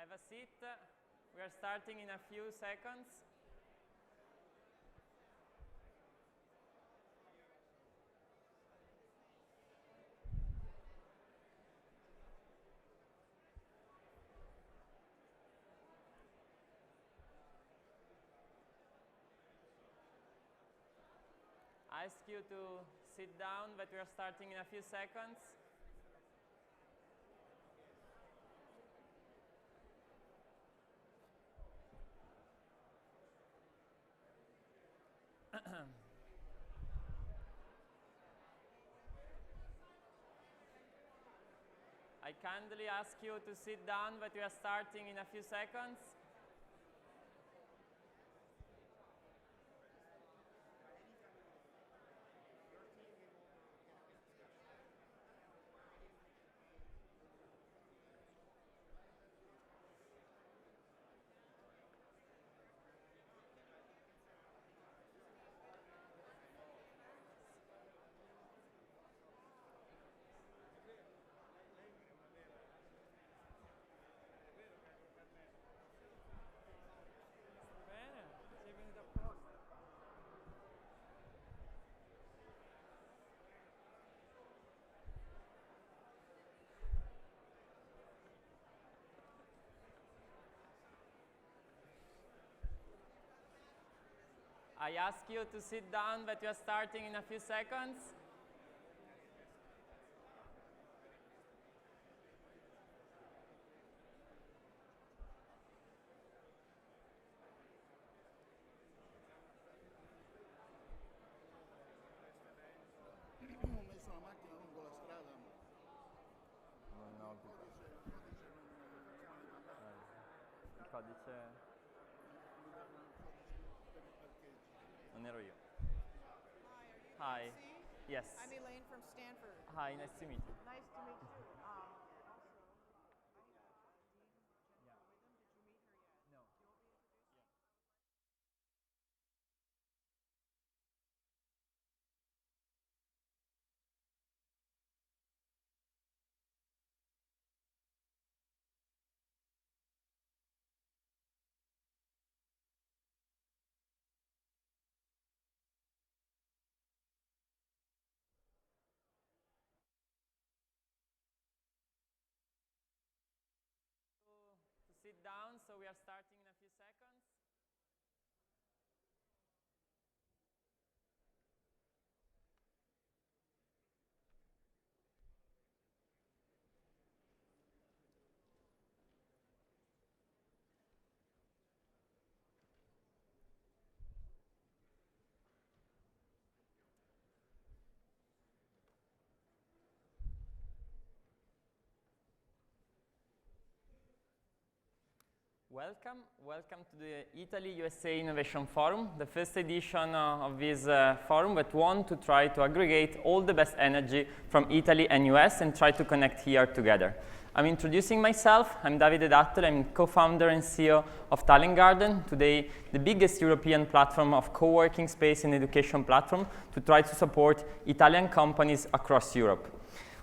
Have a seat. We are starting in a few seconds. I ask you to sit down, but we are starting in a few seconds. I kindly ask you to sit down, but we are starting in a few seconds. I ask you to sit down, but we are starting in a few seconds. Ho messo la macchina lungo la strada. No, il codice non ero io. Hi, are you Hi. Nancy? Yes. I'm Elaine from Stanford. Hi, nice to meet you. Nice to meet you. No. To sit down, so we are starting in a few seconds. Welcome to the Italy-USA Innovation Forum, the first edition of this forum that want to try to aggregate all the best energy from Italy and US and try to connect here together. I'm introducing myself. I'm Davide Dattoli. I'm co-founder and CEO of Talent Garden, today the biggest European platform of co-working space and education platform to try to support Italian companies across Europe.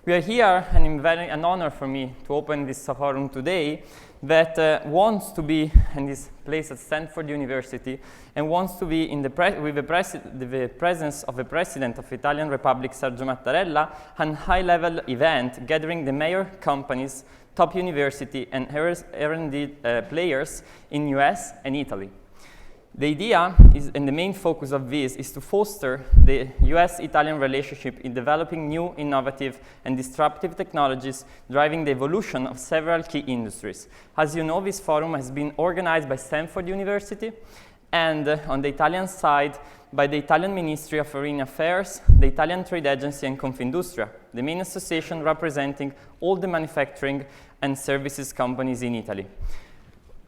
We are here, and it's an honor for me to open this forum today, that wants to be in this place at Stanford University and wants to be in with the presence of the President of Italian Republic, Sergio Mattarella, a high-level event gathering the major companies, top university, and R&D players in US and Italy. The idea is, and the main focus of this is to foster the US-Italian relationship in developing new, innovative, and disruptive technologies, driving the evolution of several key industries. As you know, this forum has been organized by Stanford University, and on the Italian side, by the Italian Ministry of Foreign Affairs, the Italian Trade Agency, and Confindustria, the main association representing all the manufacturing and services companies in Italy.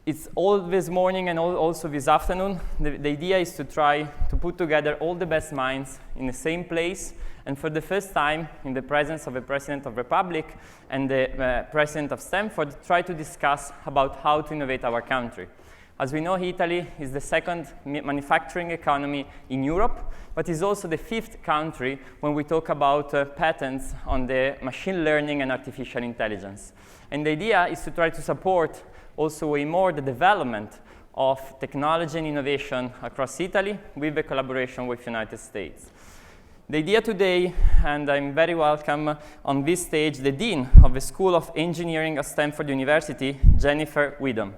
It's all this morning and also this afternoon. The idea is to try to put together all the best minds in the same place, and for the first time, in the presence of the President of the Republic and the President of Stanford, try to discuss about how to innovate our country. As we know, Italy is the second manufacturing economy in Europe, but is also the fifth country when we talk about patents on the machine learning and artificial intelligence. And the idea is to try to support also way more the development of technology and innovation across Italy with the collaboration with United States. The idea today, and I'm very welcome on this stage, the Dean of the School of Engineering at Stanford University, Jennifer Widom.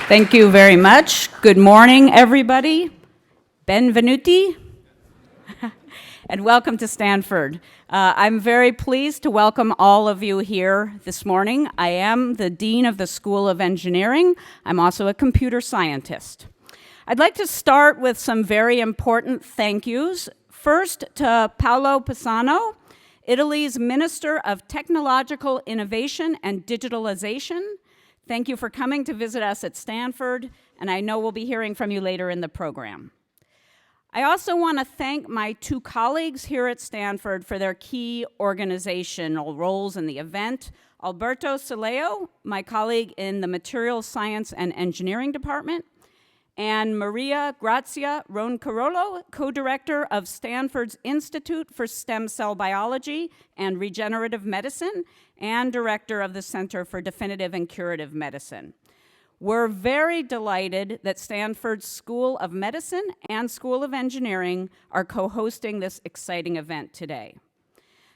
Thank you very much. Good morning, everybody. Benvenuti. And welcome to Stanford. I'm very pleased to welcome all of you here this morning. I am the Dean of the School of Engineering. I'm also a computer scientist. I'd like to start with some very important thank yous. First to Paolo Pisano, Italy's Minister of Technological Innovation and Digitalization. Thank you for coming to visit us at Stanford, and I know we'll be hearing from you later in the program. I also want to thank my two colleagues here at Stanford for their key organizational roles in the event. Alberto Soleo, my colleague in the Materials Science and Engineering Department, and Maria Grazia Roncarolo, co-director of Stanford's Institute for Stem Cell Biology and Regenerative Medicine, and director of the Center for Definitive and Curative Medicine. We're very delighted that Stanford's School of Medicine and School of Engineering are co-hosting this exciting event today.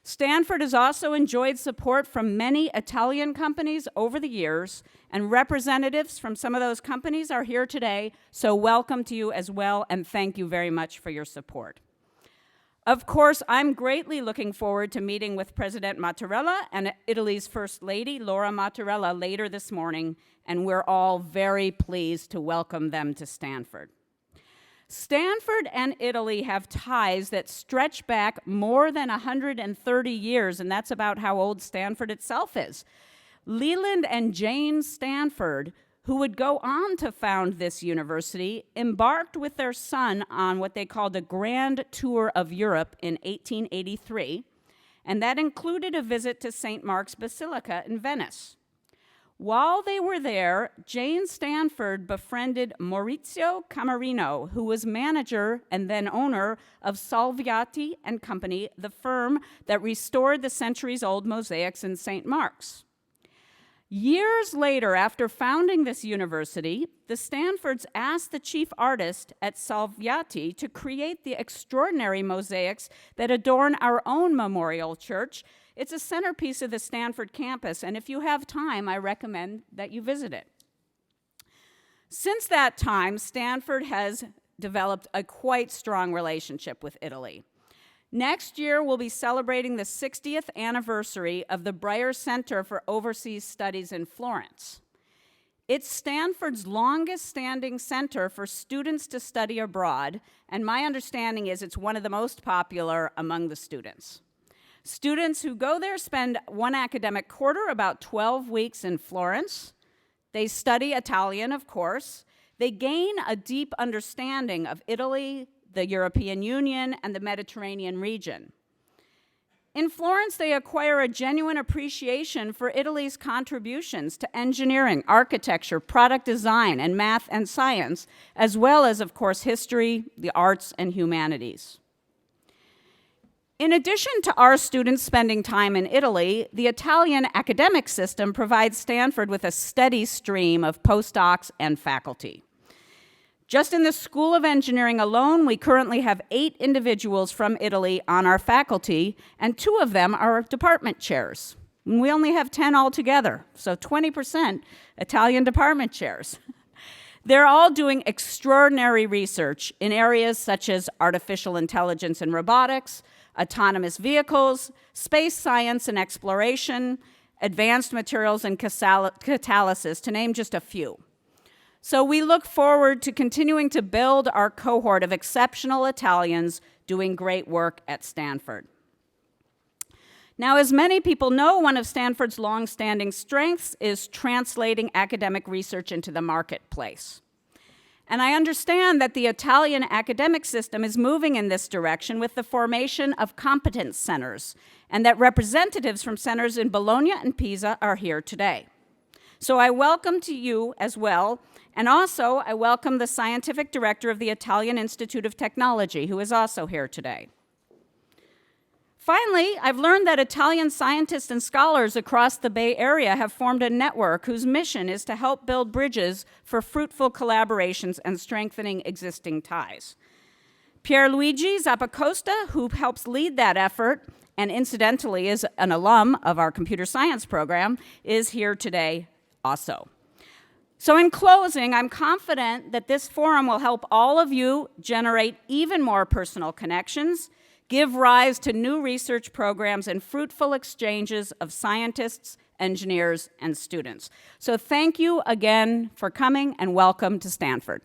Stanford has also enjoyed support from many Italian companies over the years, and representatives from some of those companies are here today, so welcome to you as well, and thank you very much for your support. Of course, I'm greatly looking forward to meeting with President Mattarella and Italy's First Lady, Laura Mattarella, later this morning, and we're all very pleased to welcome them to Stanford. Stanford and Italy have ties that stretch back more than 130 years, and that's about how old Stanford itself is. Leland and Jane Stanford, who would go on to found this university, embarked with their son on what they called a grand tour of Europe in 1883, and that included a visit to St. Mark's Basilica in Venice. While they were there, Jane Stanford befriended Maurizio Camarino, who was manager and then owner of Salviati and Company, the firm that restored the centuries-old mosaics in St. Mark's. Years later, after founding this university, the Stanfords asked the chief artist at Salviati to create the extraordinary mosaics that adorn our own memorial church. It's a centerpiece of the Stanford campus, and if you have time, I recommend that you visit it. Since that time, Stanford has developed a quite strong relationship with Italy. Next year, we'll be celebrating the 60th anniversary of the Breyer Center for Overseas Studies in Florence. It's Stanford's longest-standing center for students to study abroad, and my understanding is it's one of the most popular among the students. Students who go there spend one academic quarter, about 12 weeks in Florence. They study Italian, of course. They gain a deep understanding of Italy, the European Union, and the Mediterranean region. In Florence, they acquire a genuine appreciation for Italy's contributions to engineering, architecture, product design, and math and science, as well as, of course, history, the arts, and humanities. In addition to our students spending time in Italy, the Italian academic system provides Stanford with a steady stream of postdocs and faculty. Just in the School of Engineering alone, we currently have 8 individuals from Italy on our faculty, and 2 of them are department chairs. And we only have 10 altogether, so 20% Italian department chairs. They're all doing extraordinary research in areas such as artificial intelligence and robotics, autonomous vehicles, space science and exploration, advanced materials and catalysis, to name just a few. So we look forward to continuing to build our cohort of exceptional Italians doing great work at Stanford. Now, as many people know, one of Stanford's long-standing strengths is translating academic research into the marketplace. And I understand that the Italian academic system is moving in this direction with the formation of competence centers, and that representatives from centers in Bologna and Pisa are here today. So I welcome to you as well, and also I welcome the scientific director of the Italian Institute of Technology, who is also here today. Finally, I've learned that Italian scientists and scholars across the Bay Area have formed a network whose mission is to help build bridges for fruitful collaborations and strengthening existing ties. Pierluigi Zappacosta, who helps lead that effort, and incidentally is an alum of our computer science program, is here today also. So in closing, I'm confident that this forum will help all of you generate even more personal connections, give rise to new research programs and fruitful exchanges of scientists, engineers, and students. So thank you again for coming and welcome to Stanford.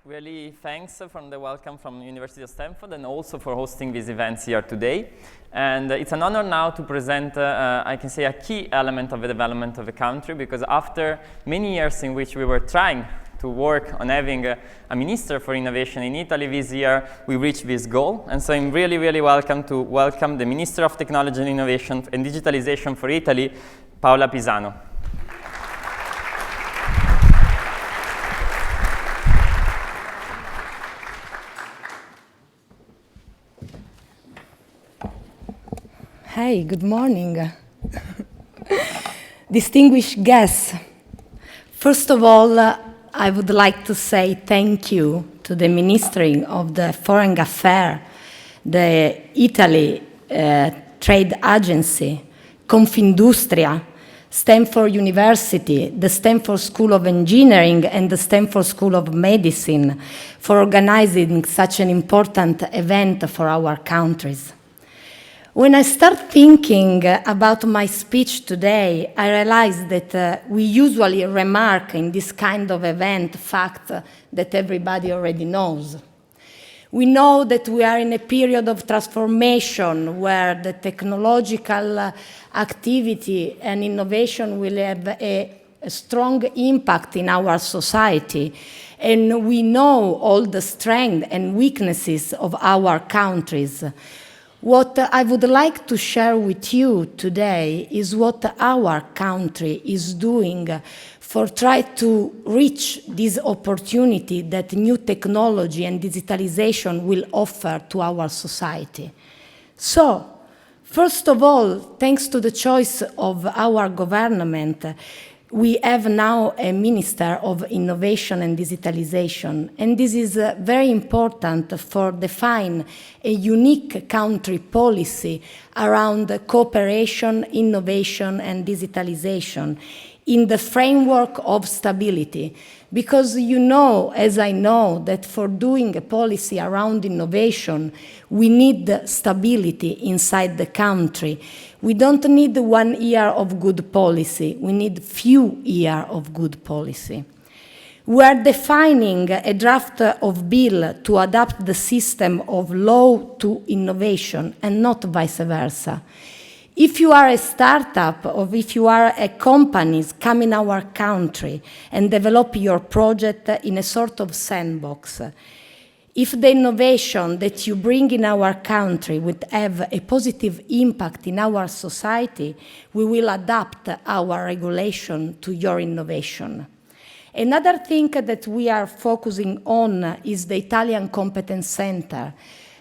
Really thanks from the welcome from the University of Stanford and also for hosting these events here today. And it's an honor now to present, I can say, a key element of the development of the country, because after many years in which we were trying to work on having a Minister for Innovation in Italy, this year we reached this goal. And so I'm really, really welcome the Minister of Technology and Innovation and Digitalization for Italy, Paola Pisano. Hi, good morning. Distinguished guests, first of all, I would like to say thank you to the Ministry of the Foreign Affairs, the Italy Trade Agency, Confindustria, Stanford University, the Stanford School of Engineering, and the Stanford School of Medicine for organizing such an important event for our countries. When I start thinking about my speech today, I realize that we usually remark in this kind of event fact that everybody already knows. We know that we are in a period of transformation where the technological activity and innovation will have a strong impact in our society. And we know all the strengths and weaknesses of our countries. What I would like to share with you today is what our country is doing for trying to reach this opportunity that new technology and digitalization will offer to our society. So, first of all, thanks to the choice of our government, we have now a Minister of Innovation and Digitalization, and this is very important for define a unique country policy around cooperation, innovation, and digitalization in the framework of stability. Because you know, as I know, that for doing a policy around innovation, we need stability inside the country. We don't need 1 year of good policy, we need few years of good policy. We are defining a draft of bill to adapt the system of law to innovation and not vice versa. If you are a startup or if you are a company come in our country and develop your project in a sort of sandbox, if the innovation that you bring in our country would have a positive impact in our society, we will adapt our regulation to your innovation. Another thing that we are focusing on is the Italian Competence Center.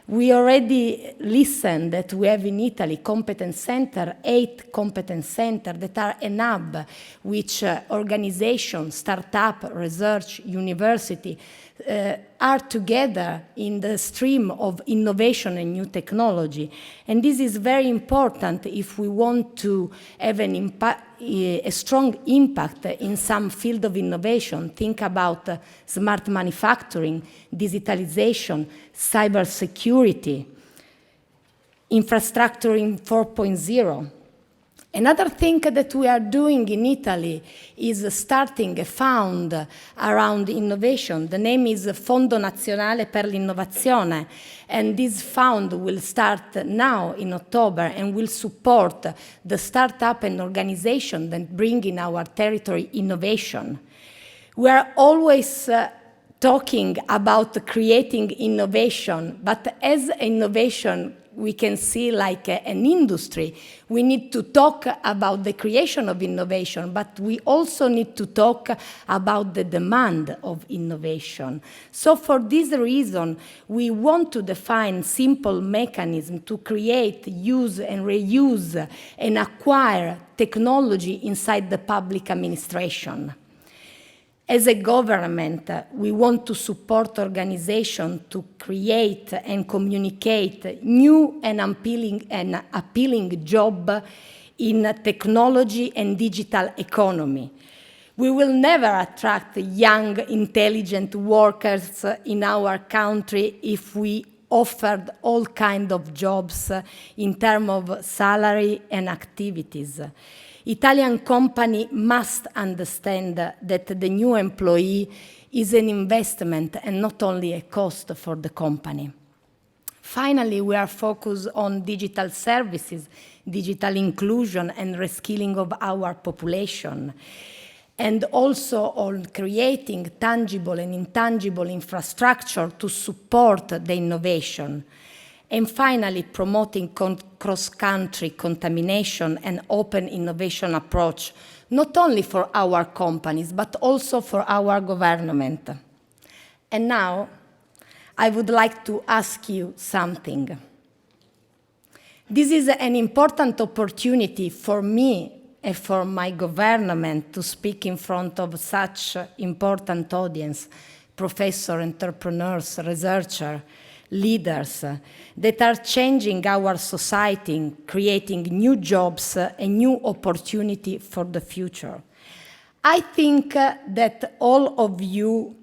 We already listened that we have in Italy competence center, 8 competence centers that are an hub which organizations, startup, research, university are together in the stream of innovation and new technology. And this is very important if we want to have a strong impact in some field of innovation. Think about smart manufacturing, digitalization, cybersecurity, infrastructure in 4.0. Another thing that we are doing in Italy is starting a fund around innovation. The name is Fondo Nazionale per l'Innovazione, and this fund will start now in October and will support the startup and organization that bring in our territory innovation. We are always talking about creating innovation, but as innovation we can see like an industry. We need to talk about the creation of innovation, but we also need to talk about the demand of innovation. So for this reason, we want to define simple mechanisms to create, use, and reuse and acquire technology inside the public administration. As a government, we want to support organizations to create and communicate new and appealing jobs in technology and digital economy. We will never attract young, intelligent workers in our country if we offered all kinds of jobs in terms of salary and activities. Italian company must understand that the new employee is an investment and not only a cost for the company. Finally, we are focused on digital services, digital inclusion, and reskilling of our population, and also on creating tangible and intangible infrastructure to support the innovation. And finally, promoting cross-country contamination and open innovation approach, not only for our companies, but also for our government. And now, I would like to ask you something. This is an important opportunity for me and for my government to speak in front of such important audience, professors, entrepreneurs, researchers, leaders that are changing our society, creating new jobs and new opportunity for the future. I think that all of you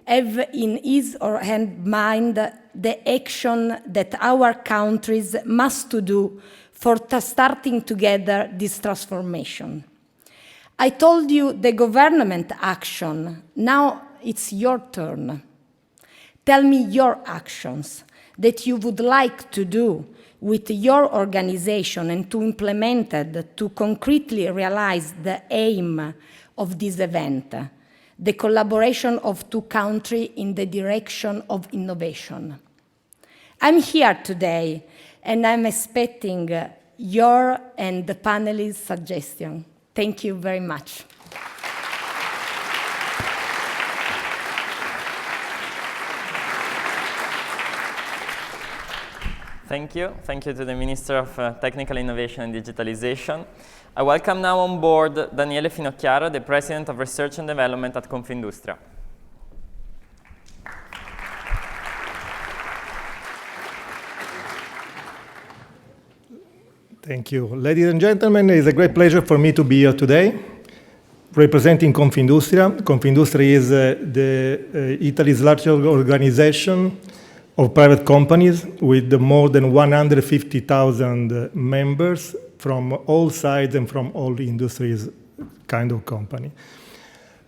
have in his or her mind the action that our countries must do for starting together this transformation. I told you the government action. Now it's your turn. Tell me your actions that you would like to do with your organization and to implement it to concretely realize the aim of this event, the collaboration of two countries in the direction of innovation. I'm here today and I'm expecting your and the panelists' suggestion. Thank you very much. Thank you. Thank you to the Minister of Technical Innovation and Digitalization. I welcome now on board Daniele Finocchiaro, the President of Research and Development at Confindustria. Thank you. Ladies and gentlemen, it is a great pleasure for me to be here today, representing Confindustria. Confindustria is Italy's largest organization of private companies with more than 150,000 members from all sides and from all industries kind of company.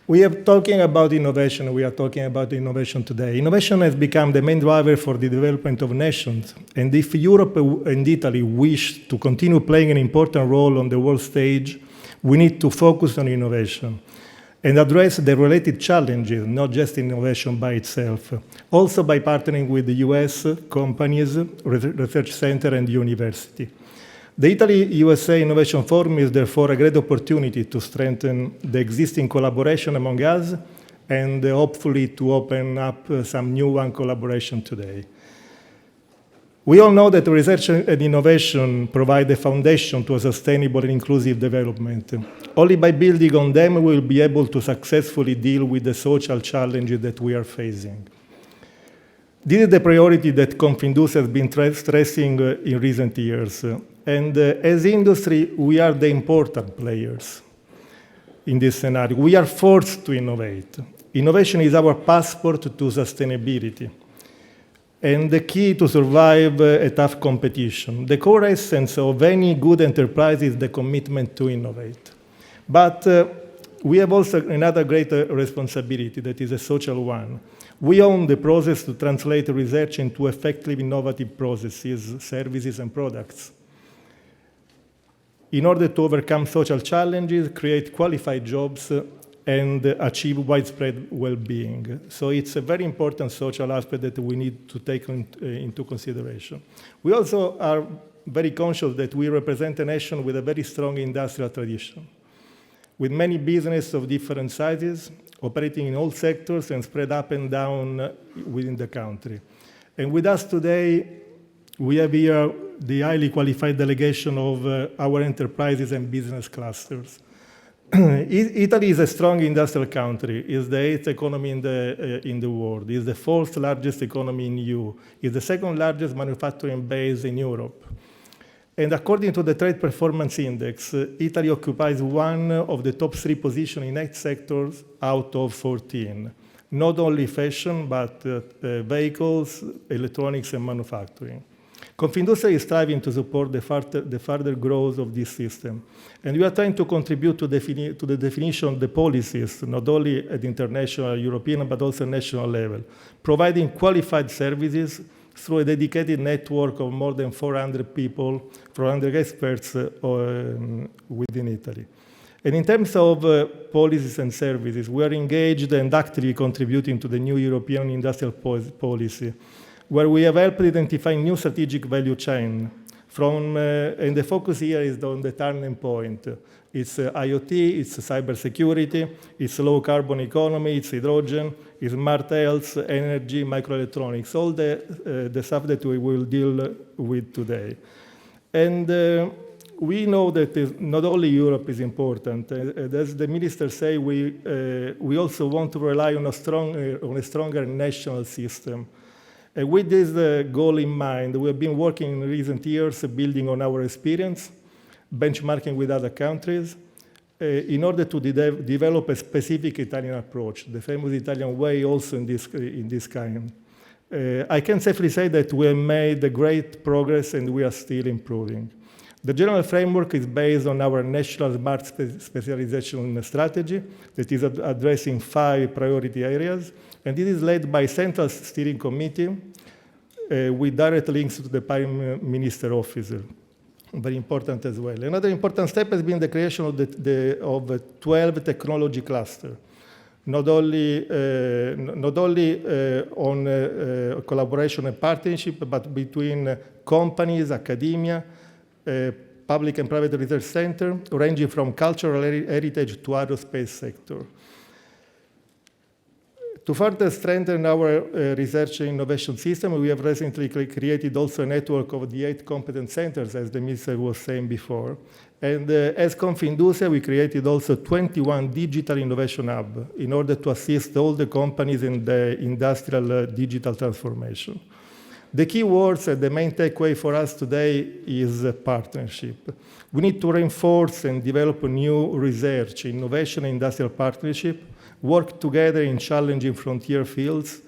We are talking about innovation. We are talking about innovation today. Innovation has become the main driver for the development of nations. And if Europe and Italy wish to continue playing an important role on the world stage, we need to focus on innovation and address the related challenges, not just innovation by itself, also by partnering with the US companies, research center, and university. The Italy-USA Innovation Forum is therefore a great opportunity to strengthen the existing collaboration among us and hopefully to open up some new one collaboration today. We all know that research and innovation provide the foundation to a sustainable and inclusive development. Only by building on them we will be able to successfully deal with the social challenges that we are facing. This is the priority that Confindustria has been stressing in recent years. And as industry, we are the important players in this scenario. We are forced to innovate. Innovation is our passport to sustainability and the key to survive a tough competition. The core essence of any good enterprise is the commitment to innovate. But we have also another great responsibility that is a social one. We own the process to translate research into effective innovative processes, services, and products. In order to overcome social challenges, create qualified jobs, and achieve widespread well-being. So it's a very important social aspect that we need to take into consideration. We also are very conscious that we represent a nation with a very strong industrial tradition, with many businesses of different sizes, operating in all sectors and spread up and down within the country. And with us today, we have here the highly qualified delegation of our enterprises and business clusters. Italy is a strong industrial country. It's the 8th economy in the world. It's the 4th largest economy in EU. It's the 2nd largest manufacturing base in Europe. And according to the Trade Performance Index, Italy occupies one of the top 3 positions in 8 sectors out of 14. Not only fashion, but vehicles, electronics, and manufacturing. Confindustria is striving to support the further growth of this system. And we are trying to contribute to the definition of the policies, not only at international, European, but also national level, providing qualified services through a dedicated network of more than 400 people, 400 experts within Italy. And in terms of policies and services, we are engaged and actively contributing to the new European industrial policy, where we have helped identify new strategic value chain and the focus here is on the turning point. It's IoT, it's cybersecurity, it's low carbon economy, it's hydrogen, it's smart health, energy, microelectronics, all the stuff that we will deal with today. And we know that not only Europe is important. As the minister say, we also want to rely on a stronger national system. With this goal in mind, we have been working in recent years building on our experience, benchmarking with other countries, in order to develop a specific Italian approach, the famous Italian way also in this kind. I can safely say that we have made great progress and we are still improving. The general framework is based on our national smart specialization strategy that is addressing 5 priority areas, and it is led by a central steering committee with direct links to the Prime Minister officer. Very important as well. Another important step has been the creation of 12 technology clusters, not only on collaboration and partnership, but between companies, academia, public and private research center, ranging from cultural heritage to aerospace sector. To further strengthen our research and innovation system, we have recently created also a network of the 8 competence centers, as the minister was saying before. And as Confindustria, we created also 21 digital innovation hubs in order to assist all the companies in the industrial digital transformation. The key words and the main takeaway for us today is partnership. We need to reinforce and develop new research, innovation, and industrial partnership, work together in challenging frontier fields,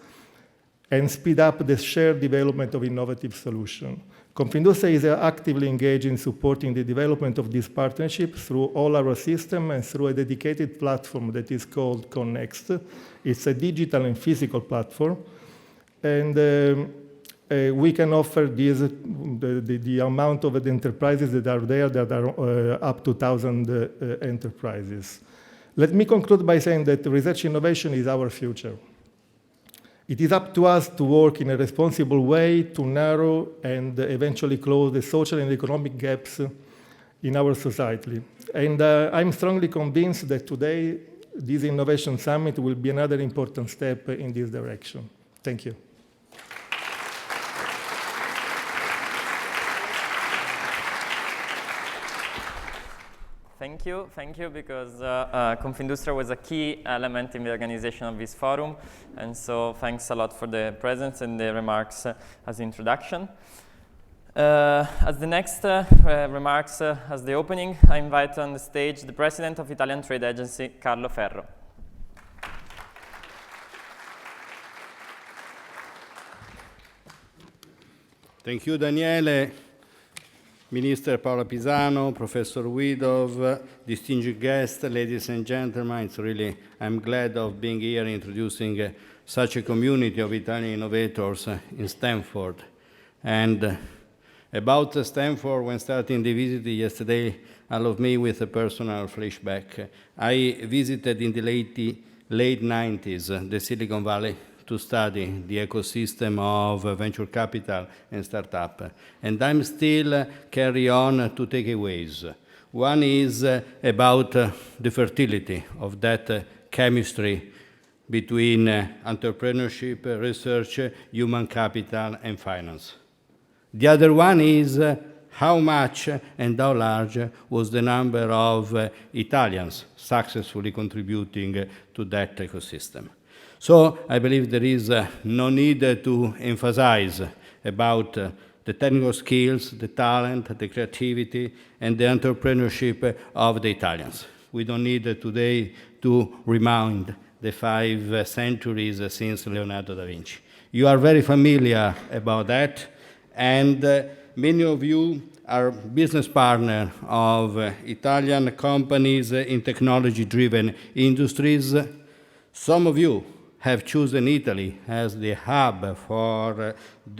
and speed up the shared development of innovative solutions. Confindustria is actively engaged in supporting the development of this partnership through all our systems and through a dedicated platform that is called Connext. It's a digital and physical platform, and we can offer the amount of the enterprises that are there that are up to 1,000 enterprises. Let me conclude by saying that research innovation is our future. It is up to us to work in a responsible way to narrow and eventually close the social and economic gaps in our society. And I'm strongly convinced that today, this Innovation Summit will be another important step in this direction. Thank you. Thank you, because Confindustria was a key element in the organization of this forum, and so thanks a lot for the presence and the remarks as introduction. As the next remarks as the opening, I invite on the stage the President of Italian Trade Agency, Carlo Ferro. Thank you, Daniele. Minister Paola Pisano, Professor Widov, distinguished guests, ladies and gentlemen, I'm glad of being here introducing such a community of Italian innovators in Stanford. And About Stanford, when starting the visit yesterday, allowed me with a personal flashback. I visited in the late 90s the Silicon Valley to study the ecosystem of venture capital and startup. And I'm still carry on two takeaways. One is about the fertility of that chemistry between entrepreneurship, research, human capital, and finance. The other one is how much and how large was the number of Italians successfully contributing to that ecosystem. So I believe there is no need to emphasize about the technical skills, the talent, the creativity, and the entrepreneurship of the Italians. We don't need today to remind the 5 centuries since Leonardo da Vinci. You are very familiar about that, and many of you are business partners of Italian companies in technology-driven industries. Some of you have chosen Italy as the hub for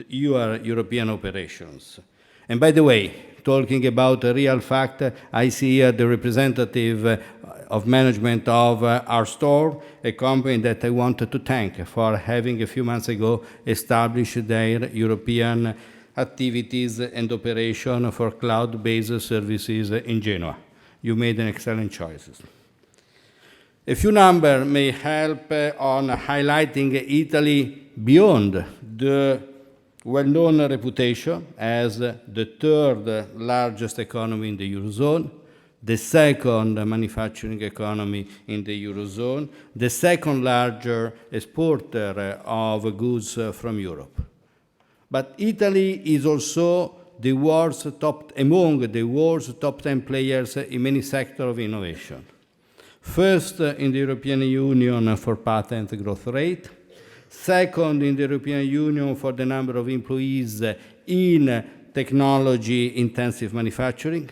your European operations. And by the way, talking about a real fact, I see here the representative of management of our store, a company that I wanted to thank for having a few months ago established their European activities and operation for cloud-based services in Genoa. You made an excellent choice. A few numbers may help on highlighting Italy beyond the well-known reputation as the third largest economy in the Eurozone, the second manufacturing economy in the Eurozone, the second largest exporter of goods from Europe. But Italy is also among the world's top 10 players in many sectors of innovation. First in the European Union for patent growth rate, second in the European Union for the number of employees in technology-intensive manufacturing,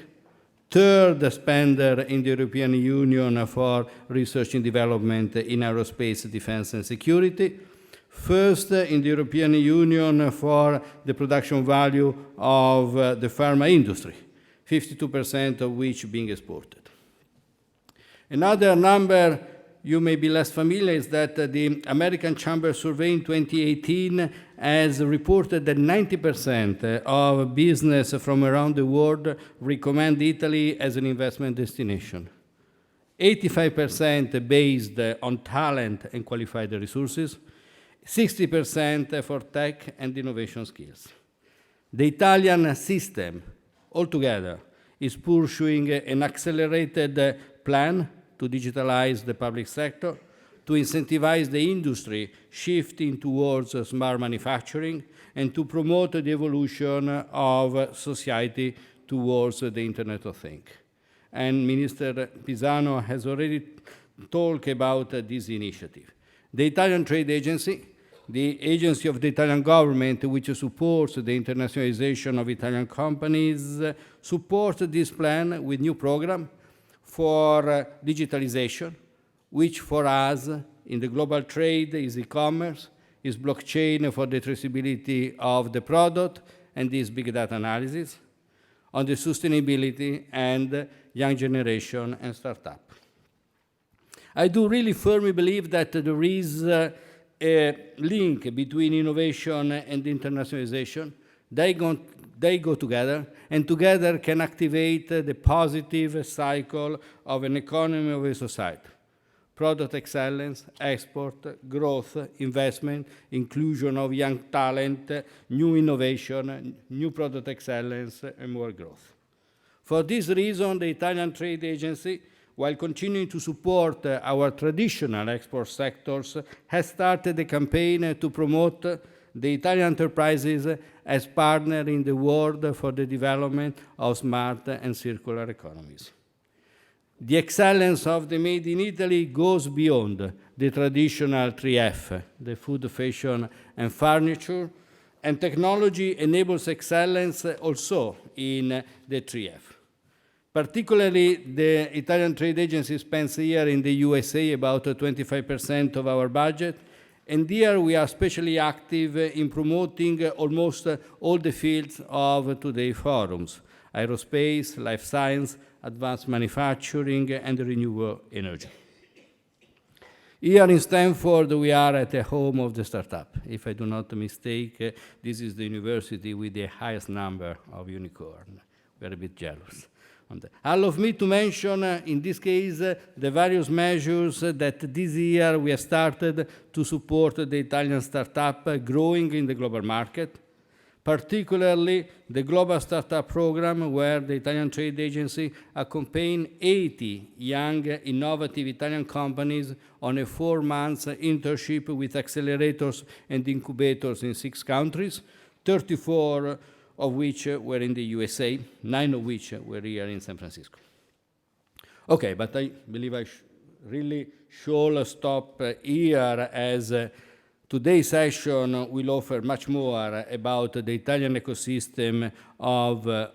third spender in the European Union for research and development in aerospace, defense, and security, first in the European Union for the production value of the pharma industry, 52% of which being exported. Another number you may be less familiar is that the American Chamber Survey in 2018 has reported that 90% of business from around the world recommend Italy as an investment destination. 85% based on talent and qualified resources, 60% for tech and innovation skills. The Italian system altogether is pursuing an accelerated plan to digitalize the public sector, to incentivize the industry shifting towards smart manufacturing, and to promote the evolution of society towards the Internet of Things. And Minister Pisano has already talked about this initiative. The Italian Trade Agency, the agency of the Italian government which supports the internationalization of Italian companies, supports this plan with new program for digitalization, which for us in the global trade is e-commerce, is blockchain for the traceability of the product, and is big data analysis, on the sustainability and young generation and startup. I do really firmly believe that there is a link between innovation and internationalization. They go together, and together can activate the positive cycle of an economy of a society. Product excellence, export, growth, investment, inclusion of young talent, new innovation, new product excellence, and more growth. For this reason, the Italian Trade Agency, while continuing to support our traditional export sectors, has started a campaign to promote the Italian enterprises as partners in the world for the development of smart and circular economies. The excellence of the Made in Italy goes beyond the traditional 3F, the food, fashion, and furniture, and technology enables excellence also in the 3F. Particularly, the Italian Trade Agency spends here in the USA about 25% of our budget, And here we are especially active in promoting almost all the fields of today's forums: aerospace, life science, advanced manufacturing, and renewable energy. Here in Stanford, we are at the home of the startup. If I do not mistake, this is the university with the highest number of unicorns. We're a bit jealous on that. Allow me to mention, in this case, the various measures that this year we have started to support the Italian startup growing in the global market, particularly the Global Startup Program, where the Italian Trade Agency accompanied 80 young, innovative Italian companies on a 4-month internship with accelerators and incubators in 6 countries, 34 of which were in the USA, 9 of which were here in San Francisco. Okay, but I believe I really should stop here, as today's session will offer much more about the Italian ecosystem of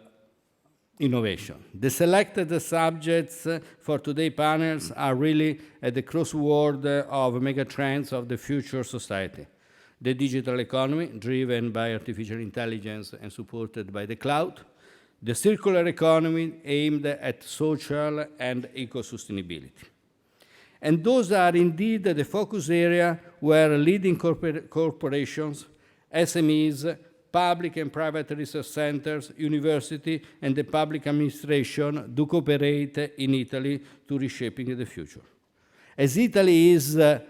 innovation. The selected subjects for today's panels are really at the crossroad of megatrends of the future society: the digital economy, driven by artificial intelligence and supported by the cloud; the circular economy, aimed at social and eco-sustainability. And those are indeed the focus area where leading corporations, SMEs, public and private research centers, university, and the public administration do cooperate in Italy to reshaping the future. As Italy is an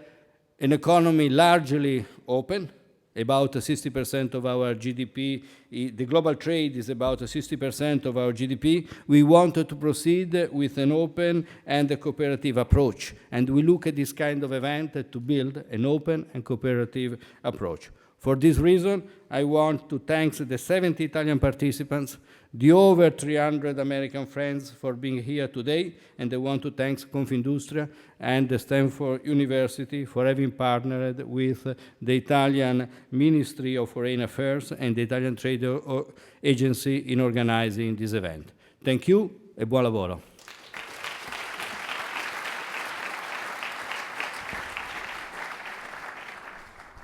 economy largely open, about 60% of our GDP, the global trade is about 60% of our GDP, we wanted to proceed with an open and a cooperative approach. And we look at this kind of event to build an open and cooperative approach. For this reason, I want to thank the 70 Italian participants, the over 300 American friends for being here today, and I want to thank Confindustria and the Stanford University for having partnered with the Italian Ministry of Foreign Affairs and the Italian Trade Agency in organizing this event. Thank you e buon lavoro.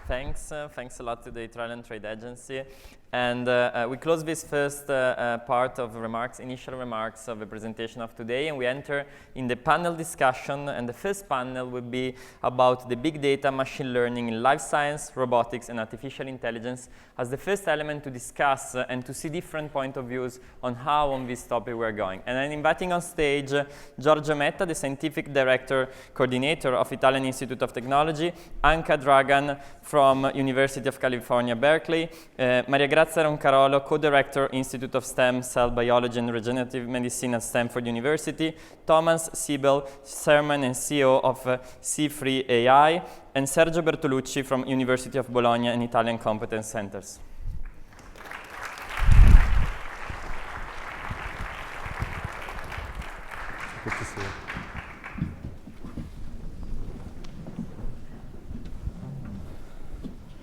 Thanks a lot to the Italian Trade Agency. And we close this first part of initial remarks of the presentation of today, and we enter in the panel discussion. And the first panel will be about the big data, machine learning in life science, robotics, and artificial intelligence as the first element to discuss and to see different point of views on how on this topic we're going. And I'm inviting on stage Giorgio Metta, the Scientific Director Coordinator of Italian Institute of Technology, Anka Dragan from University of California, Berkeley, Maria Grazia Roncarolo, Co-Director, Institute of Stem Cell Biology and Regenerative Medicine at Stanford University, Thomas Siebel, Chairman and CEO of C3 AI, and Sergio Bertolucci from University of Bologna and Italian Competence Centers. Good to see you.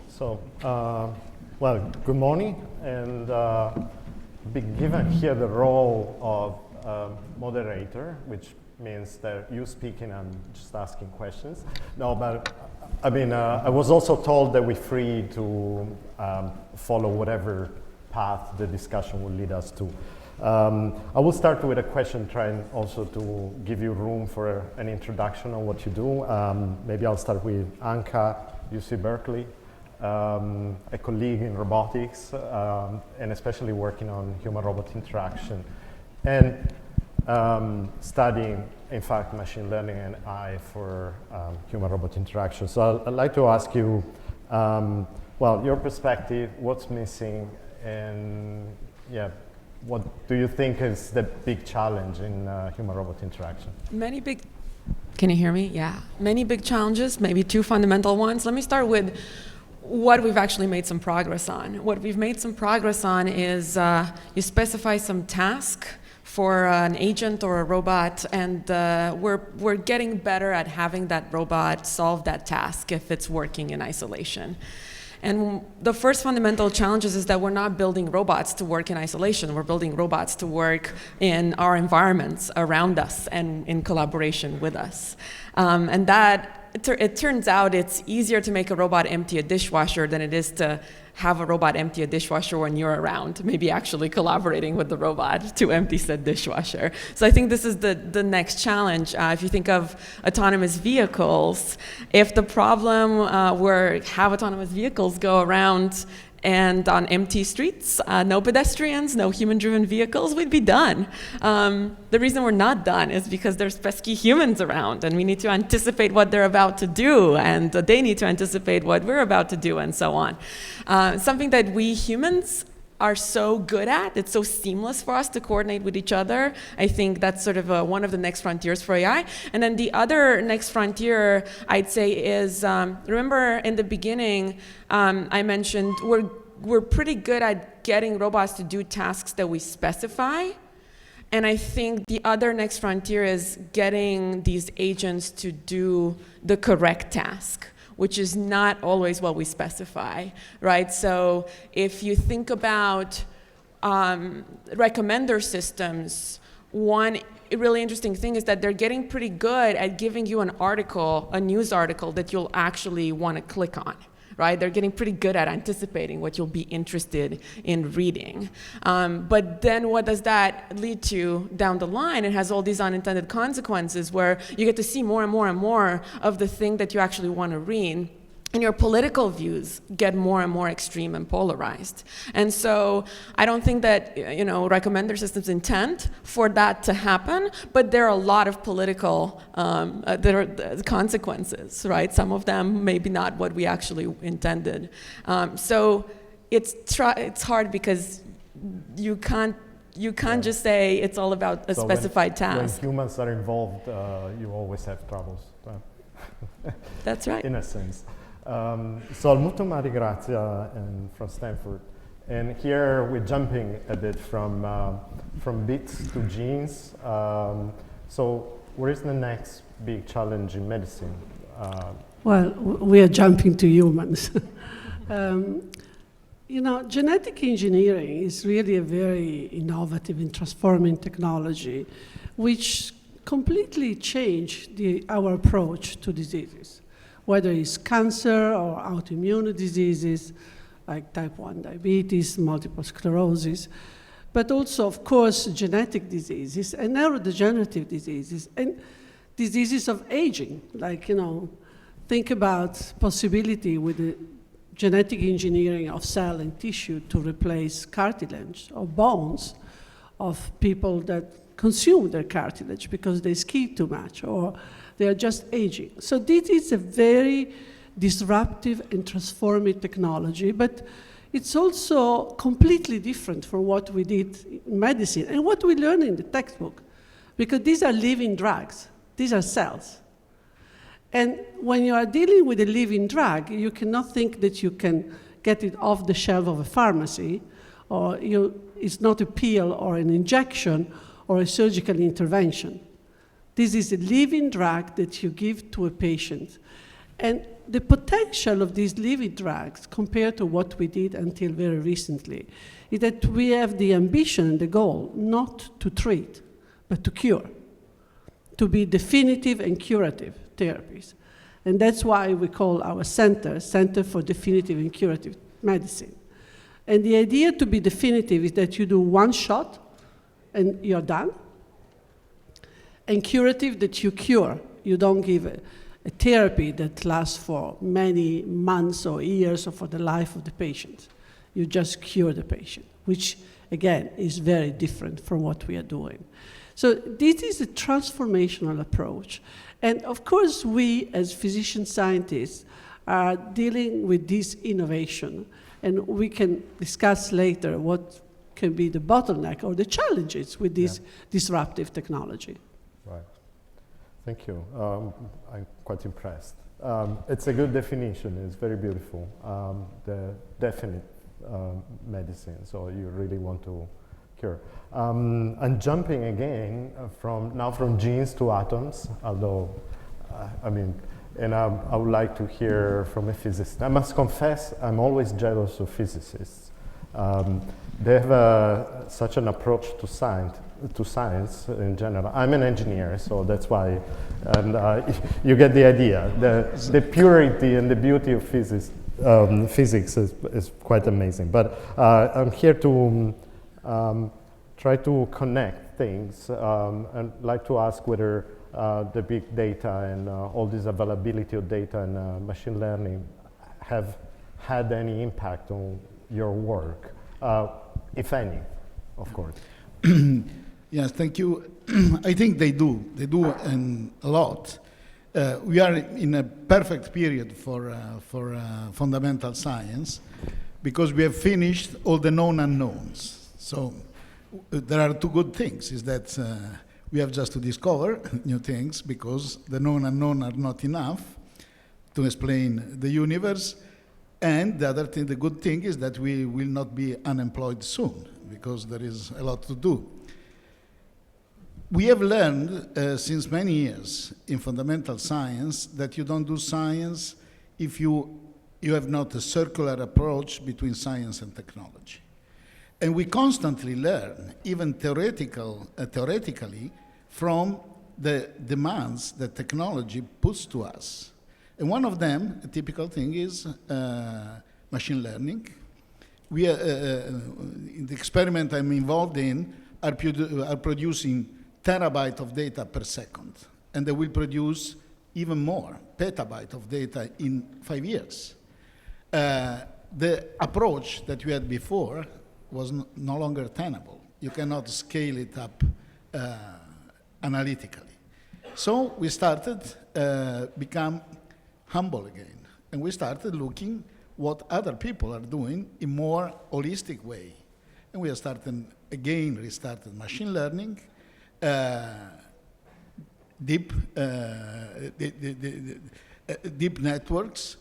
So, well, good morning, and being given here the role of moderator, which means that you speaking and just asking questions. No, but I mean, I was also told that we're free to follow whatever path the discussion will lead us to. I will start with a question, trying also to give you room for an introduction on what you do. Maybe I'll start with Anka, UC Berkeley. A colleague in robotics, and especially working on human-robot interaction, and studying, in fact, machine learning and AI for human-robot interaction. So I'd like to ask you, well, your perspective, what's missing, and yeah, what do you think is the big challenge in human-robot interaction? Can you hear me? Yeah. Many big challenges, maybe 2 fundamental ones. Let me start with what we've actually made some progress on. What we've made some progress on is you specify some task for an agent or a robot, and we're getting better at having that robot solve that task if it's working in isolation. And the first fundamental challenge is that we're not building robots to work in isolation. We're building robots to work in our environments around us and in collaboration with us. And that it turns out it's easier to make a robot empty a dishwasher than it is to have a robot empty a dishwasher when you're around, maybe actually collaborating with the robot to empty said dishwasher. So I think this is the next challenge. If you think of autonomous vehicles, if the problem were have autonomous vehicles go around and on empty streets, no pedestrians, no human-driven vehicles, we'd be done. The reason we're not done is because there's pesky humans around, and we need to anticipate what they're about to do, and they need to anticipate what we're about to do, and so on. Something that we humans are so good at, it's so seamless for us to coordinate with each other. I think that's sort of one of the next frontiers for AI. And then the other next frontier, I'd say, is, remember in the beginning, I mentioned we're pretty good at getting robots to do tasks that we specify. And I think the other next frontier is getting these agents to do the correct task, which is not always what we specify, right? So if you think about recommender systems, one really interesting thing is that they're getting pretty good at giving you an article, a news article that you'll actually want to click on, right? They're getting pretty good at anticipating what you'll be interested in reading. But then what does that lead to down the line? It has all these unintended consequences where you get to see more and more and more of the thing that you actually want to read. And your political views get more and more extreme and polarized. And so I don't think that, recommender systems intend for that to happen, but there are a lot of political consequences, right? Some of them maybe not what we actually intended. So it's hard because you can't just say it's all about a specified task. When humans are involved, you always have troubles. That's right. In a sense. So molto mari grazie from Stanford. And here we're jumping a bit from bits to genes. So what is the next big challenge in medicine? Well, we are jumping to humans. Genetic engineering is really a very innovative and transforming technology which completely changed our approach to diseases, whether it's cancer or autoimmune diseases like type 1 diabetes, multiple sclerosis, but also, of course, genetic diseases and neurodegenerative diseases and diseases of aging. Like, think about possibility with the genetic engineering of cell and tissue to replace cartilage or bones of people that consume their cartilage because they ski too much or they are just aging. So this is a very disruptive and transformative technology, but it's also completely different from what we did in medicine and what we learn in the textbook, because these are living drugs. These are cells. And when you are dealing with a living drug, you cannot think that you can get it off the shelf of a pharmacy, or it's not a pill or an injection or a surgical intervention. This is a living drug that you give to a patient. And the potential of these living drugs, compared to what we did until very recently, is that we have the ambition and the goal not to treat, but to cure, to be definitive and curative therapies. And that's why we call our Center for Definitive and Curative Medicine. And the idea to be definitive is that you do one shot and you're done. And curative, that you cure. You don't give a therapy that lasts for many months or years or for the life of the patient. You just cure the patient, which, again, is very different from what we are doing. So this is a transformational approach. And of course, we as physician scientists are dealing with this innovation. And we can discuss later what can be the bottleneck or the challenges with this disruptive technology. Right. Thank you. I'm quite impressed. It's a good definition. It's very beautiful. The definite medicine. So you really want to cure. And jumping again from genes to atoms, although, and I would like to hear from a physicist. I must confess, I'm always jealous of physicists. They have such an approach to science to science in general. I'm an engineer, so that's why, and you get the idea. The purity and the beauty of physics is quite amazing. But I'm here to try to connect things, and like to ask whether the big data and all this availability of data and machine learning have had any impact on your work, if any, of course. Yes, thank you. I think they do. They do a lot. We are in a perfect period for fundamental science because we have finished all the known unknowns. So there are two good things, is that we have just to discover new things because the known unknown are not enough to explain the universe. And the other thing, the good thing is that we will not be unemployed soon because there is a lot to do. We have learned since many years in fundamental science that you don't do science if you have not a circular approach between science and technology. And we constantly learn, even theoretically, from the demands that technology puts to us. And one of them, a typical thing, is machine learning. We in the experiment I'm involved in are producing terabyte of data per second, and they will produce even more, petabyte of data in 5 years. The approach that we had before was no longer tenable. You cannot scale it up analytically. So we started become humble again, and we started looking what other people are doing in more holistic way. And we are starting again, restarted machine learning, deep networks,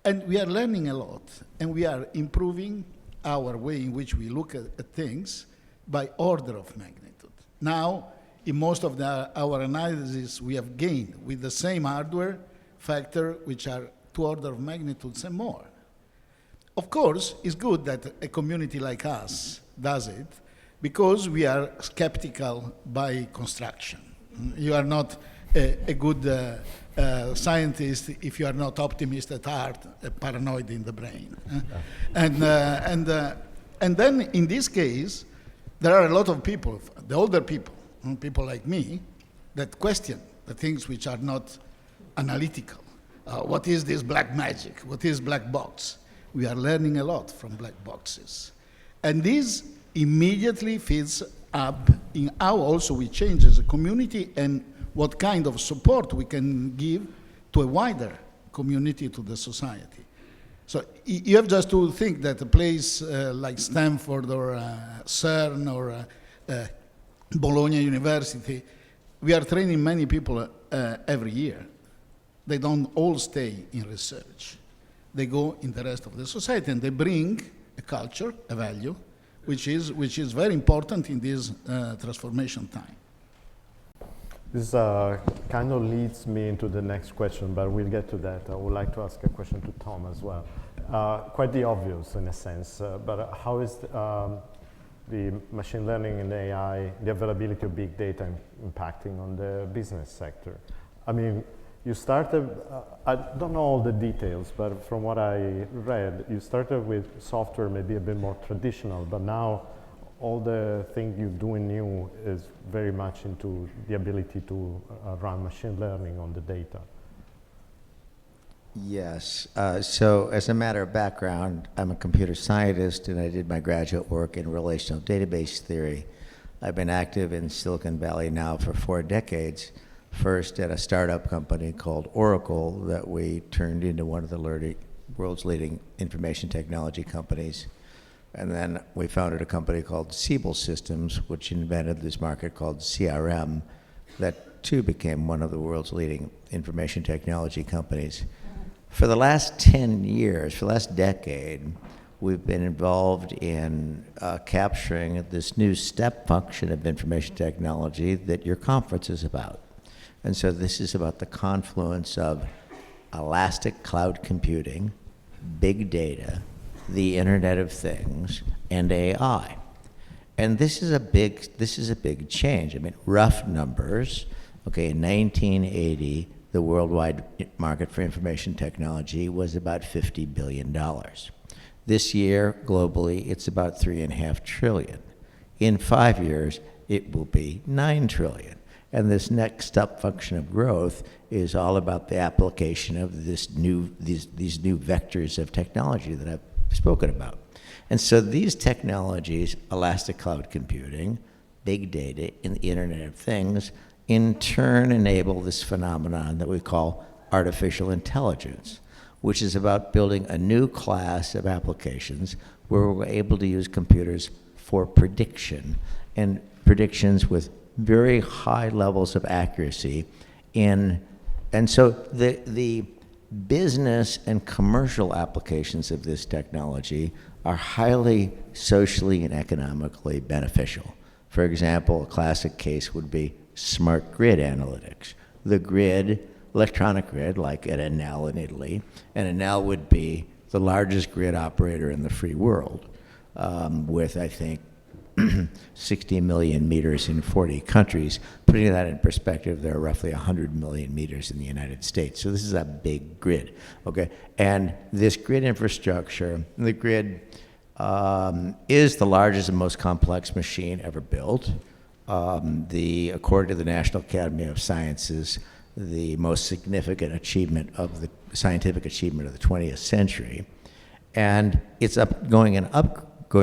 and we are learning a lot, and we are improving our way in which we look at things by order of magnitude. Now, in most of our analysis, we have gained with the same hardware factor, which are 2 orders of magnitudes and more. Of course, it's good that a community like us does it, because we are skeptical by construction. You are not a good scientist if you are not optimist at heart, paranoid in the brain. And then in this case, there are a lot of people, the older people, people like me, that question the things which are not analytical. What is this black magic? What is black box? We are learning a lot from black boxes. And this immediately feeds up in how also we change as a community and what kind of support we can give to a wider community, to the society. So you have just to think that a place like Stanford or CERN or Bologna University, we are training many people every year. They don't all stay in research. They go in the rest of the society and they bring a culture, a value, which is very important in this transformation time. This kind of leads me into the next question, but we'll get to that. I would like to ask a question to Tom as well. Quite the obvious in a sense, but how is the machine learning and AI, the availability of big data impacting on the business sector? I mean, you started, I don't know all the details, but from what I read, you started with software maybe a bit more traditional, but now all the things you're doing new is very much into the ability to run machine learning on the data. Yes, so as a matter of background, I'm a computer scientist and I did my graduate work in relational database theory. I've been active in Silicon Valley now for 4 decades. First at a startup company called Oracle that we turned into one of the world's leading information technology companies. And then we founded a company called Siebel Systems, which invented this market called CRM, that too became one of the world's leading information technology companies. For the last 10 years, for the last decade, we've been involved in capturing this new step function of information technology that your conference is about. And so this is about the confluence of elastic cloud computing, big data, the Internet of Things, and AI. And this is a big change. I mean, rough numbers. Okay, in 1980, the worldwide market for information technology was about $50 billion. This year, globally, it's about $3.5 trillion. In 5 years, it will be $9 trillion. And this next step function of growth is all about the application of these new vectors of technology that I've spoken about. And so these technologies, elastic cloud computing, big data, and the Internet of Things, in turn enable this phenomenon that we call artificial intelligence, which is about building a new class of applications where we're able to use computers for prediction, and predictions with very high levels of accuracy. And so the business and commercial applications of this technology are highly socially and economically beneficial. For example, a classic case would be smart grid analytics. The grid, electronic grid, like at Enel in Italy, and Enel would be the largest grid operator in the free world, with, I think, 60 million meters in 40 countries. Putting that in perspective, there are roughly 100 million meters in the United States. So this is a big grid, okay? And this grid infrastructure, the grid is the largest and most complex machine ever built. According to the National Academy of Sciences, the most significant achievement of the scientific achievement of the 20th century. And it's going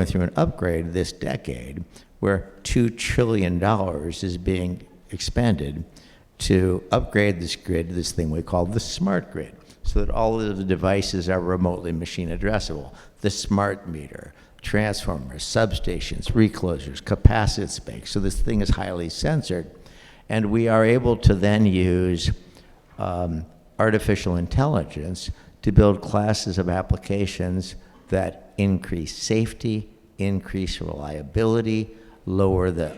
through an upgrade this decade where $2 trillion is being expended to upgrade this grid, this thing we call the smart grid, so that all of the devices are remotely machine addressable. The smart meter, transformers, substations, reclosers, capacitance banks. So this thing is highly censored. And we are able to then use artificial intelligence to build classes of applications that increase safety, increase reliability, lower the,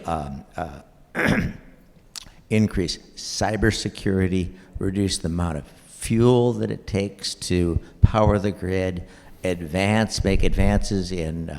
increase cybersecurity, reduce the amount of fuel that it takes to power the grid, make advances in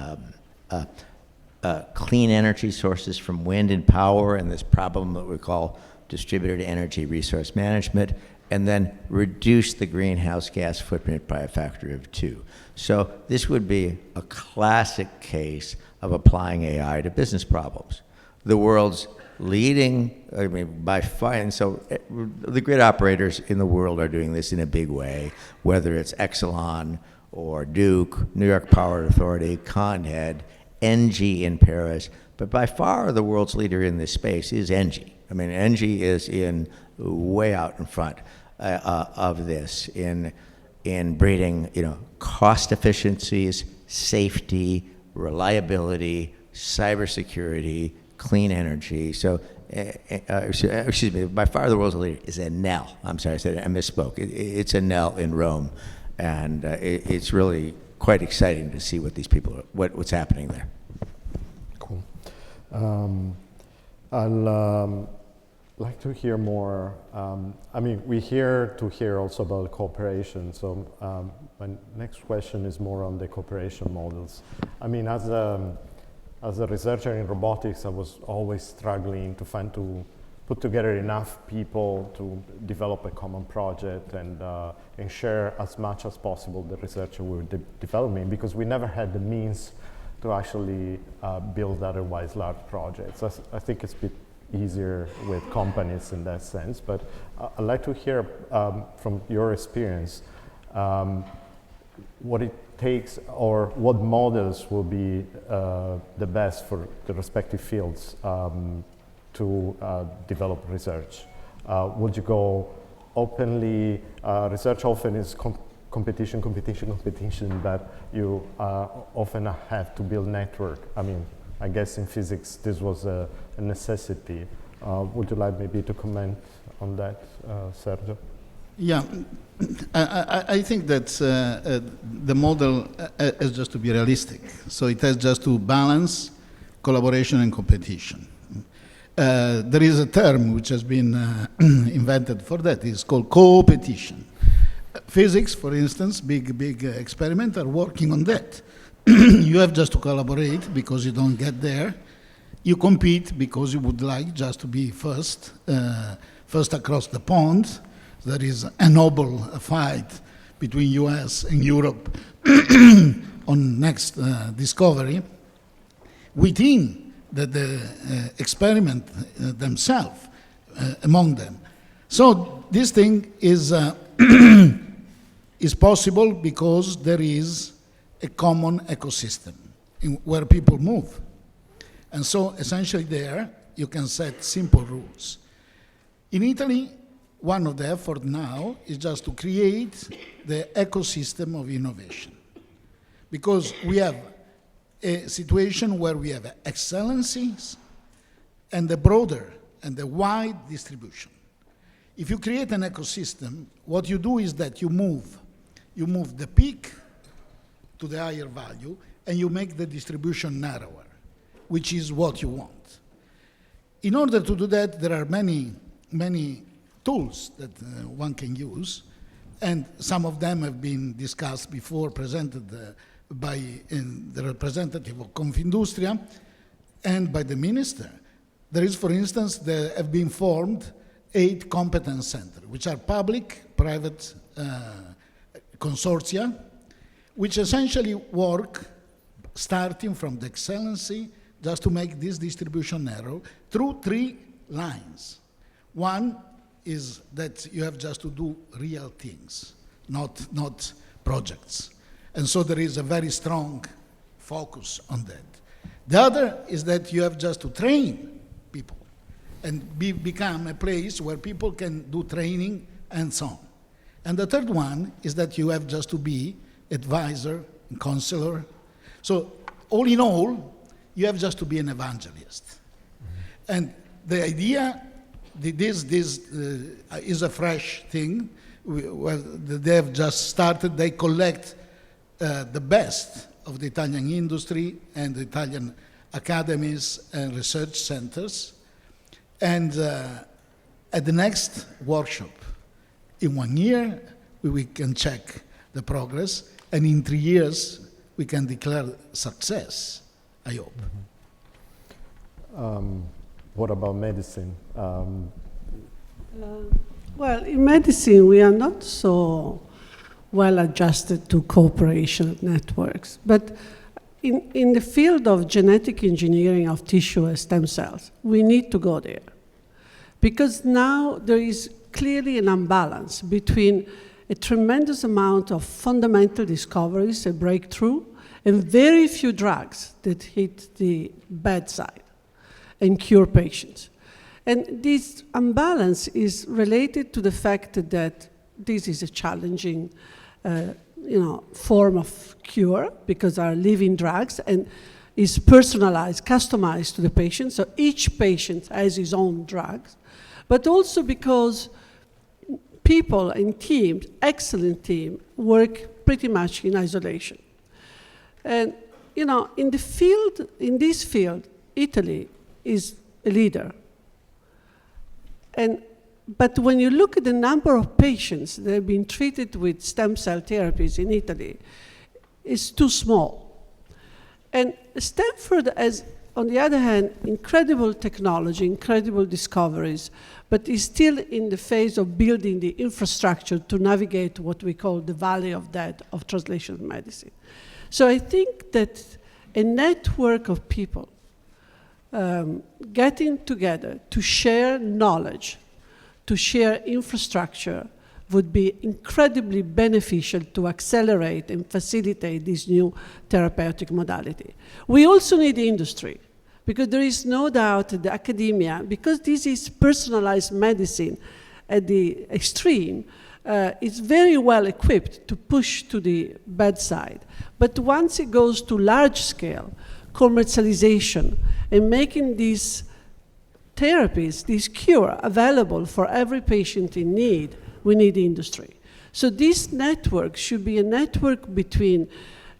clean energy sources from wind and power, and this problem that we call distributed energy resource management, and then reduce the greenhouse gas footprint by a factor of 2. So this would be a classic case of applying AI to business problems. The world's leading, I mean, by far, and so the grid operators in the world are doing this in a big way, whether it's Exelon or Duke, New York Power Authority, Con-Ed, Engie in Paris, but by far the world's leader in this space is Engie. I mean, Engie is way out in front of this in breeding, cost efficiencies, safety, reliability, cybersecurity, clean energy. So, excuse me, by far the world's leader is Enel. I'm sorry, I misspoke. It's Enel in Rome, and it's really quite exciting to see what these people, what's happening there. Cool. I'll like to hear more. We're here to hear also about cooperation. So my next question is more on the cooperation models. I mean, as a researcher in robotics, I was always struggling to put together enough people to develop a common project and share as much as possible the research we were developing, because we never had the means to actually build otherwise large projects. I think it's a bit easier with companies in that sense, but I'd like to hear from your experience what it takes, or what models will be the best for the respective fields to develop research. Would you go openly? Research often is competition, but you often have to build network. I mean, I guess in physics this was a necessity. Would you like maybe to comment on that, Sergio? Yeah, I think that the model has just to be realistic. So it has just to balance collaboration and competition. There is a term which has been invented for that. It's called co-petition. Physics, for instance, big experiment are working on that. You have just to collaborate because you don't get there, You compete because you would like just to be first, first across the pond. There is a noble fight between US and Europe on next discovery within the experiment themselves, among them. So this thing is, is possible because there is a common ecosystem where people move. And so essentially there, you can set simple rules. In Italy, one of the efforts now is just to create the ecosystem of innovation. Because we have a situation where we have excellencies and the broader and the wide distribution. If you create an ecosystem, what you do is that you move the peak to the higher value and you make the distribution narrower, which is what you want. In order to do that, there are many tools that one can use, and some of them have been discussed before, presented by the representative of Confindustria and by the minister. There is, for instance, there have been formed 8 competence centers, which are public-private consortia, which essentially work starting from the excellency just to make this distribution narrow through 3 lines. One is that you have just to do real things, not projects. And so there is a very strong focus on that. The other is that you have just to train people and become a place where people can do training and so on. And the third one is that you have just to be advisor and counselor. So all in all, you have just to be an evangelist. Mm-hmm. And the idea, this is a fresh thing. They have just started, they collect the best of the Italian industry and the Italian academies and research centers. And at the next workshop, in 1 year, we can check the progress, and in 3 years, we can declare success, I hope. Mm-hmm. What about medicine? Well, in medicine, we are not so well adjusted to cooperation networks. But in the field of genetic engineering of tissue and stem cells, we need to go there. Because now there is clearly an imbalance between a tremendous amount of fundamental discoveries, a breakthrough, and very few drugs that hit the bedside and cure patients. And this imbalance is related to the fact that this is a challenging form of cure because are living drugs and is personalized, customized to the patient. So each patient has his own drugs, but also because people and teams, excellent team, work pretty much in isolation. And in this field, Italy is a leader. But when you look at the number of patients that have been treated with stem cell therapies in Italy, it's too small. And Stanford has, on the other hand, incredible technology, incredible discoveries, but is still in the phase of building the infrastructure to navigate what we call the valley of death of translational medicine. So I think that a network of people getting together to share knowledge, to share infrastructure, would be incredibly beneficial to accelerate and facilitate this new therapeutic modality. We also need industry, because there is no doubt that the academia, because this is personalized medicine at the extreme, is very well equipped to push to the bedside. But once it goes to large scale, commercialization, and making these therapies, this cure, available for every patient in need, we need industry. So this network should be a network between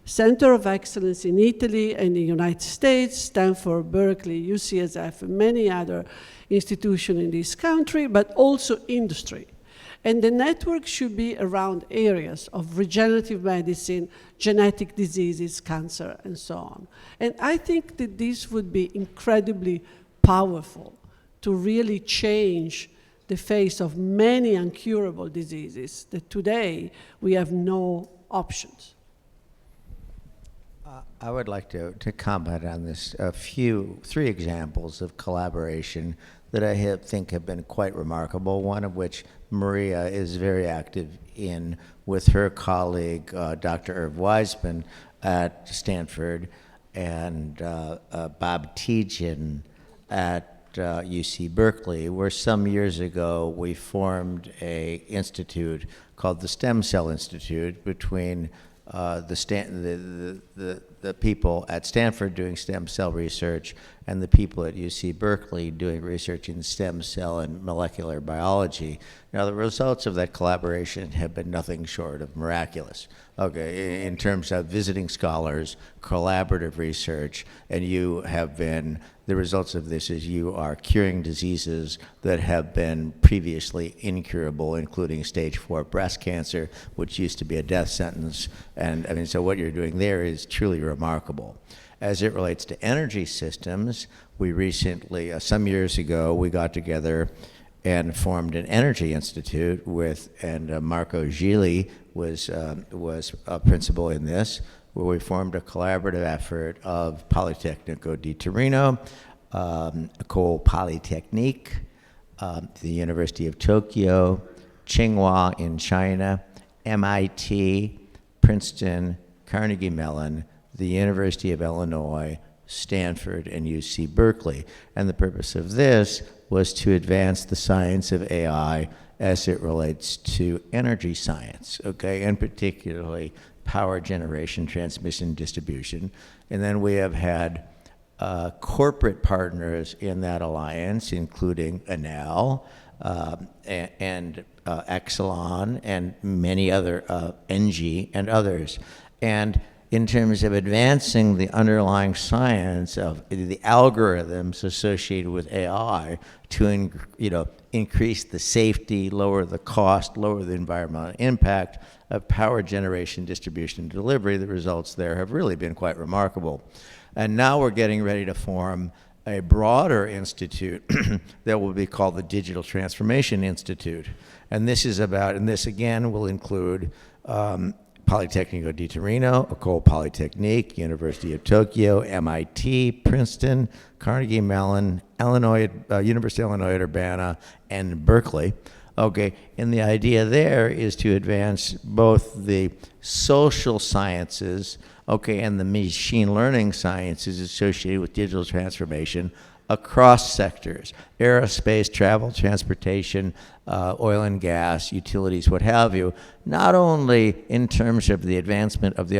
Center of Excellence in Italy and the United States, Stanford, Berkeley, UCSF, and many other institutions in this country, but also industry. And the network should be around areas of regenerative medicine, genetic diseases, cancer, and so on. And I think that this would be incredibly powerful to really change the face of many incurable diseases that today we have no options. I would like to comment on this. Three examples of collaboration that I think have been quite remarkable, one of which Maria is very active in with her colleague, Dr. Irv Weisman at Stanford, and Bob Tejan at UC Berkeley, where some years ago we formed an institute called the Stem Cell Institute between the people at Stanford doing stem cell research and the people at UC Berkeley doing research in stem cell and molecular biology. Now, the results of that collaboration have been nothing short of miraculous, okay, in terms of visiting scholars, collaborative research, and the results of this is you are curing diseases that have been previously incurable, including stage 4 breast cancer, which used to be a death sentence. And I mean, so what you're doing there is truly remarkable. As it relates to energy systems, we recently, some years ago, we got together and formed an energy institute and Marco Gili was a principal in this, where we formed a collaborative effort of Politecnico di Torino, École Polytechnique, the University of Tokyo, Tsinghua in China, MIT, Princeton, Carnegie Mellon, the University of Illinois, Stanford, and UC Berkeley. And the purpose of this was to advance the science of AI as it relates to energy science, okay, and particularly power generation, transmission, distribution. And then we have had corporate partners in that alliance, including Enel and Exelon and many other, Engie and others. And in terms of advancing the underlying science of the algorithms associated with AI to increase the safety, lower the cost, lower the environmental impact of power generation, distribution, and delivery, the results there have really been quite remarkable. And now we're getting ready to form a broader institute that will be called the Digital Transformation Institute. And this again will include Politecnico di Torino, École Polytechnique, University of Tokyo, MIT, Princeton, Carnegie Mellon, University of Illinois at Urbana, and Berkeley. Okay, and the idea there is to advance both the social sciences, okay, and the machine learning sciences associated with digital transformation across sectors, aerospace, travel, transportation, oil and gas, utilities, what have you, not only in terms of the advancement of the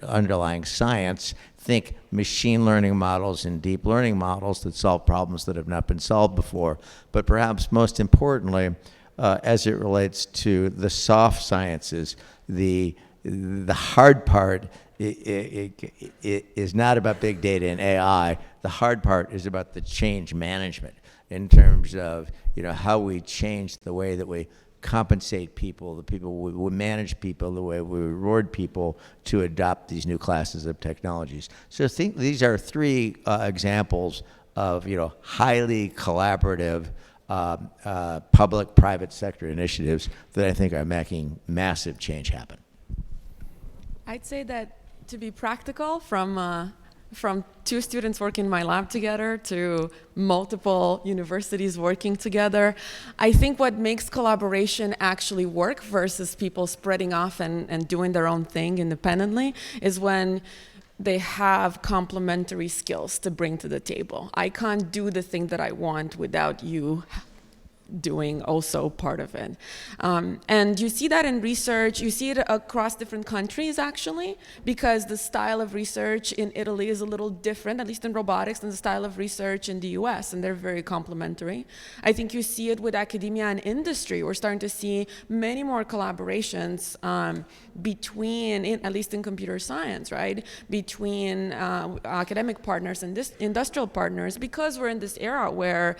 underlying science, think machine learning models and deep learning models that solve problems that have not been solved before, but perhaps most importantly, as it relates to the soft sciences, the hard part is not about big data and AI. The hard part is about the change management in terms of how we change the way that we compensate people, the people we manage people, the way we reward people to adopt these new classes of technologies. So I think these are three examples of highly collaborative public-private sector initiatives that I think are making massive change happen. I'd say that to be practical, from two students working in my lab together to multiple universities working together, I think what makes collaboration actually work versus people spreading off and doing their own thing independently is when they have complementary skills to bring to the table. I can't do the thing that I want without you doing also part of it. And you see that in research, you see it across different countries actually, because the style of research in Italy is a little different, at least in robotics, than the style of research in the US, and they're very complementary. I think you see it with academia and industry. We're starting to see many more collaborations between, at least in computer science, right? Between academic partners and industrial partners, because we're in this era where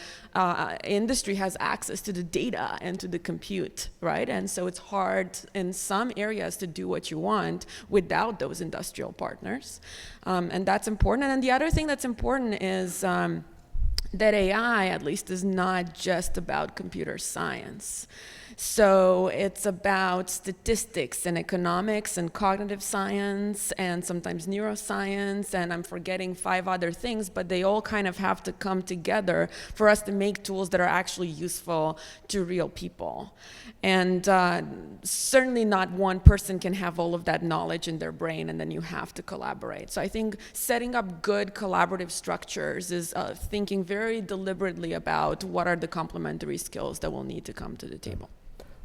industry has access access to the data and to the compute, right? And so it's hard in some areas to do what you want without those industrial partners. And that's important. And then the other thing that's important is that AI, at least, is not just about computer science. So it's about statistics and economics and cognitive science and sometimes neuroscience, and I'm forgetting 5 other things, but they all kind of have to come together for us to make tools that are actually useful to real people. And certainly not one person can have all of that knowledge in their brain, and then you have to collaborate. So I think setting up good collaborative structures is thinking very deliberately about what are the complementary skills that will need to come to the table.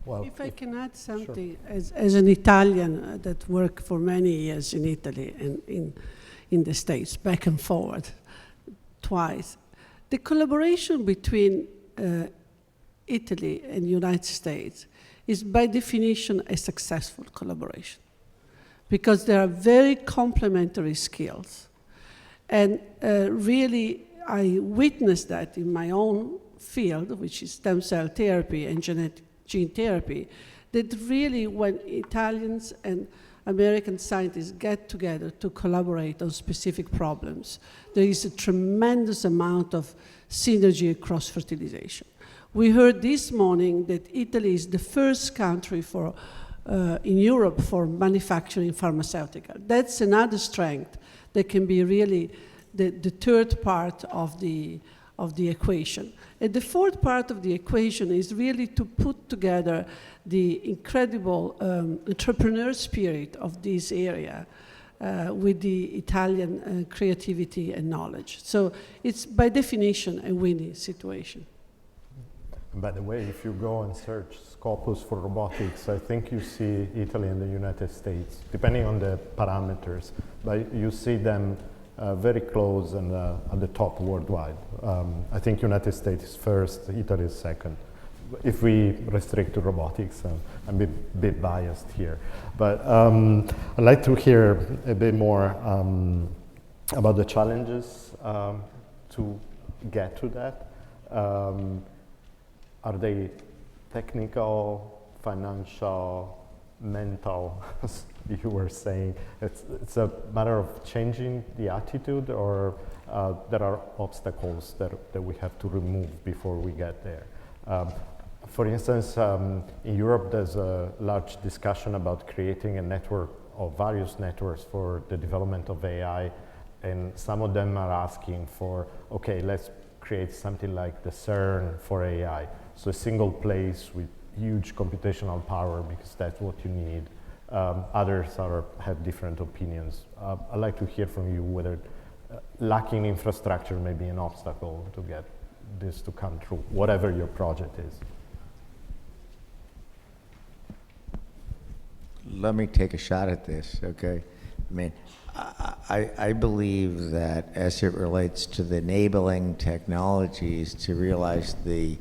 Well, if I can add something, as an Italian that worked for many years in Italy and in the States, back and forward, twice, the collaboration between Italy and United States is by definition a successful collaboration, because there are very complementary skills. And really, I witnessed that in my own field, which is stem cell therapy and gene therapy, that really when Italians and American scientists get together to collaborate on specific problems, there is a tremendous amount of synergy across fertilization. We heard this morning that Italy is the first country in Europe for manufacturing pharmaceutical. That's another strength that can be really the third part of the equation. And the fourth part of the equation is really to put together the incredible entrepreneur spirit of this area with the Italian creativity and knowledge. So it's by definition a winning situation. By the way, if you go and search Scopus for robotics, I think you see Italy and the United States, depending on the parameters, but you see them very close and at the top worldwide. I think United States is first, Italy is second. If we restrict to robotics, I'm a bit biased here. But I'd like to hear a bit more about the challenges to get to that. Are they technical, financial, mental? You were saying it's a matter of changing the attitude, or there are obstacles that we have to remove before we get there. For instance, in Europe, there's a large discussion about creating a network of various networks for the development of AI, and some of them are asking for, okay, let's create something like the CERN for AI. So a single place with huge computational power, because that's what you need. Others have different opinions. I'd like to hear from you whether lacking infrastructure may be an obstacle to get this to come true, whatever your project is. Let me take a shot at this, okay? I mean, I believe that as it relates to the enabling technologies to realize the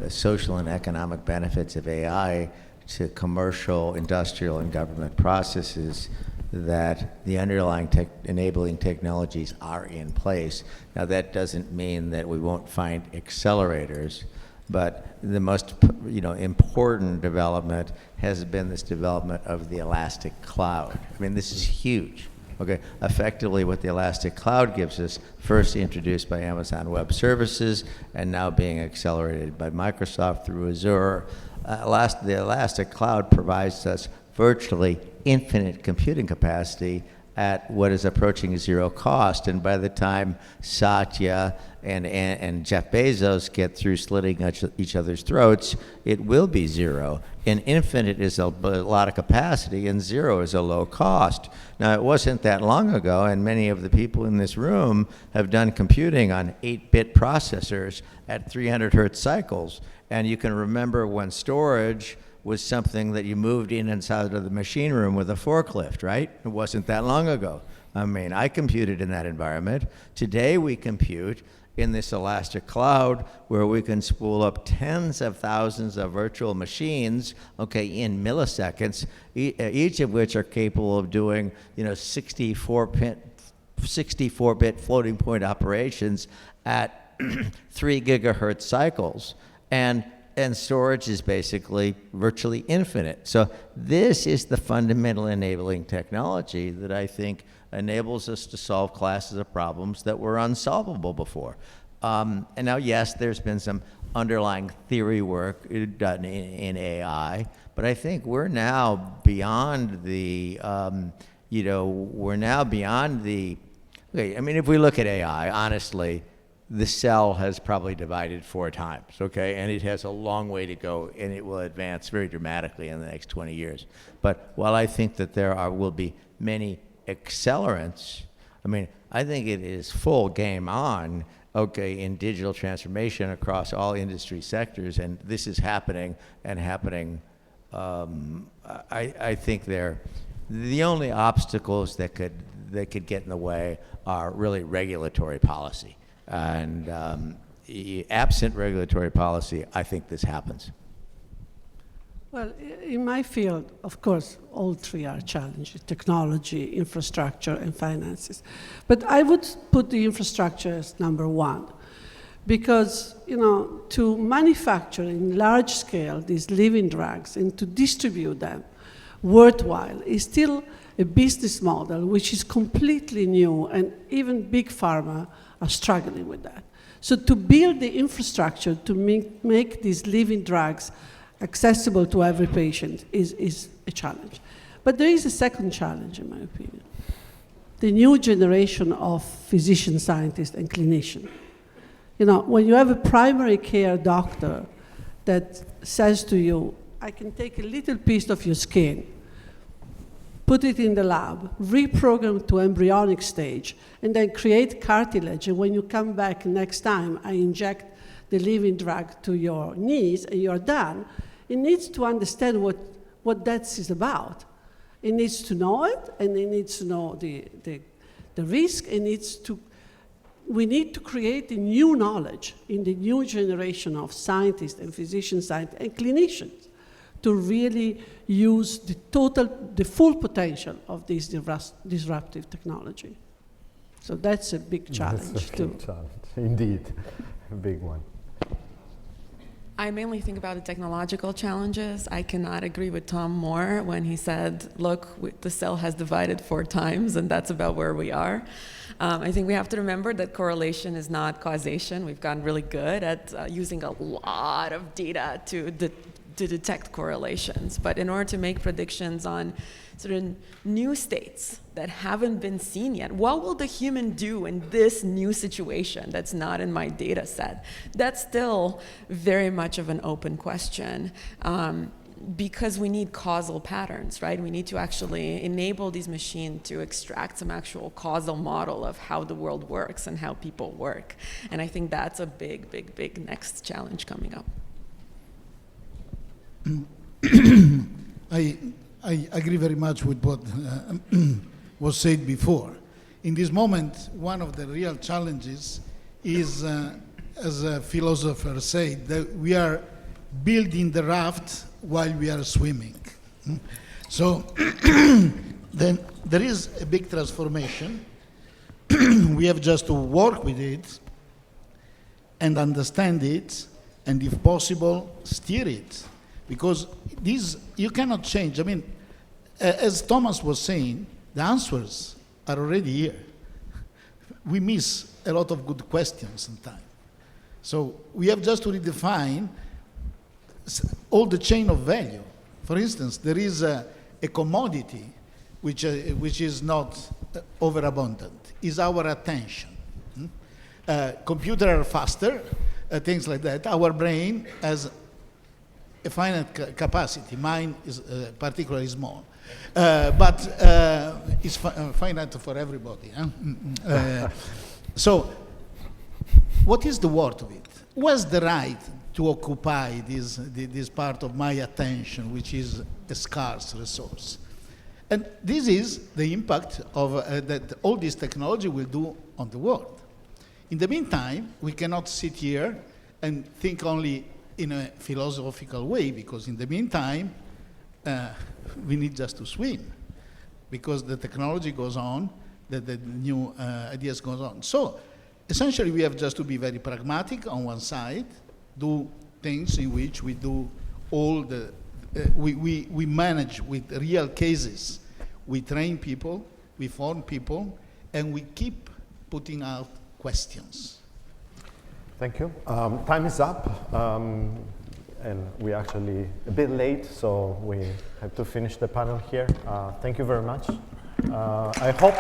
social and economic benefits of AI to commercial, industrial, and government processes, that the underlying enabling technologies are in place. Now, that doesn't mean that we won't find accelerators, but the most important development has been this development of the elastic cloud. I mean, this is huge. Okay, effectively what the elastic cloud gives us, first introduced by Amazon Web Services and now being accelerated by Microsoft through Azure, the elastic cloud provides us virtually infinite computing capacity at what is approaching zero cost. And by the time Satya and Jeff Bezos get through slitting each other's throats, it will be zero. And infinite is a lot of capacity, and zero is a low cost. Now, it wasn't that long ago, and many of the people in this room have done computing on 8-bit processors at 300 hertz cycles. And you can remember when storage was something that you moved inside of the machine room with a forklift, right? It wasn't that long ago. I mean, I computed in that environment. Today we compute in this elastic cloud where we can spool up tens of thousands of virtual machines, okay, in milliseconds, each of which are capable of doing, 64-bit floating point operations at 3 gigahertz cycles. And and storage is basically virtually infinite. So this is the fundamental enabling technology that I think enables us to solve classes of problems that were unsolvable before. And now, yes, there's been some underlying theory work done in AI, but I think we're now beyond the, we're now beyond the, okay, I mean, if we look at AI, honestly, the cell has probably divided 4 times, okay? And it has a long way to go, and it will advance very dramatically in the next 20 years. But while I think that will be many accelerants, I mean, I think it is full game on, okay, in digital transformation across all industry sectors, and this is happening and happening. I think the only obstacles that could get in the way are really regulatory policy. And absent regulatory policy, I think this happens. Well, in my field, of course, all 3 are challenges: technology, infrastructure, and finances. But I would put the infrastructure as number 1, because, to manufacture in large scale these living drugs and to distribute them worthwhile is still a business model which is completely new, and even big pharma are struggling with that. So to build the infrastructure to make these living drugs accessible to every patient is a challenge. But there is a second challenge, in my opinion. The new generation of physician scientists and clinicians. When you have a primary care doctor that says to you, I can take a little piece of your skin, put it in the lab, reprogram to embryonic stage, and then create cartilage, and when you come back next time, I inject the living drug to your knees, and you're done. It needs to understand what that is about. It needs to know it, and it needs to know the risk, and we need to create a new knowledge in the new generation of scientists and physician scientists and clinicians to really use the full potential of this disruptive technology. So that's a big challenge, that's a too. big challenge, indeed, a big one. I mainly think about the technological challenges. I cannot agree with Tom more when he said, look, the cell has divided 4 times, and that's about where we are. I think we have to remember that correlation is not causation. We've gotten really good at using a lot of data to detect correlations. But in order to make predictions on sort of new states that haven't been seen yet, what will the human do in this new situation that's not in my data set? That's still very much of an open question. Because we need causal patterns, right? We need to actually enable these machines to extract some actual causal model of how the world works and how people work. And I think that's a big, big, big next challenge coming up. I agree very much with what was said before. In this moment, one of the real challenges is, as a philosopher said, that we are building the raft while we are swimming. So then there is a big transformation. We have just to work with it and understand it, and if possible, steer it. Because this, you cannot change. I mean, as Thomas was saying, the answers are already here. We miss a lot of good questions sometimes. So we have just to redefine all the chain of value. For instance, there is a commodity which is not overabundant, is our attention. Computers are faster, things like that. Our brain has a finite capacity. Mine is particularly small, but it's finite for everybody. So what is the worth of it? Who has the right to occupy this part of my attention, which is a scarce resource? And this is the impact of that all this technology will do on the world. In the meantime, we cannot sit here and think only in a philosophical way, because in the meantime, we need just to swim, because the technology goes on, the new ideas goes on. So essentially, we have just to be very pragmatic on one side, do things in which we do all the, we manage with real cases. We train people, we form people, and we keep putting out questions. Thank you. Time is up, and we're actually a bit late, so we have to finish the panel here. Thank you very much. I hope.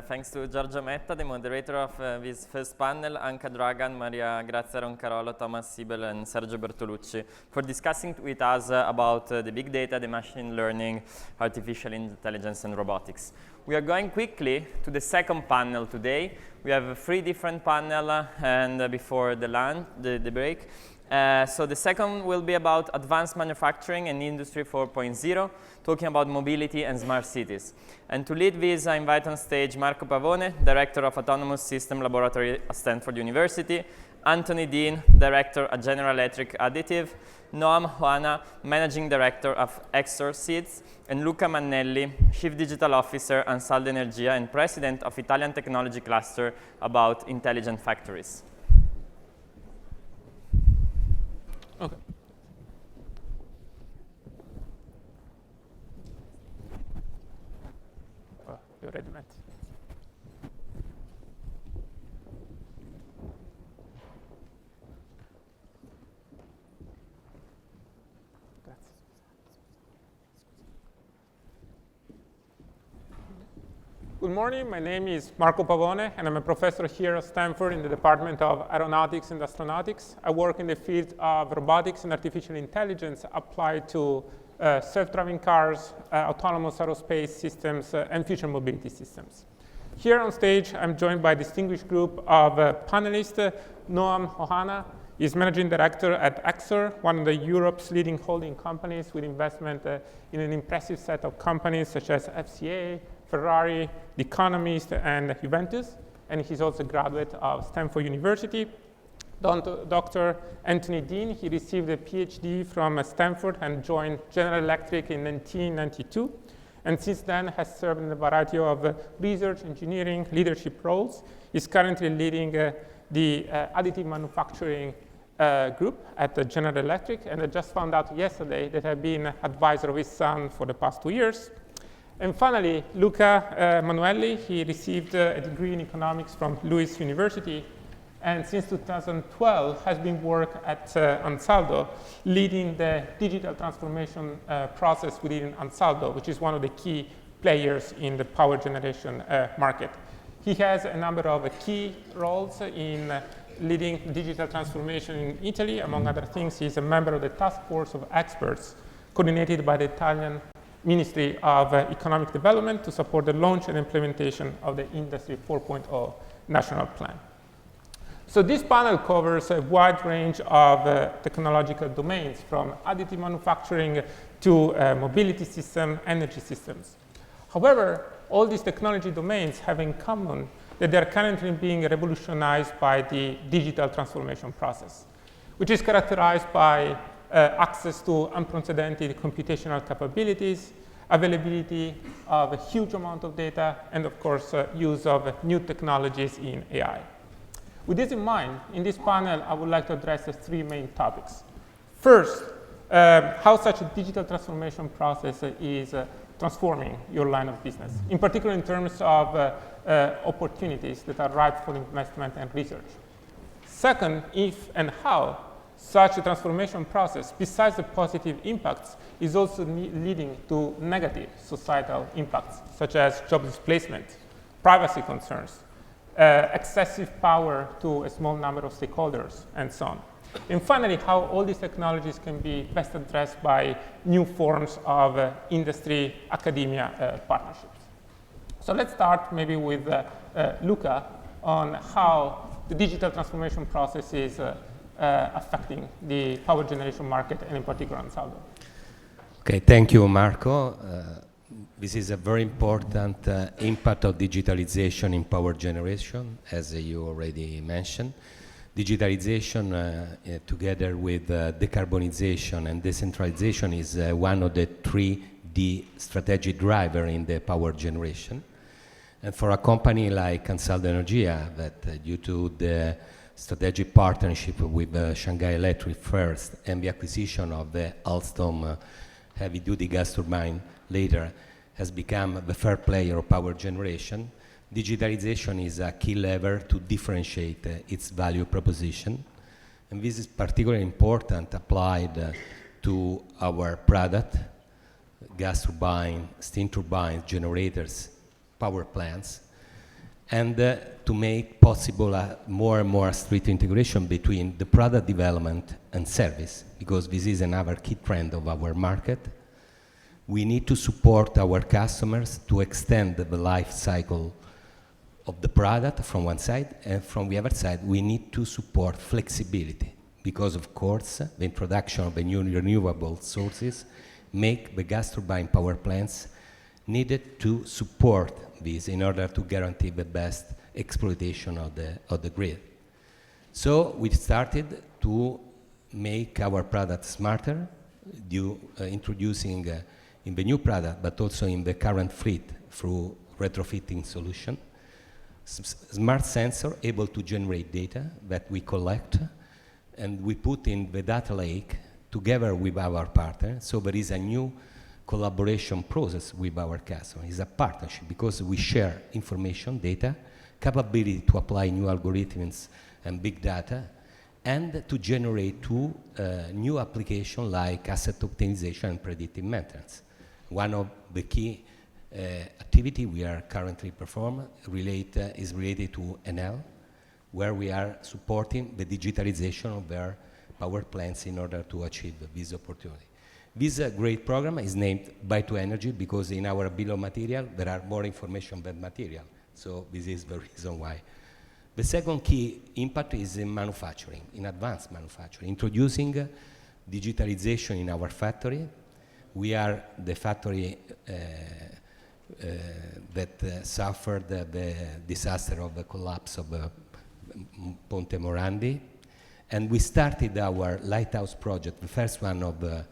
Thanks to Giorgio Metta, the moderator of this first panel, Anka Dragan, Maria Grazia Roncarolo, Thomas Siebel, and Sergio Bertolucci, for discussing with us about the big data, the machine learning, artificial intelligence, and robotics. We are going quickly to the second panel today. We have 3 different panels and before the break. So the second will be about advanced manufacturing and Industry 4.0, talking about mobility and smart cities. And to lead this, I invite on stage Marco Pavone, Director of Autonomous System Laboratory at Stanford University, Anthony Dean, Director at General Electric Additive, Noam Ohana, Managing Director of Exor Seeds, and Luca Mannelli, Chief Digital Officer, Ansaldo Energia, and President of Italian Technology Cluster about Intelligent Factories. Okay. You already met. Good morning, my name is Marco Pavone, and I'm a professor here at Stanford in the Department of Aeronautics and Astronautics. I work in the field of robotics and artificial intelligence applied to self-driving cars, autonomous aerospace systems, and future mobility systems. Here on stage, I'm joined by a distinguished group of panelists. Noam Ohana is Managing Director at Exor, one of Europe's leading holding companies with investment in an impressive set of companies such as FCA, Ferrari, The Economist, and Juventus, and he's also a graduate of Stanford University. Dr. Anthony Dean, he received a PhD from Stanford and joined General Electric in 1992, and since then has served in a variety of research, engineering, leadership roles. He's currently leading the additive manufacturing group at General Electric, and I just found out yesterday that I've been advisor of his son for the past 2 years. And finally, Luca Manuelli, he received a degree in economics from Lewis University, and since 2012 has been working at Ansaldo, leading the digital transformation process within Ansaldo, which is one of the key players in the power generation market. He has a number of key roles in leading digital transformation in Italy. Among other things, he's a member of the task force of experts coordinated by the Italian Ministry of Economic Development to support the launch and implementation of the Industry 4.0 national plan. So this panel covers a wide range of technological domains, from additive manufacturing to mobility system, energy systems. However, all these technology domains have in common that they are currently being revolutionized by the digital transformation process, which is characterized by access to unprecedented computational capabilities, availability of a huge amount of data, and of course, use of new technologies in AI. With this in mind, in this panel, I would like to address 3 main topics. First, how such a digital transformation process is transforming your line of business, in particular in terms of opportunities that are ripe for investment and research. Second, if and how such a transformation process, besides the positive impacts, is also leading to negative societal impacts, such as job displacement, privacy concerns, excessive power to a small number of stakeholders, and so on. And finally, how all these technologies can be best addressed by new forms of industry-academia partnerships. So let's start maybe with Luca on how the digital transformation process is affecting the power generation market, and in particular Ansaldo. Okay, thank you, Marco. This is a very important impact of digitalization in power generation, as you already mentioned. Digitalization, together with decarbonization and decentralization, is one of the 3D strategic drivers in the power generation. And for a company like Ansaldo Energia, that due to the strategic partnership with Shanghai Electric first and the acquisition of the Alstom heavy-duty gas turbine later, has become the third player of power generation, digitalization is a key lever to differentiate its value proposition. And this is particularly important applied to our product, gas turbine, steam turbines, generators, power plants, and to make possible a more and more strict integration between the product development and service, because this is another key trend of our market. We need to support our customers to extend the life cycle of the product from one side, and from the other side, we need to support flexibility, because of course, the introduction of the new renewable sources make the gas turbine power plants needed to support this in order to guarantee the best exploitation of the grid. So we started to make our product smarter, introducing in the new product, but also in the current fleet through retrofitting solution. Smart sensor able to generate data that we collect and we put in the data lake together with our partner. So there is a new collaboration process with our customer. It's a partnership because we share information, data, capability to apply new algorithms and big data, and to generate two new applications like asset optimization and predictive maintenance. One of the key activity we are currently performing is related to Enel, where we are supporting the digitalization of their power plants in order to achieve this opportunity. This great program is named By2Energy because in our bill of material there are more information than material. So this is the reason why. The second key impact is in manufacturing, in advanced manufacturing, introducing digitalization in our factory. We are the factory that suffered the disaster of the collapse of Ponte Morandi. And we started our Lighthouse project, the first one of the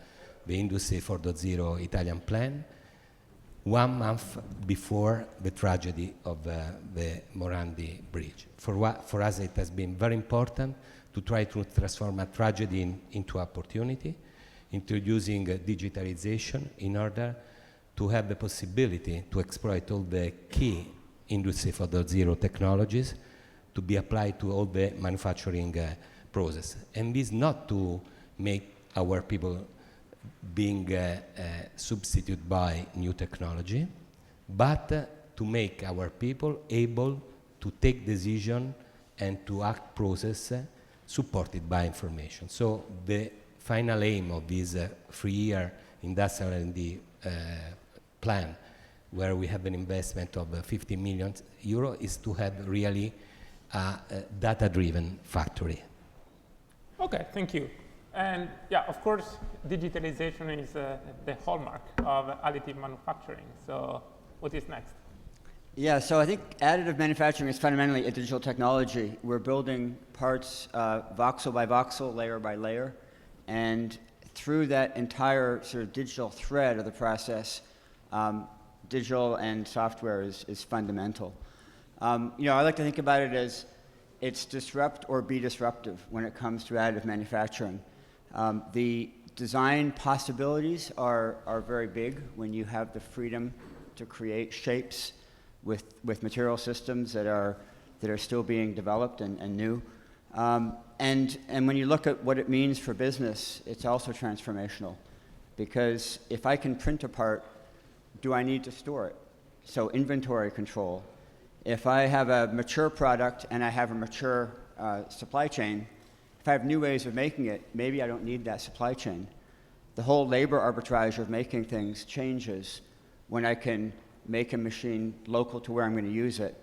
Industry 4.0 Italian plan, 1 month before the tragedy of the Morandi Bridge. For us, it has been very important to try to transform a tragedy into opportunity, introducing digitalization in order to have the possibility to exploit all the key Industry 4.0 technologies to be applied to all the manufacturing process. And this not to make our people being substituted by new technology, but to make our people able to take decision and to act process supported by information. So the final aim of this 3-year industrial R&D plan, where we have an investment of 50 million euro, is to have really a data-driven factory. Okay, thank you. And yeah, of course, digitalization is the hallmark of additive manufacturing. So what is next? Yeah, so I think additive manufacturing is fundamentally a digital technology. We're building parts voxel by voxel, layer by layer. And through that entire sort of digital thread of the process, digital and software is fundamental. I like to think about it as it's disrupt or be disruptive when it comes to additive manufacturing. The design possibilities are very big when you have the freedom to create shapes with material systems that are still being developed and new. And when you look at what it means for business, it's also transformational. Because if I can print a part, do I need to store it? So inventory control. If I have a mature product and I have a mature supply chain, if I have new ways of making it, maybe I don't need that supply chain. The whole labor arbitrage of making things changes when I can make a machine local to where I'm going to use it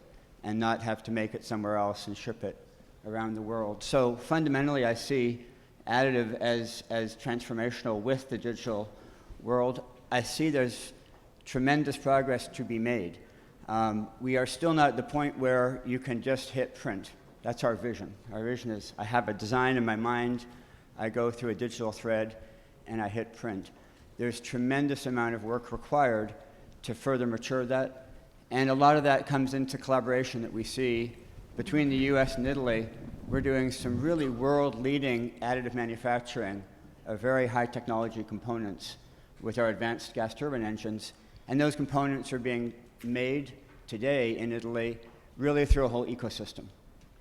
and not have to make it somewhere else and ship it around the world. So fundamentally, I see additive as transformational with the digital world. I see there's tremendous progress to be made. We are still not at the point where you can just hit print That's our vision. Our vision is I have a design in my mind, I go through a digital thread, and I hit print. There's tremendous amount of work required to further mature that, and a lot of that comes into collaboration that we see between the US and Italy. We're doing some really world-leading additive manufacturing of very high technology components with our advanced gas turbine engines, and those components are being made today in Italy really through a whole ecosystem.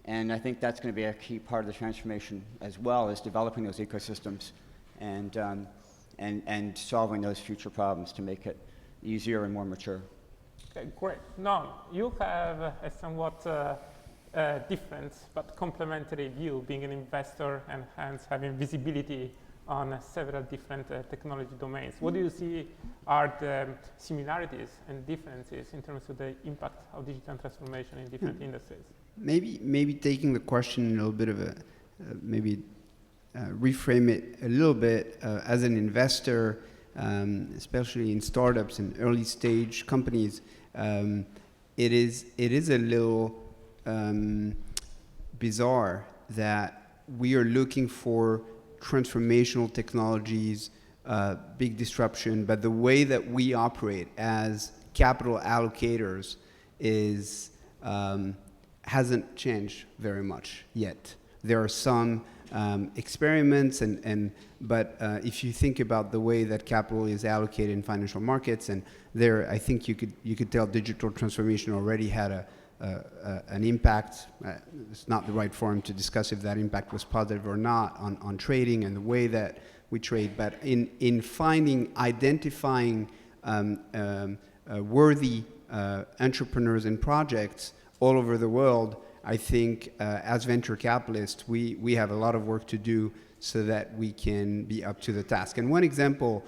And I think that's going to be a key part of the transformation as well, is developing those ecosystems and solving those future problems to make it easier and more mature. Okay, great. Now, you have a somewhat different but complementary view, being an investor and hence having visibility on several different technology domains. What do you see are the similarities and differences in terms of the impact of digital transformation in different industries? Maybe taking the question in a little bit of a, reframe it a little bit as an investor, especially in startups and early stage companies, it is a little bizarre that we are looking for transformational technologies, big disruption, but the way that we operate as capital allocators is hasn't changed very much yet. There are some experiments, but if you think about the way that capital is allocated in financial markets, and there, I think you could tell digital transformation already had an impact. It's not the right forum to discuss if that impact was positive or not on trading and the way that we trade. But in identifying worthy entrepreneurs and projects all over the world, I think as venture capitalists, we have a lot of work to do so that we can be up to the task. And one example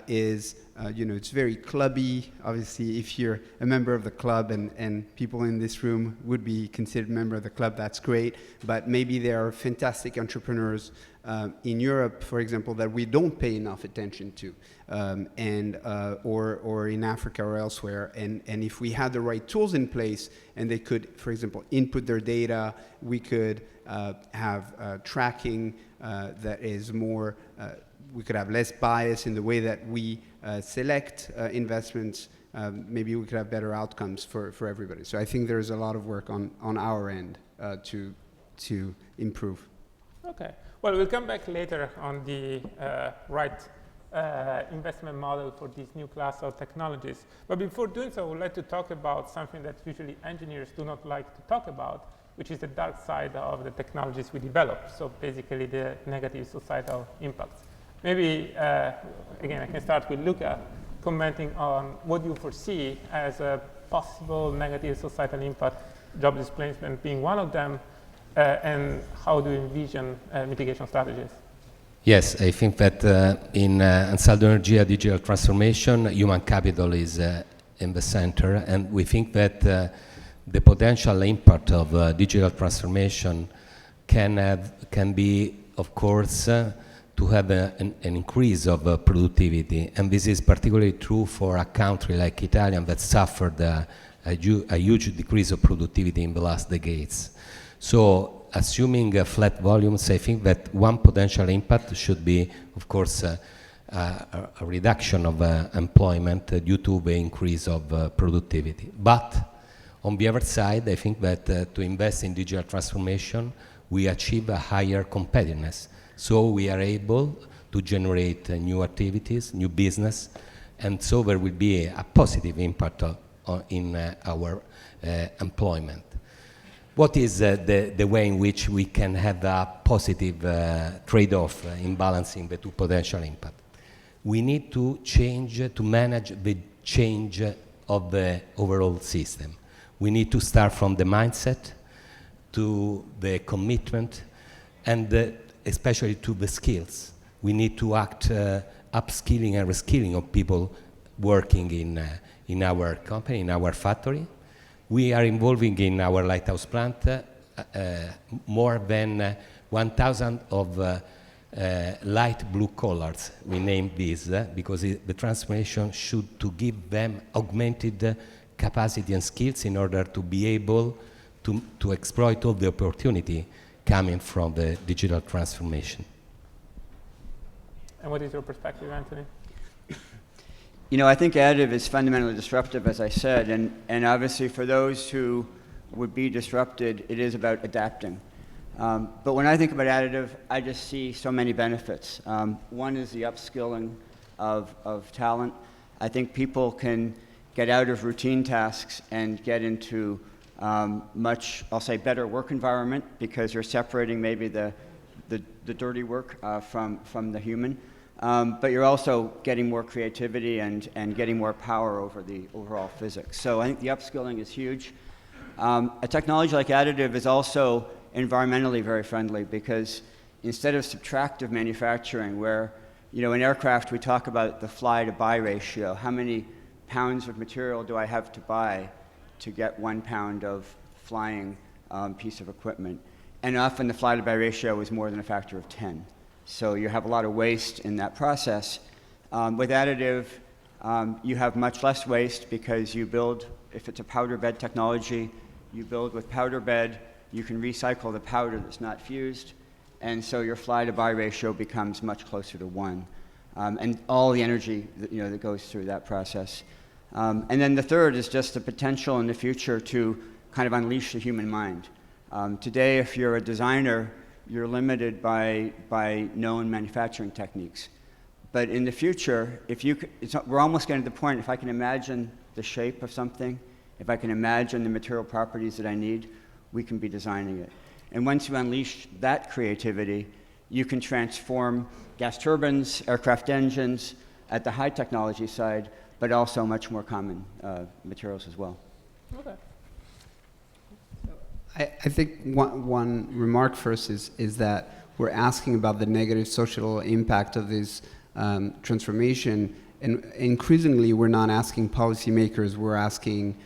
is, it's very clubby. Obviously, if you're a member of the club and people in this room would be considered a member of the club, that's great. But maybe there are fantastic entrepreneurs in Europe, for example, that we don't pay enough attention to, or in Africa or elsewhere. And if we had the right tools in place and they could, for example, input their data, we could have tracking that is more, we could have less bias in the way that we select investments. Maybe we could have better outcomes for everybody. So I think there's a lot of work on our end to improve. Okay. Well, we'll come back later on the right investment model for this new class of technologies. But before doing so, I would like to talk about something that usually engineers do not like to talk about, which is the dark side of the technologies we develop. So basically the negative societal impacts. Maybe, again, I can start with Luca, commenting on what you foresee as a possible negative societal impact, job displacement being one of them, and how do you envision mitigation strategies? Yes, I think that in Ansaldo Energia digital transformation, human capital is in the center, and we think that the potential impact of digital transformation can be, of course, to have an increase of productivity, and this is particularly true for a country like Italy that suffered a huge decrease of productivity in the last decades. So, assuming flat volumes, I think that one potential impact should be, of course, a reduction of employment due to the increase of productivity. But on the other side, I think that to invest in digital transformation, we achieve a higher competitiveness. So we are able to generate new activities, new business, and so there will be a positive impact in our employment. What is the way in which we can have a positive trade-off in balancing the two potential impacts? We need to change, to manage the change of the overall system. We need to start from the mindset to the commitment and especially to the skills. We need to act upskilling and reskilling of people working in our company, in our factory. We are involving in our lighthouse plant more than 1,000 of light blue collars. We named this because the transformation should to give them augmented capacity and skills in order to be able to exploit all the opportunity coming from the digital transformation. And what is your perspective, Anthony? You know, I think additive is fundamentally disruptive, as I said, and obviously for those who would be disrupted, it is about adapting. But when I think about additive, I just see so many benefits. One is the upskilling of talent. I think people can get out of routine tasks and get into much, I'll say, better work environment because you're separating maybe the dirty work from the human. But you're also getting more creativity and getting more power over the overall physics. So I think the upskilling is huge. A technology like additive is also environmentally very friendly because instead of subtractive manufacturing, where in aircraft we talk about the fly-to-buy ratio, how many pounds of material do I have to buy to get 1 pound of flying piece of equipment? And often the fly-to-buy ratio is more than a factor of 10. So you have a lot of waste in that process. With additive, you have much less waste because you build, if it's a powder bed technology, you build with powder bed, you can recycle the powder that's not fused, and so your fly-to-buy ratio becomes much closer to 1. And all the energy that goes through that process. And then the third is just the potential in the future to kind of unleash the human mind. Today, if you're a designer, you're limited by known manufacturing techniques. But in the future, we're almost getting to the point, if I can imagine the shape of something, if I can imagine the material properties that I need, we can be designing it. And once you unleash that creativity, you can transform gas turbines, aircraft engines at the high technology side, but also much more common materials as well. Okay. I think one remark first is that we're asking about the negative social impact of this transformation, and increasingly we're not asking policymakers, we're asking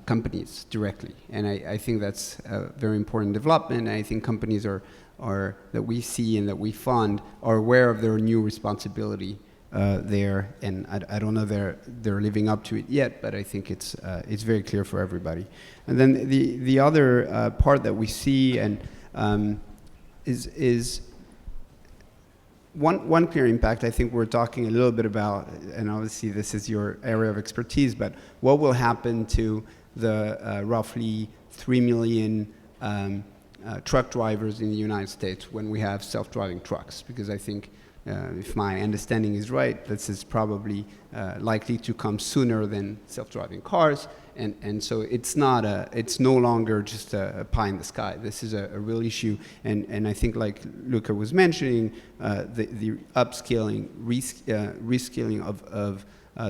companies directly. And I think that's a very important development. And I think companies that we see and that we fund are aware of their new responsibility there, and I don't know they're living up to it yet, but I think it's very clear for everybody. And then the other part that we see and is one clear impact. I think we're talking a little bit about, and obviously this is your area of expertise, but what will happen to the roughly 3 million truck drivers in the United States when we have self-driving trucks? Because I think if my understanding is right, this is probably likely to come sooner than self-driving cars, and so it's no longer just a pie in the sky. This is a real issue, and I think, like Luca was mentioning, the upskilling, reskilling of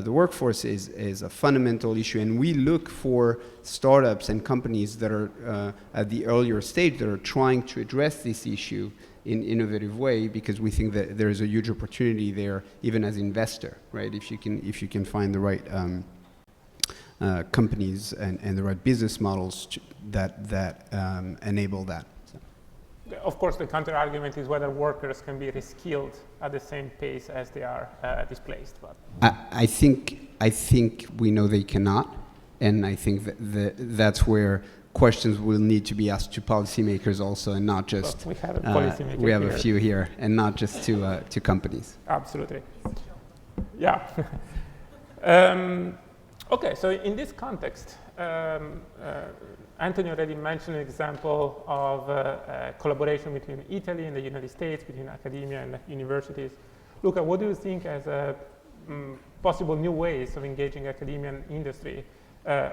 the workforce is a fundamental issue, and we look for startups and companies that are at the earlier stage that are trying to address this issue in innovative way, because we think that there is a huge opportunity there, even as investor, right? If you can find the right companies and the right business models that enable that. So. Of course, the counter argument is whether workers can be reskilled at the same pace as they are displaced. But I think we know they cannot, and I think that's where questions will need to be asked to policymakers also, and not just we have a policymaker we have here. a few here, and not just to companies. Absolutely. Yeah. Okay, so in this context, Anthony already mentioned an example of collaboration between Italy and the United States, between academia and universities. Luca, what do you think as possible new ways of engaging academia and industry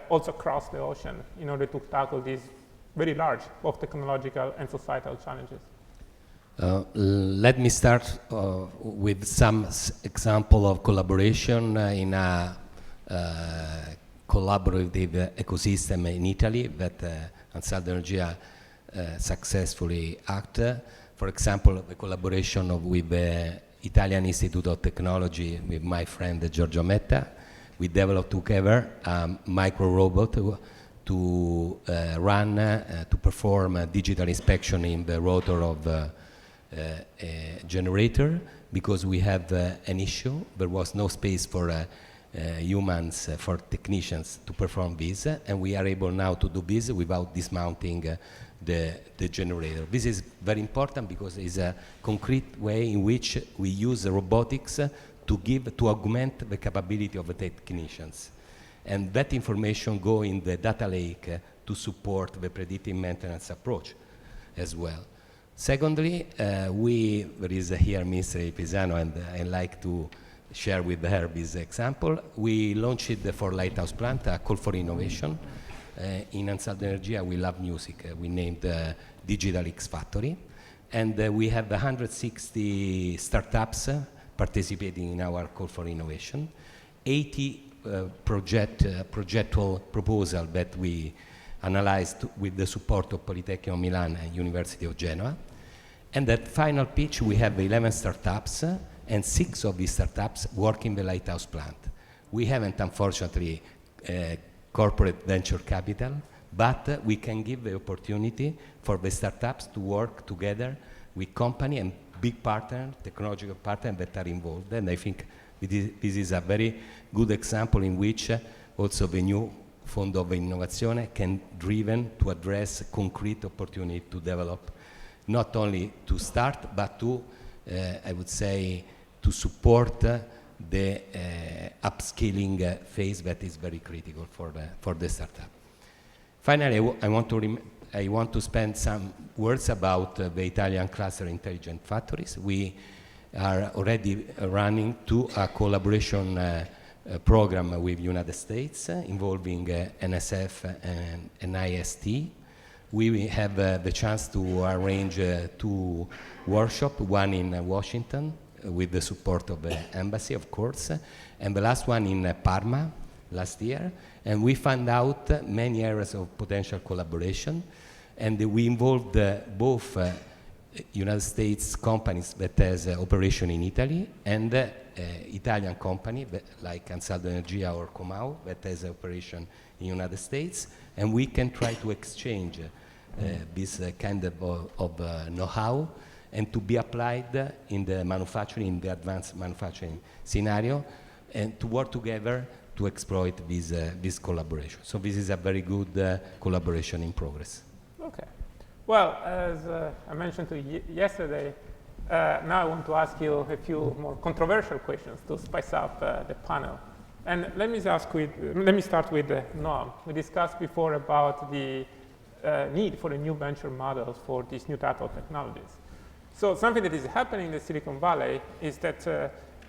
also across the ocean in order to tackle these very large, both technological and societal challenges? Let me start with some example of collaboration in a collaborative ecosystem in Italy that Ansaldo Energia successfully act. For example, the collaboration with the Italian Institute of Technology with my friend Giorgio Metta. We developed together a micro robot to perform a digital inspection in the rotor of a generator, because we have an issue. There was no space for humans, for technicians to perform this, and we are able now to do this without dismounting the generator. This is very important because it's a concrete way in which we use robotics to augment the capability of the technicians. And that information go in the data lake to support the predictive maintenance approach as well. Secondly, there is here Mr. Pisano, and I like to share with her this example. We launched for Lighthouse Plant a call for innovation. In Ansaldo Energia, we love music. We named Digital X Factory. And we have 160 startups participating in our call for innovation. 80 projectual proposal that we analyzed with the support of Politecnico of Milan and University of Genoa. And at final pitch, we have 11 startups, and 6 of these startups work in the Lighthouse Plant. We haven't, unfortunately, corporate venture capital, but we can give the opportunity for the startups to work together with company and big partner, technological partners that are involved. And I think this is a very good example in which also the new Fondo of Innovazione can driven to address concrete opportunity to develop, not only to start, but to, I would say, to support the upskilling phase that is very critical for the startup. Finally, I want to spend some words about the Italian cluster intelligent factories. We are already running a collaboration program with United States involving NSF and IST. We have the chance to arrange 2 workshops, one in Washington with the support of the embassy, of course, and the last one in Parma last year. And we found out many areas of potential collaboration, and we involved both United States companies that has operation in Italy and Italian company like Ansaldo Energia or Comau that has operation in United States, and we can try to exchange this kind of know-how and to be applied in the manufacturing, in the advanced manufacturing scenario, and to work together to exploit this collaboration. So this is a very good collaboration in progress. Okay. Well, as I mentioned to you yesterday, now I want to ask you a few more controversial questions to spice up the panel. And let me start with Noam. We discussed before about the need for a new venture models for these new type of technologies. So something that is happening in the Silicon Valley is that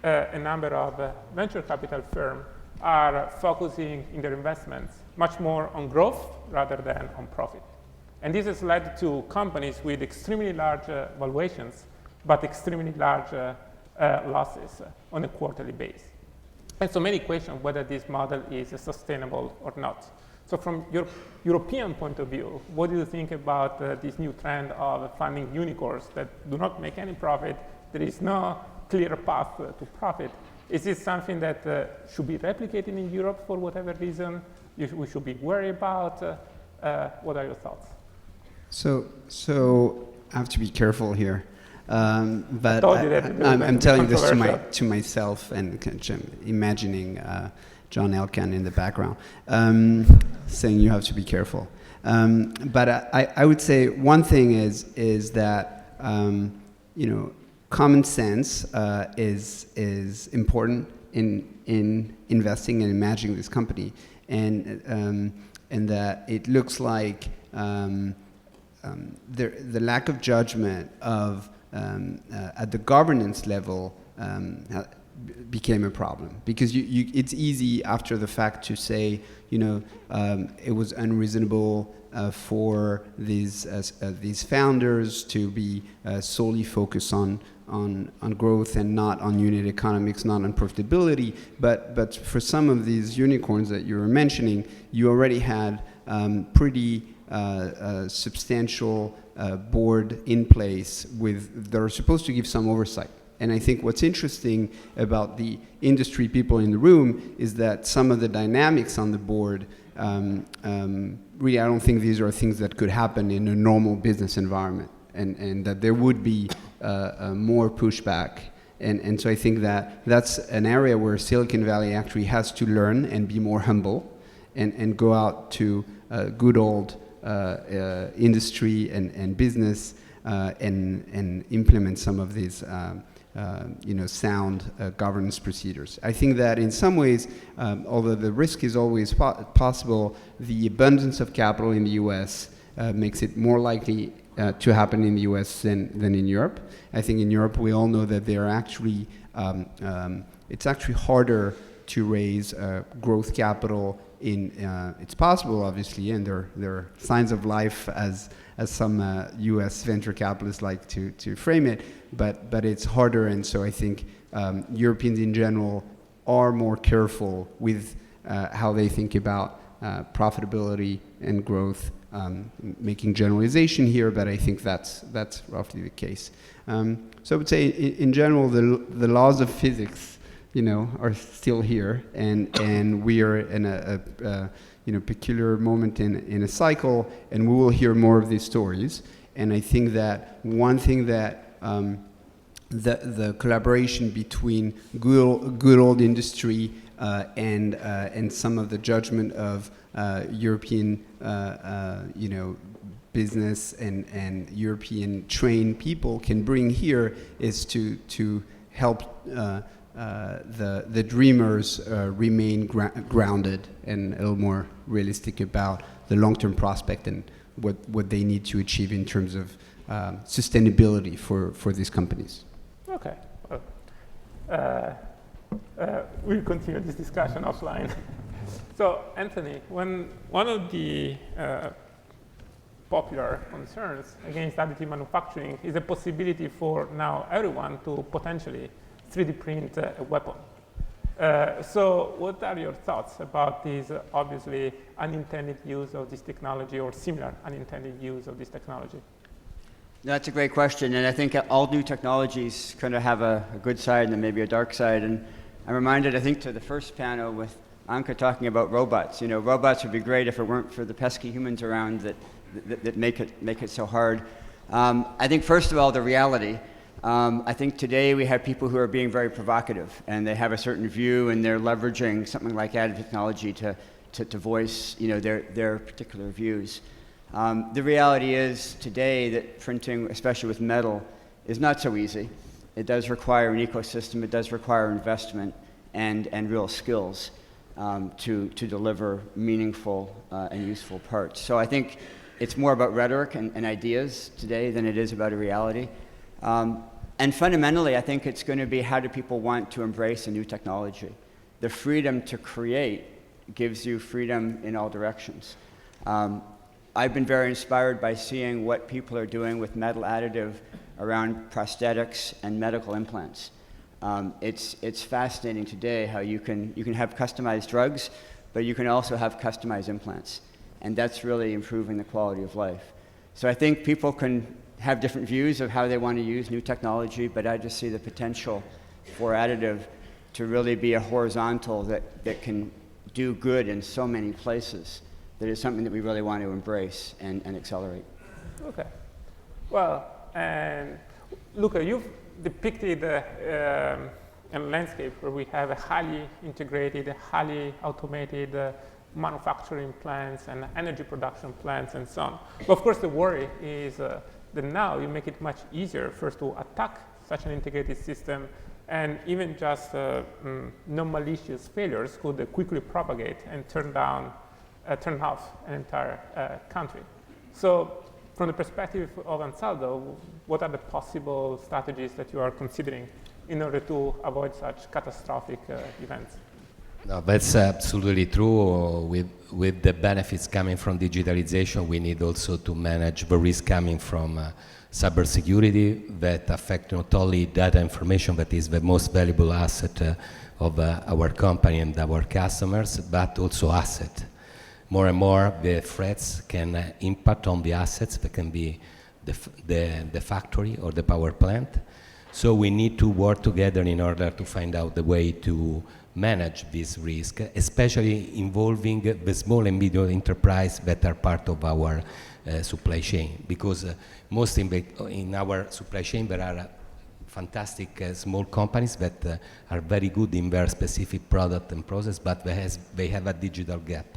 a number of venture capital firms are focusing in their investments much more on growth rather than on profit. And this has led to companies with extremely large valuations, but extremely large losses on a quarterly basis. And so many question whether this model is sustainable or not. So from your European point of view, what do you think about this new trend of funding unicorns that do not make any profit? There is no clear path to profit. Is this something that should be replicated in Europe for whatever reason we should be worried about? What are your thoughts? So I have to be careful here. But I'm telling this to myself and imagining John Elkann in the background, saying you have to be careful. But I would say one thing is that common sense is important in investing and managing this company, and that it looks like the lack of judgment of at the governance level became a problem, because it's easy after the fact to say, it was unreasonable for these founders to be solely focused on growth and not on unit economics, not on profitability. But for some of these unicorns that you were mentioning, you already had pretty substantial board in place that are supposed to give some oversight. And I think what's interesting about the industry people in the room is that some of the dynamics on the board, really I don't think these are things that could happen in a normal business environment, and that there would be more pushback And so I think that that's an area where Silicon Valley actually has to learn and be more humble and go out to good old industry and business and implement some of these sound governance procedures. I think that in some ways, although the risk is always possible, the abundance of capital in the US makes it more likely to happen in the US than in Europe. I think in Europe we all know that they are actually, it's actually harder to raise growth capital it's possible obviously, and there are signs of life as some US venture capitalists like to frame it, but it's harder, and so I think Europeans in general are more careful with how they think about profitability and growth, making generalization here, but I think that's roughly the case. So I would say in general the laws of physics are still here, and we are in a peculiar moment in a cycle, and we will hear more of these stories. And I think that one thing that the collaboration between good old industry and some of the judgment of European business and European trained people can bring here is to help the dreamers remain grounded and a little more realistic about the long-term prospect and what they need to achieve in terms of sustainability for these companies. Okay. We'll continue this discussion offline. So, Anthony, one of the popular concerns against additive manufacturing is the possibility for now everyone to potentially 3D print a weapon. So what are your thoughts about this obviously unintended use of this technology or similar unintended use of this technology? That's a great question, and I think all new technologies kind of have a good side and maybe a dark side. And I'm reminded, I think, to the first panel with Anka talking about robots. Robots would be great if it weren't for the pesky humans around that make it so hard. I think first of all, the reality. I think today we have people who are being very provocative, and they have a certain view, and they're leveraging something like additive technology to voice their particular views. The reality is today that printing, especially with metal, is not so easy. It does require an ecosystem. It does require investment and real skills to deliver meaningful and useful parts. So I think it's more about rhetoric and ideas today than it is about a reality. And fundamentally, I think it's going to be how do people want to embrace a new technology. The freedom to create gives you freedom in all directions. I've been very inspired by seeing what people are doing with metal additive around prosthetics and medical implants. It's fascinating today how you can have customized drugs, but you can also have customized implants. And that's really improving the quality of life. So I think people can have different views of how they want to use new technology, but I just see the potential for additive to really be a horizontal that can do good in so many places. That is something that we really want to embrace and accelerate. Okay. Well, and Luca, you've depicted a landscape where we have a highly integrated, highly automated manufacturing plants and energy production plants and so on. But of course, the worry is that now you make it much easier first to attack such an integrated system, and even just non-malicious failures could quickly propagate and turn off an entire country. So from the perspective of Ansaldo, what are the possible strategies that you are considering in order to avoid such catastrophic events? No, that's absolutely true. With the benefits coming from digitalization, we need also to manage the risk coming from cybersecurity that affect not only data information, that is the most valuable asset of our company and our customers, but also asset. More and more, the threats can impact on the assets that can be the factory or the power plant. So we need to work together in order to find out the way to manage this risk, especially involving the small and medium enterprise that are part of our supply chain. Because most in our supply chain, there are fantastic small companies that are very good in their specific product and process, but they have a digital gap.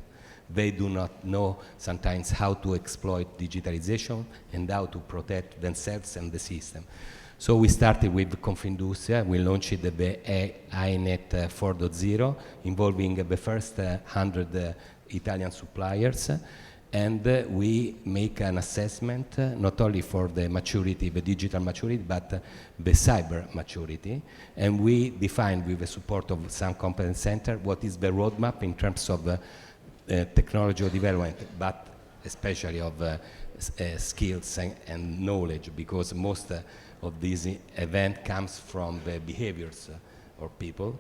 They do not know sometimes how to exploit digitalization and how to protect themselves and the system. So we started with Confindustria. We launched the AINET 4.0, involving the first 100 Italian suppliers. And we make an assessment not only for the maturity, the digital maturity, but the cyber maturity. And we define, with the support of some competence center, what is the roadmap in terms of technology development, but especially of skills and knowledge, because most of this event comes from the behaviors of people.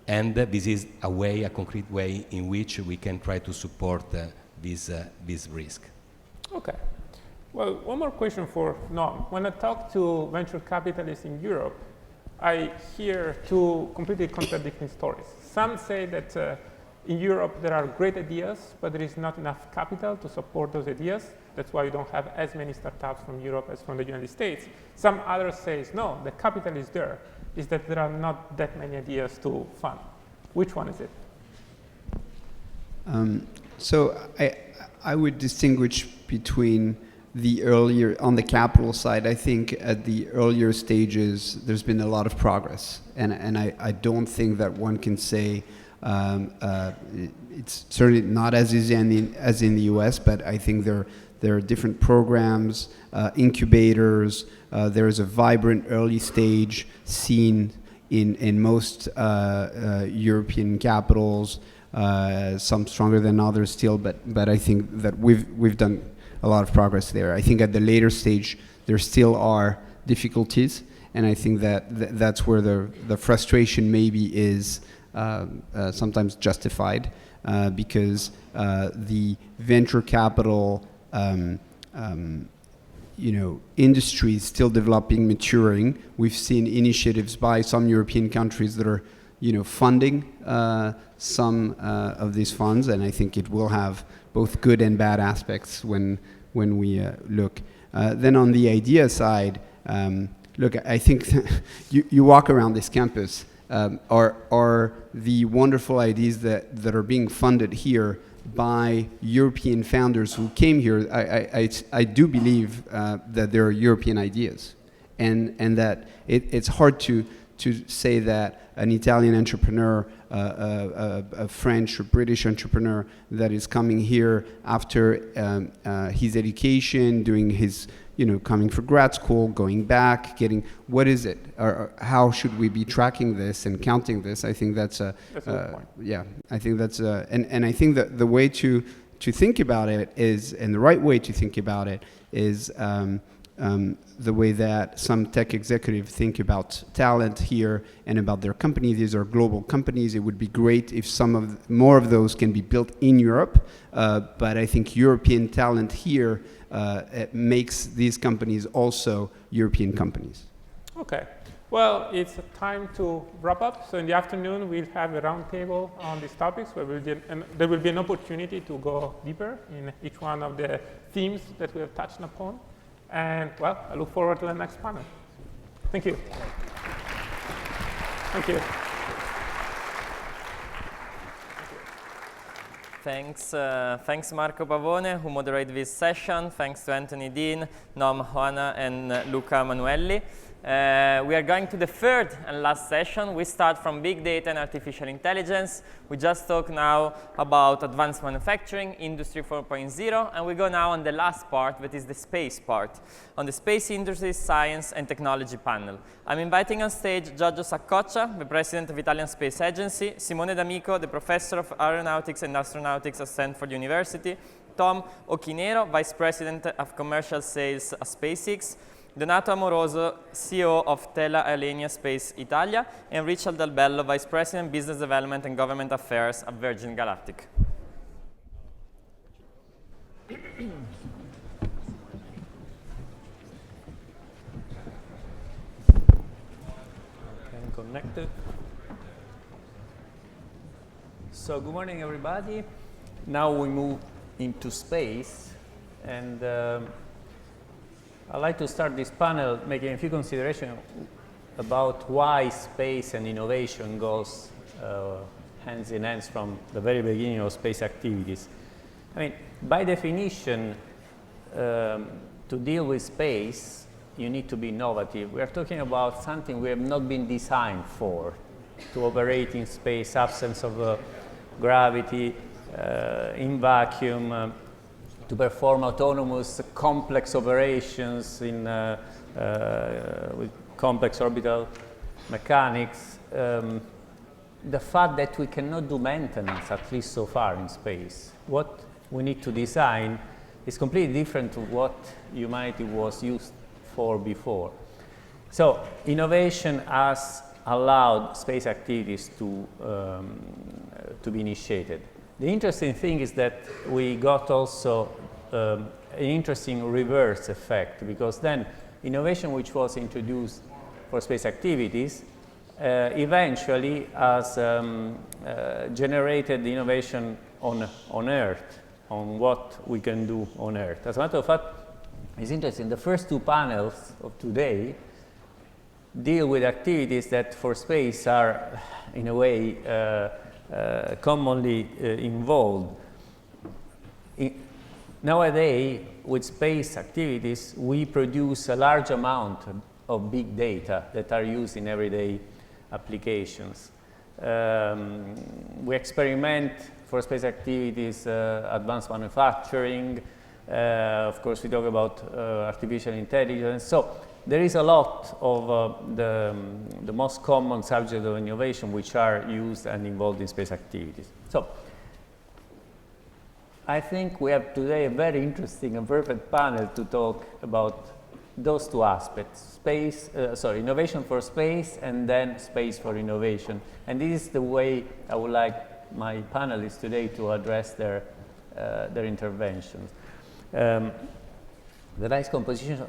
And this is a concrete way in which we can try to support this risk. Okay. Well, one more question for Noam. When I talk to venture capitalists in Europe, I hear two completely contradicting stories. Some say that in Europe there are great ideas, but there is not enough capital to support those ideas. That's why you don't have as many startups from Europe as from the United States. Some others say, no, the capital is there. Is that there are not that many ideas to fund. Which one is it? So I would distinguish between the earlier, on the capital side, I think at the earlier stages, there's been a lot of progress. And I don't think that one can say, it's certainly not as easy as in the US, but I think there are different programs, incubators, there is a vibrant early stage scene in most European capitals. Some stronger than others still, but I think that we've done a lot of progress there. I think at the later stage there still are difficulties, and I think that's where the frustration maybe is sometimes justified, because the venture capital industry is still developing, maturing. We've seen initiatives by some European countries that are funding some of these funds, and I think it will have both good and bad aspects when we look. Then on the idea side, look, I think you walk around this campus, are the wonderful ideas that are being funded here by European founders who came here. I do believe that there are European ideas, and that it's hard to say that an Italian entrepreneur, a French or British entrepreneur that is coming here after his education, doing his, coming for grad school, going back, getting, what is it? Or how should we be tracking this and counting this? I think that's a good point. Yeah, I think that's and I think that the way to think about it is, and the right way to think about it is, the way that some tech executives think about talent here and about their company. These are global companies. It would be great if more of those can be built in Europe, but I think European talent here it makes these companies also European companies. Okay. Well, it's time to wrap up. So in the afternoon, we'll have a roundtable on these topics where there will be an opportunity to go deeper in each one of the themes that we have touched upon. And, well, I look forward to the next panel. Thank you. Thank you. Thanks Marco Pavone, who moderated this session. Thanks to Anthony Dean, Noam Hoana, and Luca Manuelli. We are going to the third and last session. We start from big data and artificial intelligence. We just talked now about advanced manufacturing, Industry 4.0, and we go now on the last part, that is the space part, on the space industry, science, and technology panel. I'm inviting on stage Giorgio Saccoccia, the president of Italian Space Agency, Simone D'Amico, the professor of aeronautics and astronautics at Stanford University, Tom Ochinero, vice president of commercial sales at SpaceX, Donato Amoroso, CEO of Tela Alenia Space Italia, and Richard Del Bello, Vice President, Business Development and Government Affairs at Virgin Galactic. Okay, connected. So good morning, everybody. Now we move into space, and I'd like to start this panel making a few considerations about why space and innovation goes hands in hands from the very beginning of space activities. I mean, by definition, to deal with space, you need to be innovative. We are talking about something we have not been designed for, to operate in space, absence of gravity, in vacuum, to perform autonomous complex operations in, with complex orbital mechanics. The fact that we cannot do maintenance, at least so far in space, what we need to design is completely different to what humanity was used for before. So innovation has allowed space activities to be initiated. The interesting thing is that we got also an interesting reverse effect, because then innovation which was introduced for space activities eventually has generated innovation on Earth, on what we can do on Earth. As a matter of fact, it's interesting, the first two panels of today deal with activities that for space are, in a way, commonly involved. Nowadays, with space activities, we produce a large amount of big data that are used in everyday applications. We experiment for space activities, advanced manufacturing. Of course, we talk about artificial intelligence. So there is a lot of the most common subjects of innovation which are used and involved in space activities. So I think we have today a very interesting and perfect panel to talk about those two aspects, innovation for space and then space for innovation. And this is the way I would like my panelists today to address their interventions. The nice composition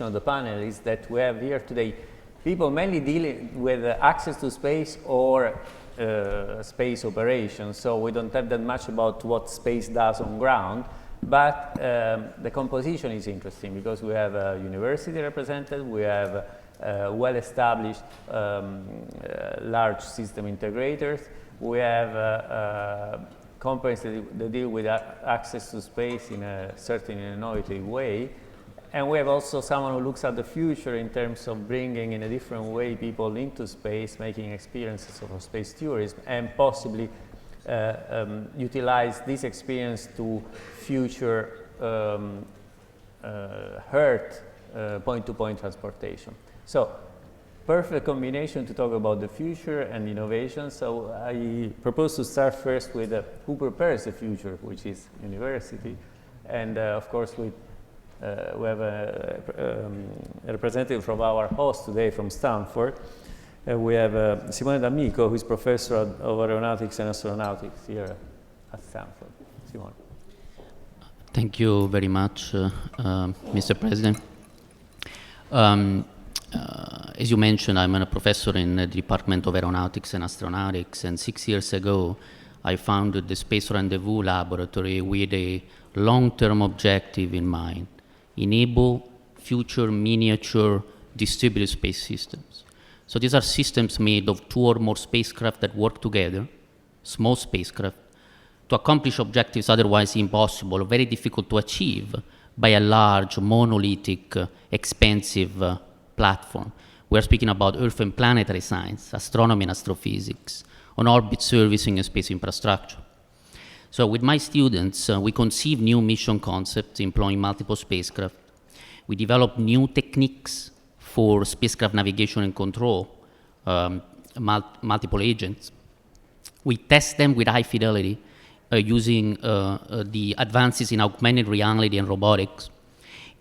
of the panel is that we have here today people mainly dealing with access to space or space operations, so we don't have that much about what space does on ground, but the composition is interesting because we have a university represented, we have well-established large system integrators, we have companies that deal with access to space in a certain innovative way. And we have also someone who looks at the future in terms of bringing in a different way people into space, making experiences of space tourism, and possibly utilize this experience to future Earth point-to-point transportation. So, perfect combination to talk about the future and innovation. So I propose to start first with who prepares the future, which is university. And of course, we have a representative from our host today from Stanford. We have Simone D'Amico, who is professor of aeronautics and astronautics here at Stanford. Simone. Thank you very much, Mr. President. As you mentioned, I'm a professor in the Department of Aeronautics and Astronautics, and 6 years ago, I founded the Space Rendezvous Laboratory with a long-term objective in mind: enable future miniature distributed space systems. So these are systems made of 2 or more spacecraft that work together, small spacecraft, to accomplish objectives otherwise impossible, very difficult to achieve by a large, monolithic, expensive platform. We are speaking about Earth and planetary science, astronomy and astrophysics, on orbit servicing and space infrastructure. So with my students, we conceive new mission concepts employing multiple spacecraft. We develop new techniques for spacecraft navigation and control, multiple agents. We test them with high fidelity using the advances in augmented reality and robotics.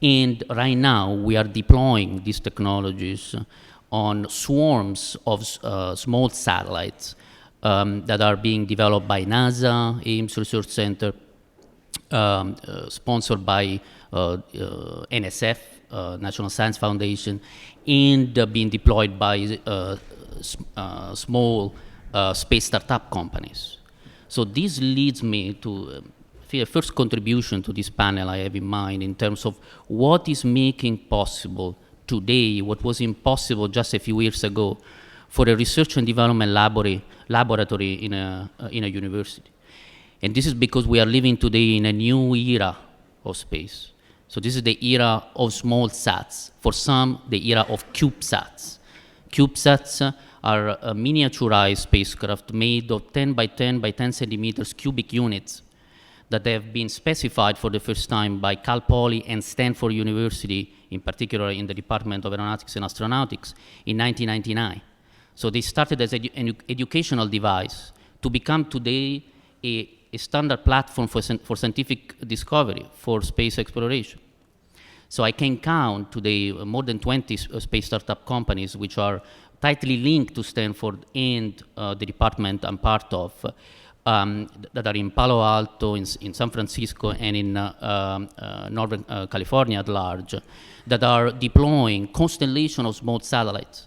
And right now, we are deploying these technologies on swarms of small satellites that are being developed by NASA, Ames Research Center, sponsored by NSF, National Science Foundation, and being deployed by small space startup companies. So this leads me to the first contribution to this panel I have in mind in terms of what is making possible today what was impossible just a few years ago for a research and development laboratory in a university. And this is because we are living today in a new era of space. So this is the era of small sats. For some, the era of CubeSats. CubeSats are a miniaturized spacecraft made of 10 by 10 by 10 centimeters cubic units that have been specified for the first time by Cal Poly and Stanford University, in particular in the Department of Aeronautics and Astronautics, in 1999. So they started as an educational device to become today a standard platform for scientific discovery, for space exploration. So I can count today more than 20 space startup companies which are tightly linked to Stanford and the department I'm part of, that are in Palo Alto, in San Francisco, and in Northern California at large, that are deploying constellation of small satellites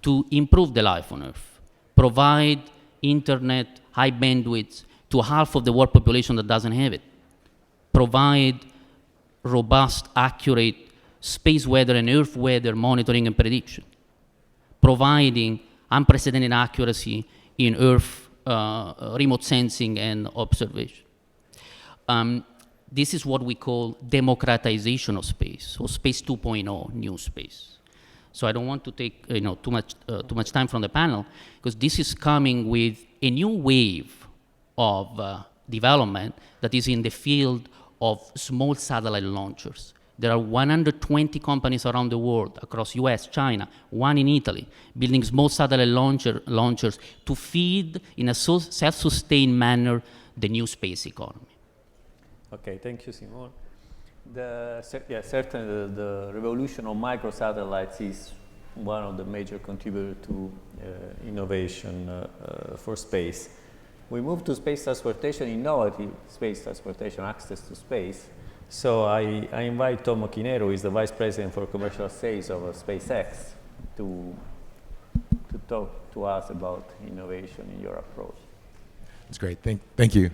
to improve the life on Earth, provide internet, high bandwidth to half of the world population that doesn't have it, provide robust, accurate space weather and Earth weather monitoring and prediction, providing unprecedented accuracy in Earth remote sensing and observation. This is what we call democratization of space, or space 2.0, new space. So I don't want to take too much time from the panel, because this is coming with a new wave of development that is in the field of small satellite launchers. There are 120 companies around the world, across US, China, one in Italy, building small satellite launchers to feed in a self-sustained manner the new space economy. Okay, thank you, Simone. Certainly the revolution of microsatellites is one of the major contributors to innovation for space. We move to space transportation, innovative space transportation, access to space. So I invite Tom Ochinero, who is the Vice President for Commercial Sales of SpaceX, to talk to us about innovation in your approach. That's great. Thank you.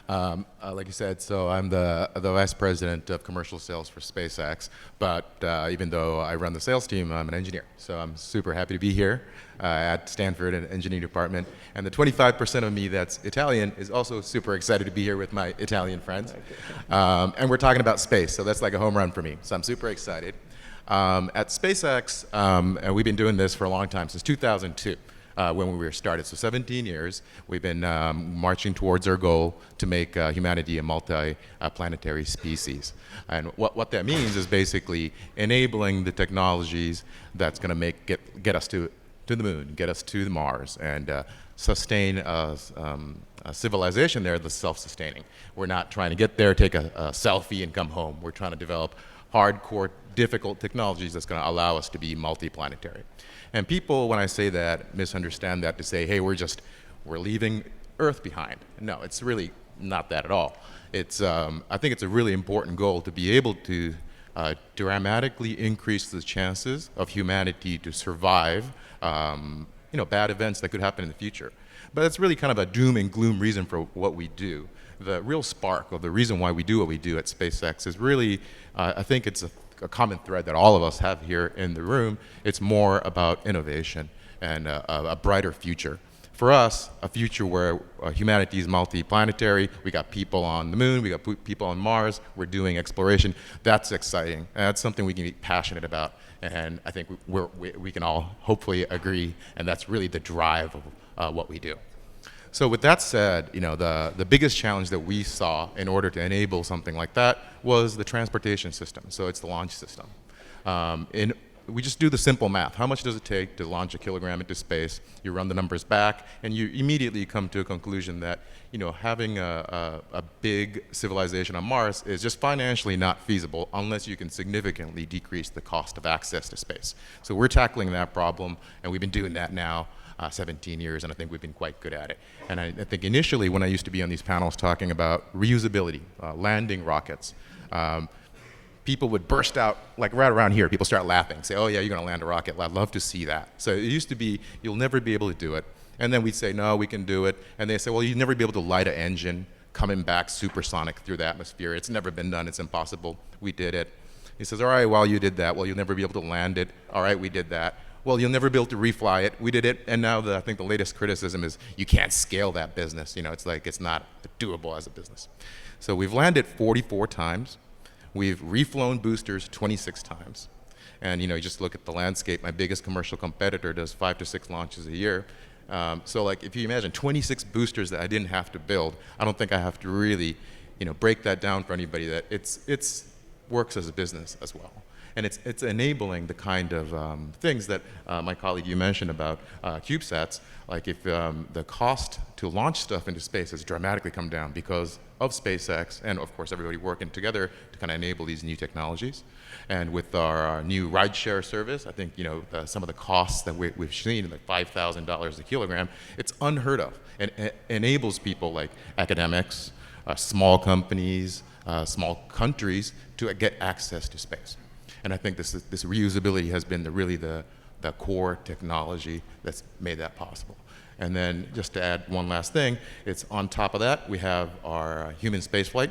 Like you said, so I'm the Vice President of Commercial Sales for SpaceX, but even though I run the sales team, I'm an engineer. So I'm super happy to be here at Stanford in the engineering department. And the 25% of me that's Italian is also super excited to be here with my Italian friends. And we're talking about space, so that's like a home run for me. So I'm super excited. At SpaceX, and we've been doing this for a long time, since 2002. When we were started. So 17 years, we've been marching towards our goal to make humanity a multi-planetary species. And what that means is basically enabling the technologies that's going to get us to the moon, get us to Mars, and sustain a civilization there that's self-sustaining. We're not trying to get there, take a selfie, and come home. We're trying to develop hardcore, difficult technologies that's going to allow us to be multi-planetary. And people, when I say that, misunderstand that to say, hey, we're leaving Earth behind. No, it's really not that at all. It's, I think it's a really important goal to be able to dramatically increase the chances of humanity to survive bad events that could happen in the future. But it's really kind of a doom and gloom reason for what we do. The real spark of the reason why we do what we do at SpaceX is really, I think it's a common thread that all of us have here in the room. It's more about innovation and a brighter future. For us, a future where humanity is multi-planetary, we got people on the moon, we got people on Mars, we're doing exploration. That's exciting, and that's something we can be passionate about, and I think we can all hopefully agree, and that's really the drive of what we do. So with that said, the biggest challenge that we saw in order to enable something like that was the transportation system. So it's the launch system. We just do the simple math. How much does it take to launch a kilogram into space? You run the numbers back, and you immediately come to a conclusion that having a big civilization on Mars is just financially not feasible unless you can significantly decrease the cost of access to space. So we're tackling that problem, and we've been doing that now 17 years, and I think we've been quite good at it. And I think initially when I used to be on these panels talking about reusability, landing rockets, people would burst out, like right around here, people start laughing, say, oh yeah, you're gonna land a rocket, I'd love to see that. So it used to be, you'll never be able to do it. And then we'd say, no, we can do it. And they say, well, you'd never be able to light an engine coming back supersonic through the atmosphere. It's never been done, it's impossible. We did it. He says, all right, well, you did that. Well, you'll never be able to land it. All right, we did that. Well, you'll never be able to refly it. We did it. And now I think the latest criticism is you can't scale that business. You know, it's like it's not doable as a business. So we've landed 44 times. We've reflown boosters 26 times. And you know, you just look at the landscape. My biggest commercial competitor does 5 to 6 launches a year. So like, if you imagine 26 boosters that I didn't have to build, I don't think I have to really, you know, break that down for anybody that it's works as a business as well. And it's enabling the kind of things that my colleague you mentioned about CubeSats. Like if the cost to launch stuff into space has dramatically come down because of SpaceX and of course everybody working together to kind of enable these new technologies. And with our new rideshare service, I think you know some of the costs that we've seen, like $5,000 a kilogram, it's unheard of, and it enables people like academics, small companies, small countries to get access to space. And I think this reusability has been really the core technology that's made that possible. And then just to add one last thing, it's on top of that, we have our human spaceflight,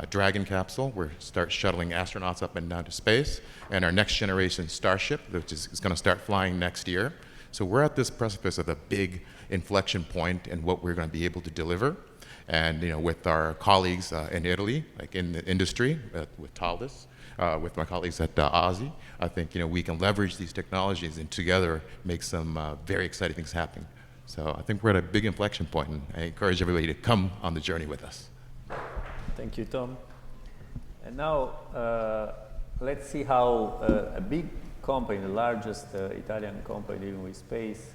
Dragon capsule, where we start shuttling astronauts up and down to space, and our next generation Starship, which is going to start flying next year. So we're at this precipice of a big inflection point in what we're going to be able to deliver. And you know, with our colleagues in Italy, like in the industry, with Thales, with my colleagues at OSI, I think you know we can leverage these technologies and together make some very exciting things happen. So I think we're at a big inflection point, and I encourage everybody to come on the journey with us. Thank you, Tom. And now let's see how a big company, the largest Italian company dealing with space,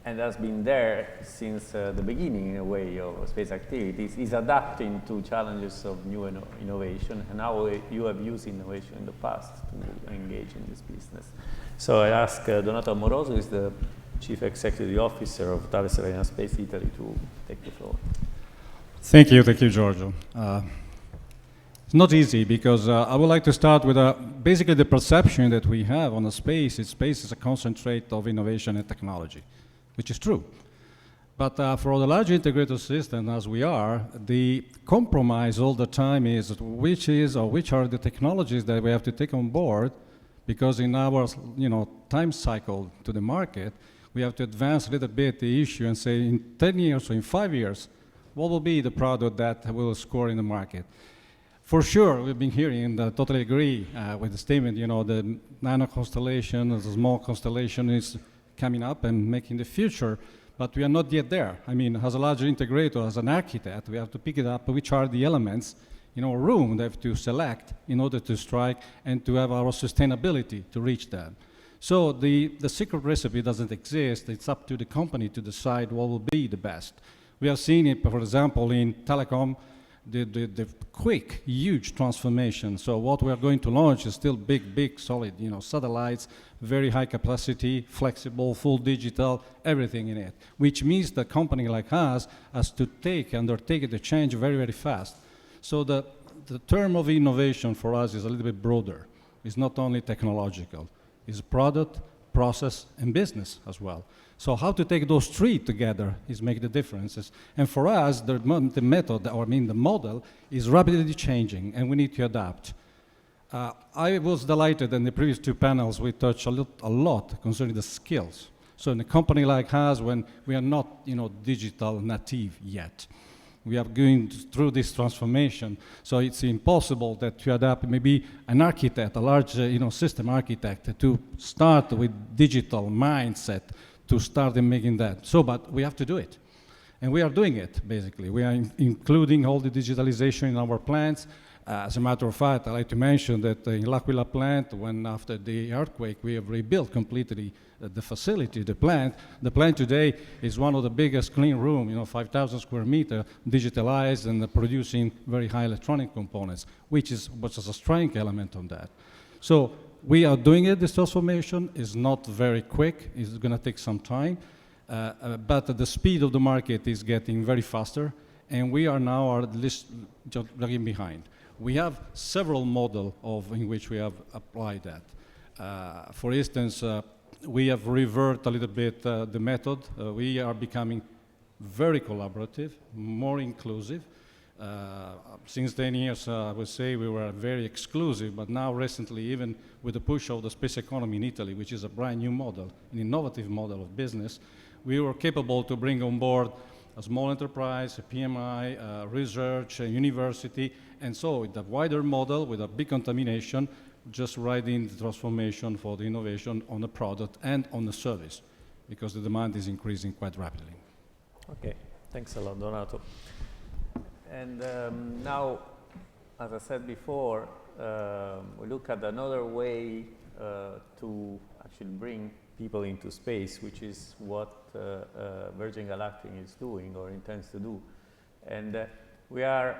and has been there since the beginning, in a way, of space activities, is adapting to challenges of new innovation, and how you have used innovation in the past to engage in this business. So I ask Donato Amoroso, who is the Chief Executive Officer of Thales Alenia Space Italy, to take the floor. Thank you, Giorgio. It's not easy because I would like to start with basically the perception that we have on the space. Space is a concentrate of innovation and technology, which is true. But for the large integrated system, as we are, the compromise all the time is which are the technologies that we have to take on board, because in our time cycle to the market, we have to advance a little bit the issue and say in 10 years or in 5 years, what will be the product that will score in the market? For sure, we've been hearing and totally agree with the statement, the nano constellation, the small constellation is coming up and making the future, but we are not yet there. I mean, as a large integrator, as an architect, we have to pick it up, which are the elements in our room that have to select in order to strike and to have our sustainability to reach that. So the secret recipe doesn't exist. It's up to the company to decide what will be the best. We have seen it, for example, in telecom, the quick, huge transformation. So what we are going to launch is still big, solid, satellites, very high capacity, flexible, full digital, everything in it, which means the company like us has to undertake the change very, very fast. So the term of innovation for us is a little bit broader. It's not only technological. It's product, process, and business as well. So how to take those three together is make the differences. And for us, the method, or the model, is rapidly changing, and we need to adapt. I was delighted in the previous two panels, we touched a lot concerning the skills. So in a company like us, when we are not digital native yet, we are going through this transformation, so it's impossible that to adapt maybe an architect, a large system architect, to start with digital mindset, to start in making that. So, but we have to do it. And we are doing it, basically. We are including all the digitalization in our plants. As a matter of fact, I'd like to mention that in L'Aquila plant, when after the earthquake, we have rebuilt completely the facility, the plant. The plant today is one of the biggest clean room, 5,000 square meter, digitalized and producing very high electronic components, which is a strength element on that. So we are doing it. This transformation is not very quick. It's going to take some time, but the speed of the market is getting very faster, and we are now at least just lagging behind. We have several models in which we have applied that. For instance, we have reverted a little bit the method. We are becoming very collaborative, more inclusive. Since 10 years, I would say we were very exclusive, but now recently, even with the push of the space economy in Italy, which is a brand new model, an innovative model of business, we were capable to bring on board a small enterprise, a PMI, research, a university, and so with a wider model, with a big contamination, just riding the transformation for the innovation on the product and on the service, because the demand is increasing quite rapidly. Okay, thanks a lot, Donato. And now, as I said before, we look at another way to actually bring people into space, which is what Virgin Galactic is doing or intends to do. And we are,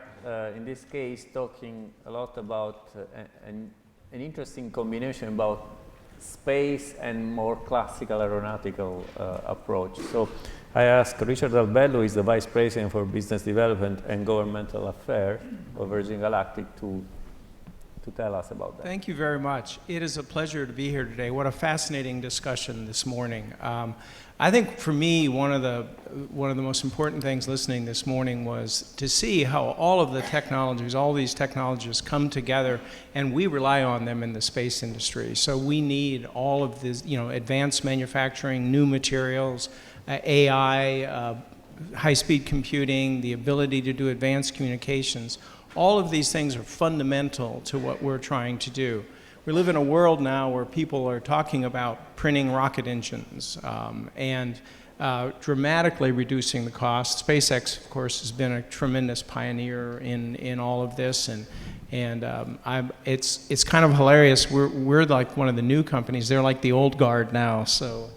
in this case, talking a lot about an interesting combination about space and more classical aeronautical approach. So I asked Richard Albello, who is the Vice President for Business Development and Governmental Affairs of Virgin Galactic, to tell us about that. Thank you very much. It is a pleasure to be here today. What a fascinating discussion this morning. I think for me, one of the most important things listening this morning was to see how all of the technologies, all these technologies come together, and we rely on them in the space industry. So we need all of this, advanced manufacturing, new materials, AI, high-speed computing, the ability to do advanced communications. All of these things are fundamental to what we're trying to do. We live in a world now where people are talking about printing rocket engines and dramatically reducing the cost. SpaceX, of course, has been a tremendous pioneer in all of this, and it's kind of hilarious. We're like one of the new companies. They're like the old guard now. So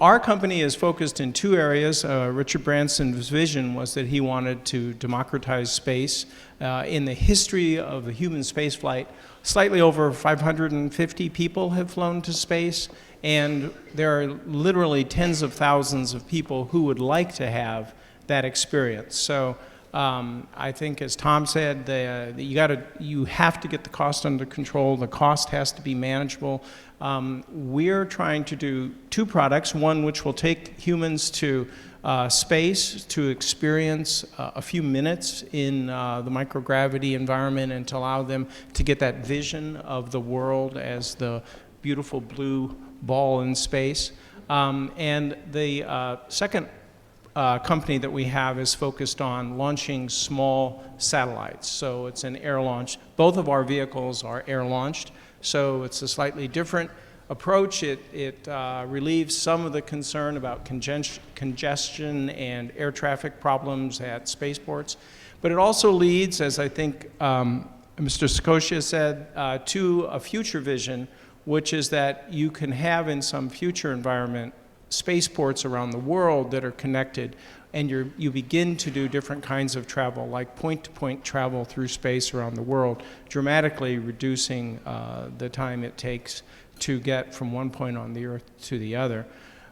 our company is focused in two areas. Richard Branson's vision was that he wanted to democratize space. In the history of the human spaceflight, slightly over 550 people have flown to space, and there are literally tens of thousands of people who would like to have that experience. So I think, as Tom said, you have to get the cost under control. The cost has to be manageable. We're trying to do two products, one which will take humans to space to experience a few minutes in the microgravity environment and to allow them to get that vision of the world as the beautiful blue ball in space. And the second company that we have is focused on launching small satellites. So it's an air launch. Both of our vehicles are air launched, so it's a slightly different approach. It relieves some of the concern about congestion and air traffic problems at spaceports. But it also leads, as I think Mr. Scotia said, to a future vision, which is that you can have in some future environment spaceports around the world that are connected, and you begin to do different kinds of travel, like point-to-point travel through space around the world, dramatically reducing the time it takes to get from one point on the Earth to the other.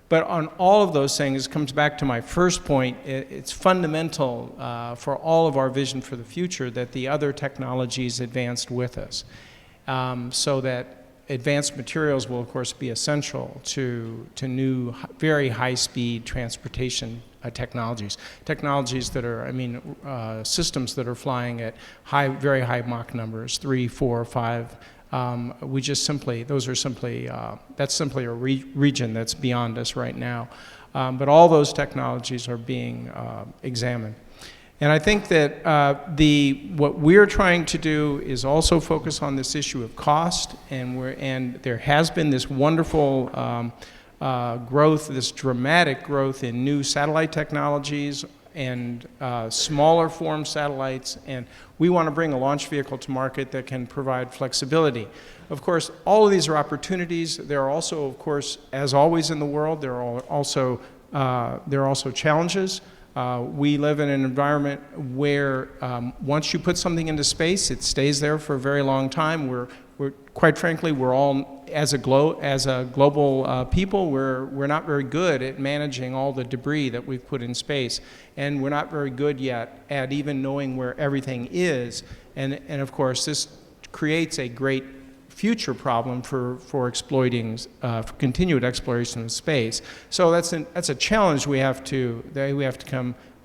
But on all of those things, it comes back to my first point. It's fundamental for all of our vision for the future that the other technologies advanced with us, so that advanced materials will, of course, be essential to new, very high-speed transportation technologies. Technologies that are, systems that are flying at very high Mach numbers, 3, 4, 5. That's simply a region that's beyond us right now. But all those technologies are being examined. And I think that what we're trying to do is also focus on this issue of cost, and there has been this wonderful growth, this dramatic growth in new satellite technologies and smaller form satellites, and we want to bring a launch vehicle to market that can provide flexibility. Of course, all of these are opportunities. There are also, of course, as always in the world, there are also challenges. We live in an environment where once you put something into space, it stays there for a very long time. Quite frankly, we're all, as a global people, we're not very good at managing all the debris that we've put in space, and we're not very good yet at even knowing where everything is. And of course, this creates a great future problem for exploiting, for continued exploration of space. So that's a challenge we have to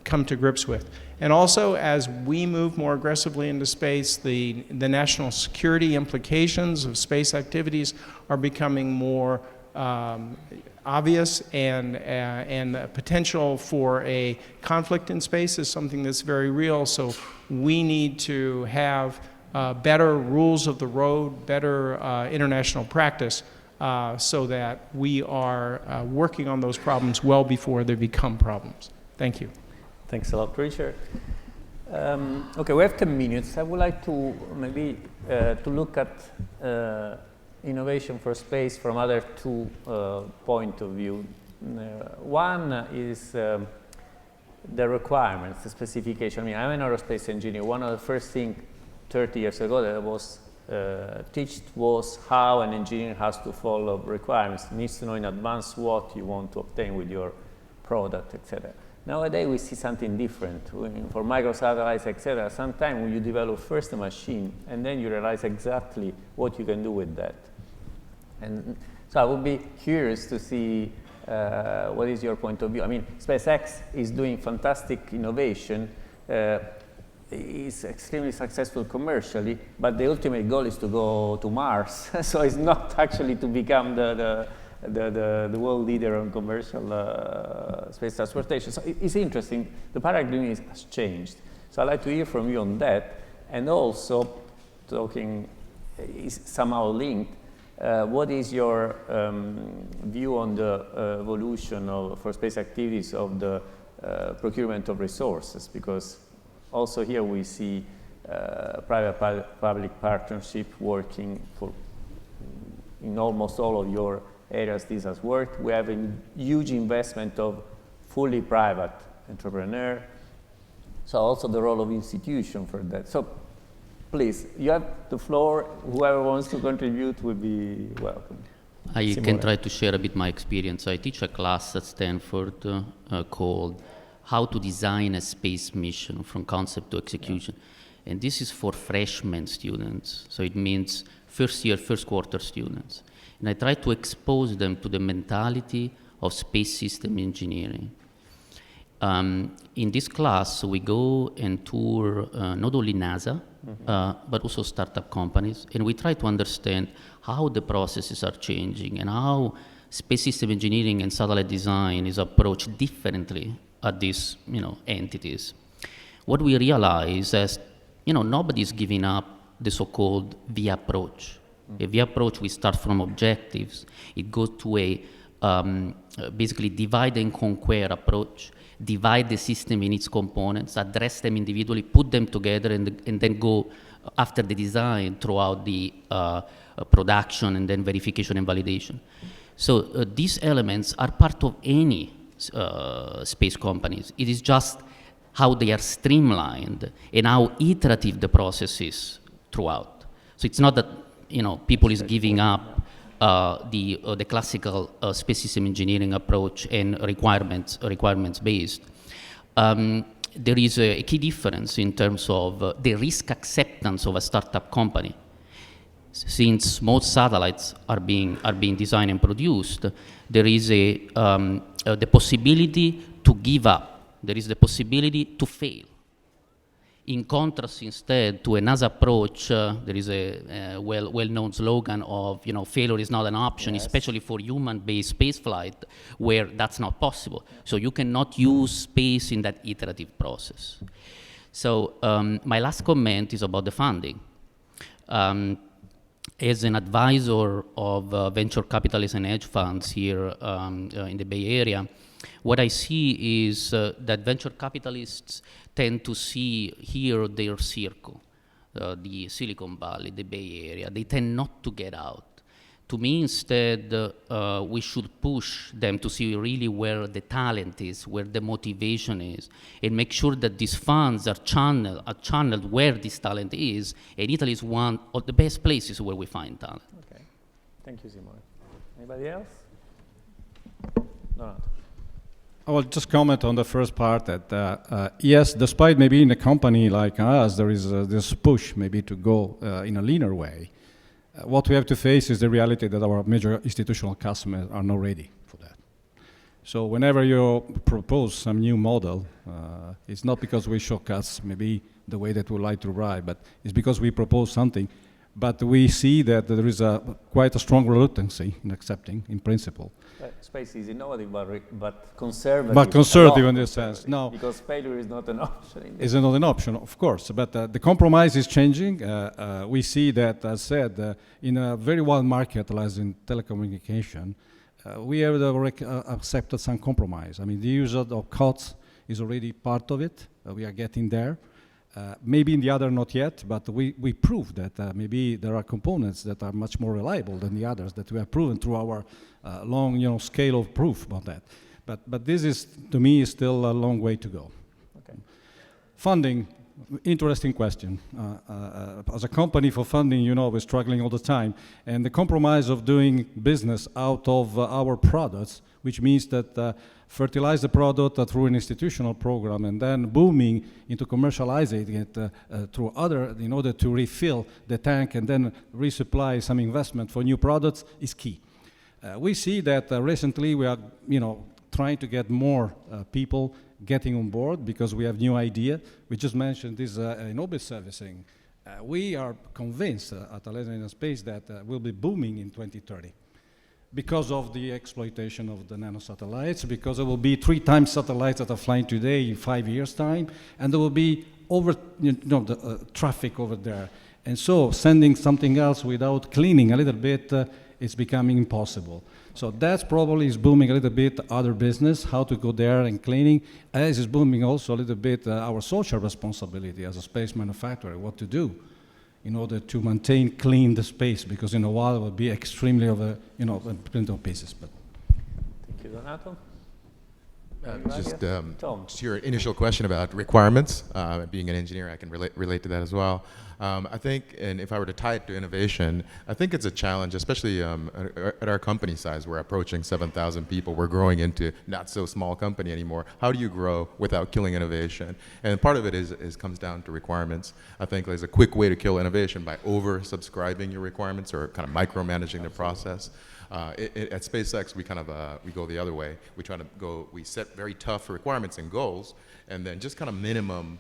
come to grips with. And also, as we move more aggressively into space, the national security implications of space activities are becoming more obvious, and the potential for a conflict in space is something that's very real. So we need to have better rules of the road, better international practice, so that we are working on those problems well before they become problems. Thank you. Thanks a lot, Richard. Okay, we have 10 minutes. I would like to maybe to look at innovation for space from other two point of view. One is the requirements, the specification. I mean, I'm an aerospace engineer. One of the first things 30 years ago that I was taught was how an engineer has to follow requirements. He needs to know in advance what you want to obtain with your product, etc. Nowadays, we see something different. For microsatellites, etc., sometimes when you develop first a machine, and then you realize exactly what you can do with that. And so I would be curious to see what is your point of view. I mean, SpaceX is doing fantastic innovation. It's extremely successful commercially, but the ultimate goal is to go to Mars. So it's not actually to become the world leader on commercial space transportation. So it's interesting. The paradigm has changed. So I'd like to hear from you on that. And also, talking is somehow linked, what is your view on the evolution for space activities of the procurement of resources? Because also here we see private-public partnership working in almost all of your areas. This has worked. We have a huge investment of fully private entrepreneur. So also the role of institution for that. So please, you have the floor. Whoever wants to contribute will be welcome. I can try to share a bit my experience. I teach a class at Stanford called How to Design a Space Mission from Concept to Execution. And this is for freshman students. So it means first year, first quarter students. And I try to expose them to the mentality of space system engineering. In this class, we go and tour not only NASA, but also startup companies, and we try to understand how the processes are changing and how space system engineering and satellite design is approached differently at these entities. What we realize is, nobody's giving up the so-called V approach. A V approach, we start from objectives. It goes to a basically divide and conquer approach, divide the system in its components, address them individually, put them together, and then go after the design throughout the production and then verification and validation. So these elements are part of any space companies. It is just how they are streamlined and how iterative the process is throughout. So it's not that people is giving up the classical space system engineering approach and requirements based. There is a key difference in terms of the risk acceptance of a startup company. Since most satellites are being designed and produced, there is the possibility to give up. There is the possibility to fail. In contrast, instead, to a NASA approach, there is a well-known slogan of, failure is not an option, yes, especially for human-based spaceflight, where that's not possible. So you cannot use space in that iterative process. So my last comment is about the funding. As an advisor of venture capitalists and hedge funds here in the Bay Area, what I see is that venture capitalists tend to see here their circle, the Silicon Valley, the Bay Area. They tend not to get out. To me, instead, we should push them to see really where the talent is, where the motivation is, and make sure that these funds are channeled where this talent is. And Italy is one of the best places where we find talent. Okay. Thank you, Simone. Anybody else? No. I will just comment on the first part that, yes, despite maybe in a company like us, there is this push maybe to go in a linear way. What we have to face is the reality that our major institutional customers are not ready for that. So whenever you propose some new model, it's not because we shortcuts maybe the way that we like to ride, but it's because we propose something. But we see that there is quite a strong reluctancy in accepting, in principle. Space is innovative, but conservative. But conservative in this sense, no. Because failure is not an option. Is not an option, of course. But the compromise is changing. We see that, as said, in a very wide market, as in telecommunication, we have accepted some compromise. I mean, the use of COTS is already part of it. We are getting there. Maybe in the other not yet, but we prove that maybe there are components that are much more reliable than the others that we have proven through our long scale of proof about that. But this is, to me, is still a long way to go. Okay. Funding, interesting question. As a company for funding, we're struggling all the time. And the compromise of doing business out of our products, which means that fertilize the product through an institutional program and then booming into commercializing it through other, in order to refill the tank and then resupply some investment for new products is key. We see that recently we are, trying to get more people getting on board because we have new idea. We just mentioned this in-orbit servicing. We are convinced at Alenia Space that we'll be booming in 2030. Because of the exploitation of the nanosatellites, because there will be 3 times satellites that are flying today in 5 years' time, and there will be traffic over there. And so sending something else without cleaning a little bit is becoming impossible. So that's probably is booming a little bit other business, how to go there and cleaning, as is booming also a little bit our social responsibility as a space manufacturer, what to do in order to maintain clean the space, because in a while it will be extremely of a, print of pieces. But thank you, Donato. Just your initial question about requirements. Being an engineer, I can relate to that as well. I think, and if I were to tie it to innovation, I think it's a challenge, especially at our company size. We're approaching 7,000 people. We're growing into not so small company anymore. How do you grow without killing innovation? And part of it comes down to requirements. I think there's a quick way to kill innovation by over-subscribing your requirements or kind of micromanaging the process. At SpaceX, we go the other way. We set very tough requirements and goals, and then just kind of minimum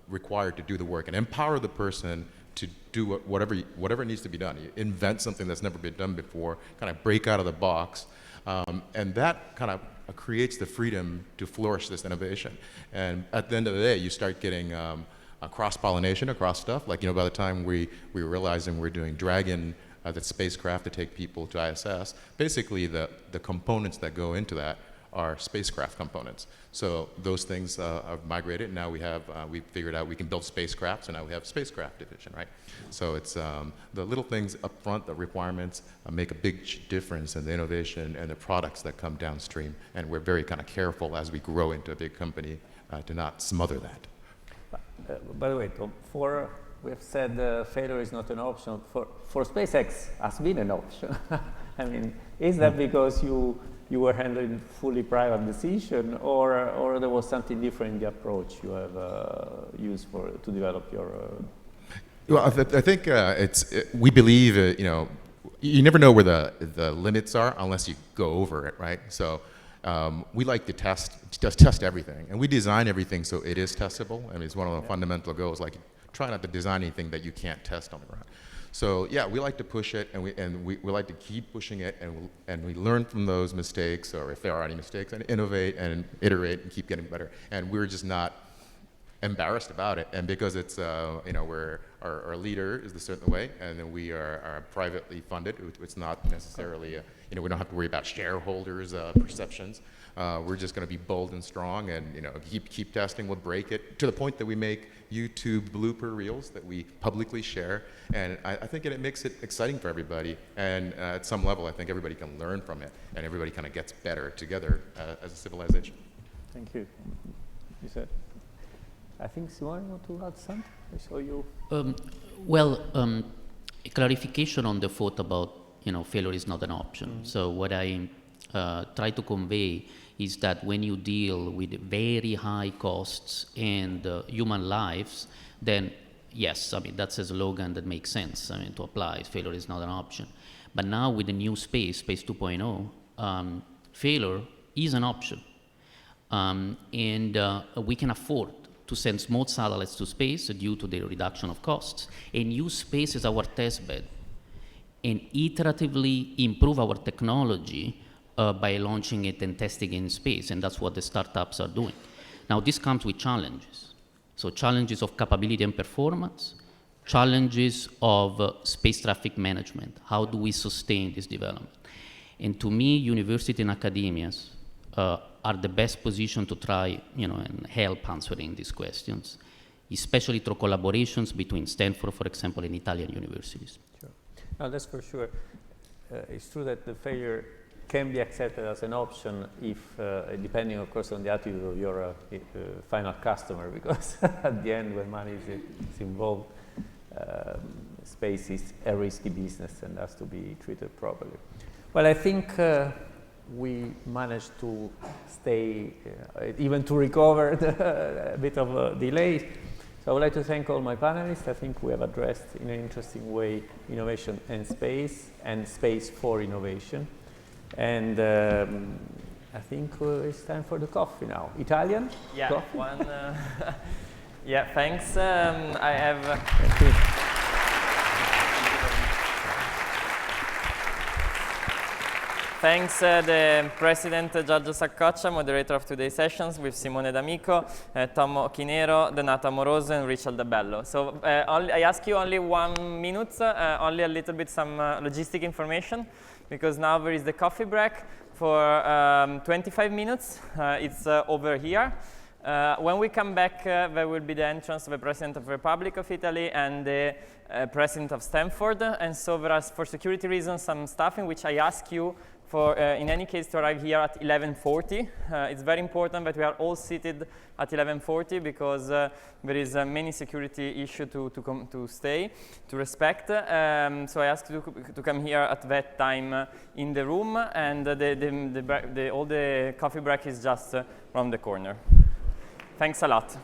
required to do the work, and empower the person to do whatever needs to be done. You invent something that's never been done before, kind of break out of the box, and that kind of creates the freedom to flourish this innovation. And at the end of the day, you start getting cross-pollination across stuff. Like, by the time we were realizing we're doing Dragon, the spacecraft to take people to ISS, basically the components that go into that are spacecraft components. So those things have migrated, and now we figured out we can build spacecraft, so now we have spacecraft division, right? So it's the little things up front, the requirements, make a big difference in the innovation and the products that come downstream, and we're very kind of careful as we grow into a big company to not smother that. By the way, Tom, we have said failure is not an option. For SpaceX, has been an option. I mean, is that because you were handling fully private decision, or there was something different in the approach you have used to develop your? Well, I think we believe you never know where the limits are unless you go over it, right? So we like to test everything, and we design everything so it is testable. I mean, it's one of the fundamental goals. Like, try not to design anything that you can't test on the ground. So yeah, we like to push it, and we like to keep pushing it, and we learn from those mistakes, or if there are any mistakes, and innovate and iterate and keep getting better. And we're just not embarrassed about it. And because it's our leader is a certain way, and then we are privately funded. It's not necessarily we don't have to worry about shareholders' perceptions. We're just going to be bold and strong, and keep testing. We'll break it to the point that we make YouTube blooper reels that we publicly share, and I think it makes it exciting for everybody. And at some level, I think everybody can learn from it, and everybody kind of gets better together as a civilization. Thank you. You said. I think Simone, you want to add something? I saw you. A clarification on the thought about failure is not an option. Mm-hmm. So what I try to convey is that when you deal with very high costs and human lives, then yes, I mean, that's a slogan that makes sense, to apply. Failure is not an option. But now with the new Space 2.0, failure is an option. We can afford to send small satellites to space due to the reduction of costs and use space as our test bed and iteratively improve our technology by launching it and testing it in space, and that's what the startups are doing. Now, this comes with challenges. So challenges of capability and performance, challenges of space traffic management. How do we sustain this development? And to me, university and academias are the best position to try, and help answering these questions, especially through collaborations between Stanford, for example, and Italian universities. Sure. No, that's for sure. It's true that the failure can be accepted as an option if, depending, of course, on the attitude of your final customer, because at the end, when money is involved, space is a risky business and has to be treated properly. Well, I think we managed to stay, even to recover a bit of delay. So I would like to thank all my panelists. I think we have addressed in an interesting way innovation and space for innovation. And I think it's time for the coffee now. Italian? Yeah, coffee? Yeah, thanks. I have... Thank you. Thanks the President Giorgio Saccoccia, moderator of today's sessions, with Simone D'Amico, Tom Ochinero, Donato Amoroso, and Richard DeBello. So I ask you only 1 minute, only a little bit some logistic information, because now there is the coffee break for 25 minutes. It's over here. When we come back, there will be the entrance of the President of the Republic of Italy and the President of Stanford. And so there are, for security reasons, some stuff in which I ask you for, in any case, to arrive here at 11:40. It's very important that we are all seated at 11:40 because there is many security issue to respect. So I ask you to come here at that time in the room, and all the coffee break is just around the corner. Thanks a lot.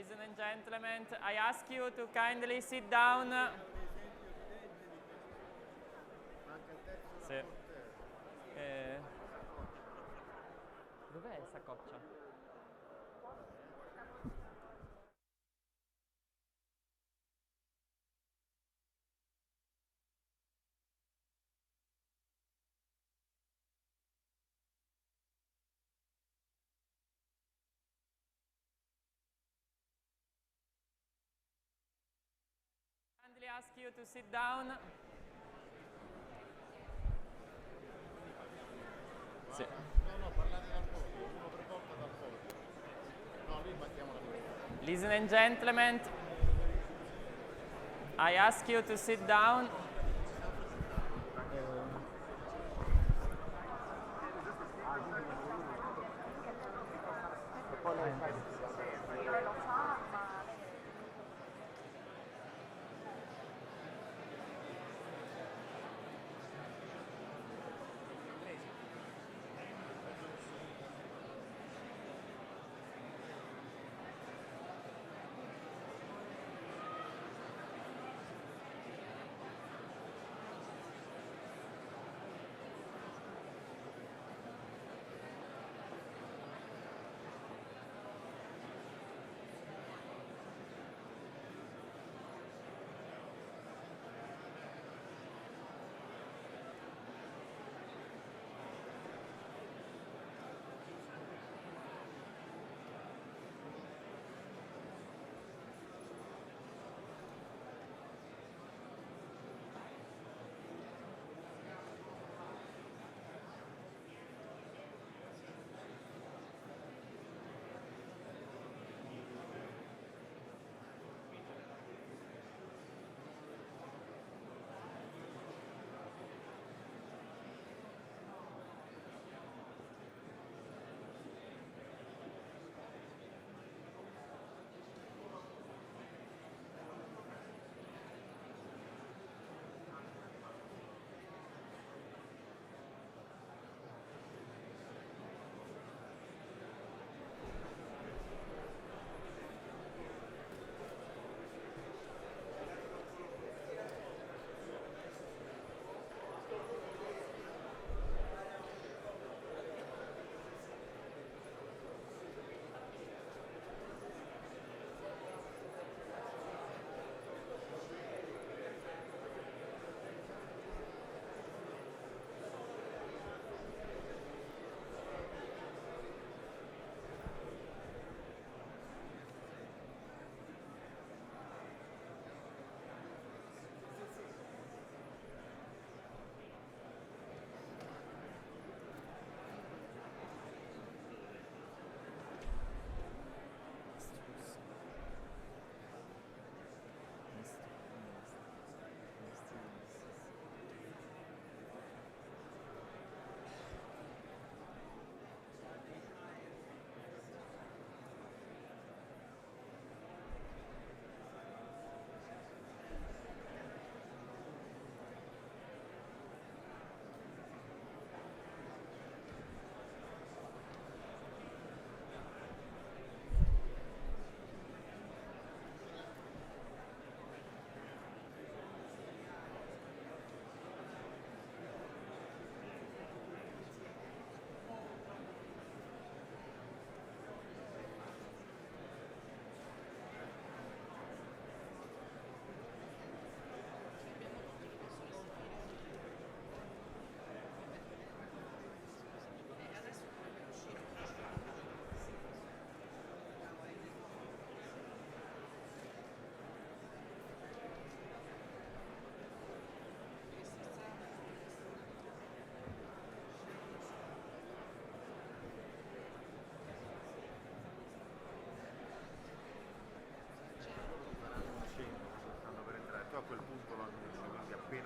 Ladies and gentlemen, I ask you to kindly sit down. Sì. Dov'è sta coccia? Kindly ask you to sit down. Sì. Ladies and gentlemen, I ask you to sit down.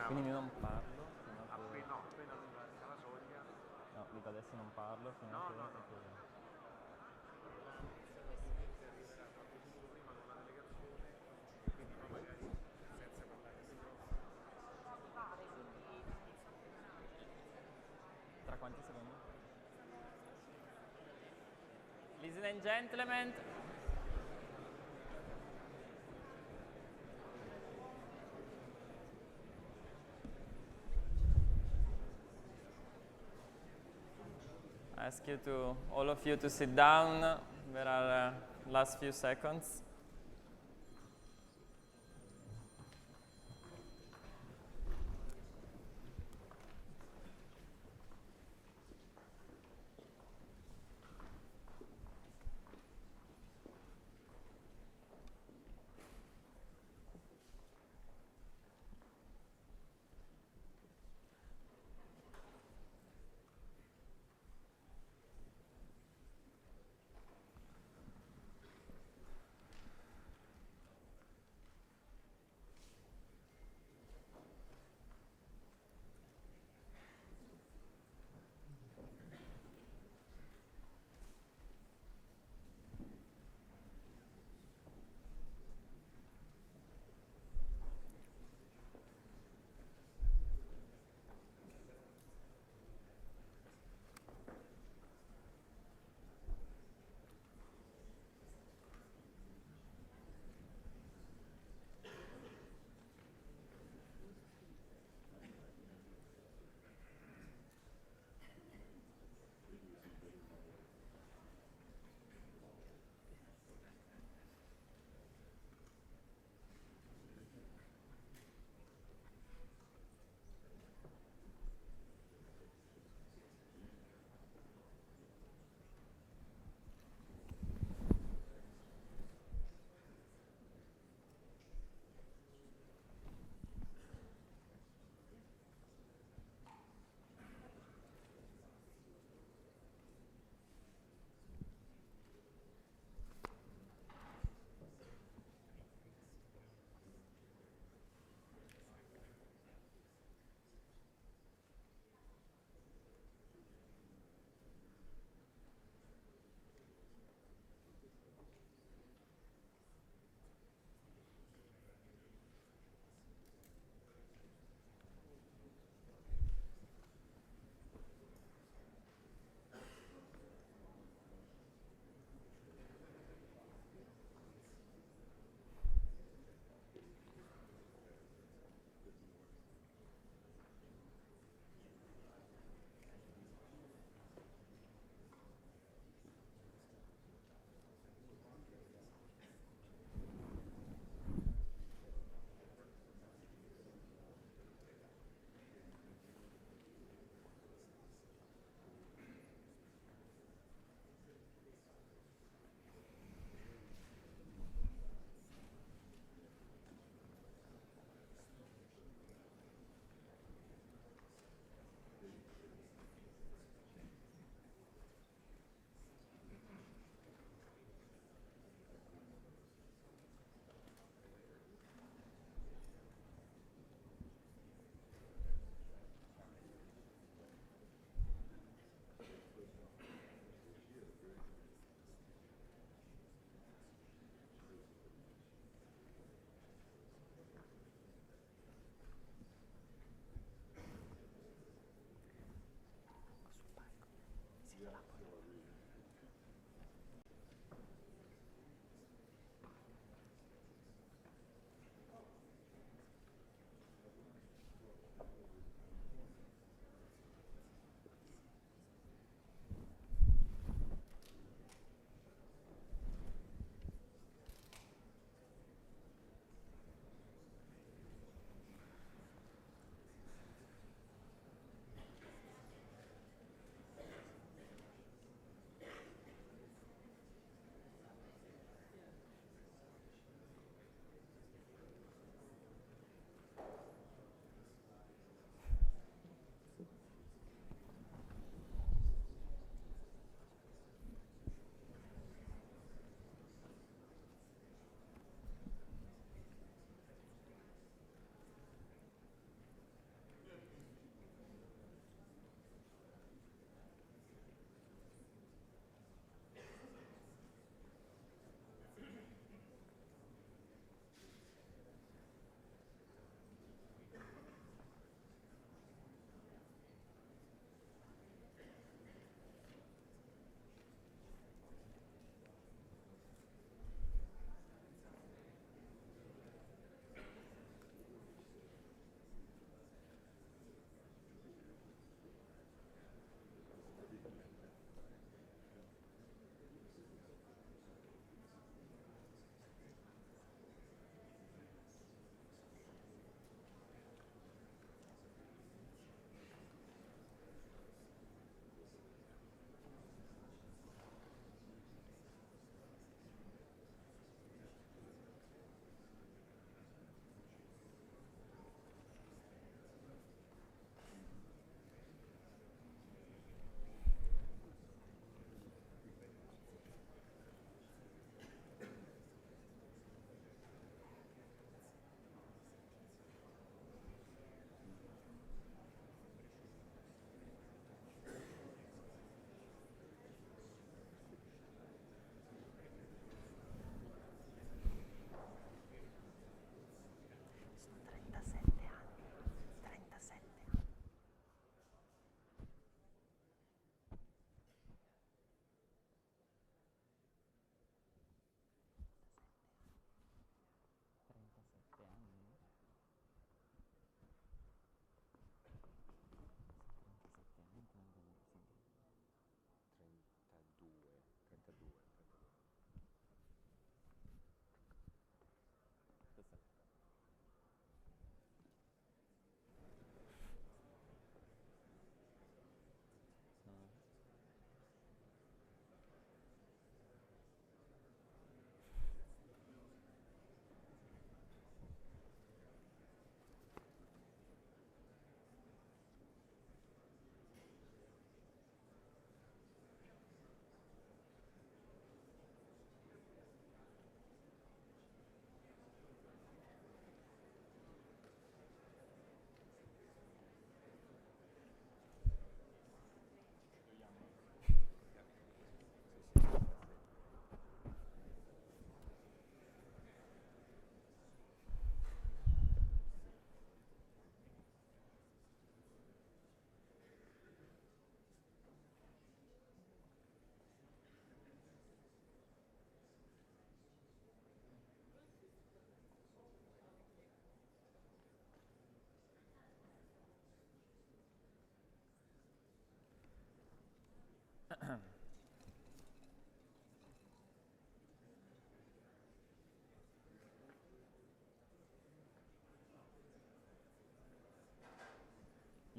Quindi non parlo fino a che... No, appena lui varca la soglia. No, dico adesso non parlo fino a che... Tra quanti secondi? Ladies and gentlemen, ask you to, all of you, to sit down. There are last few seconds.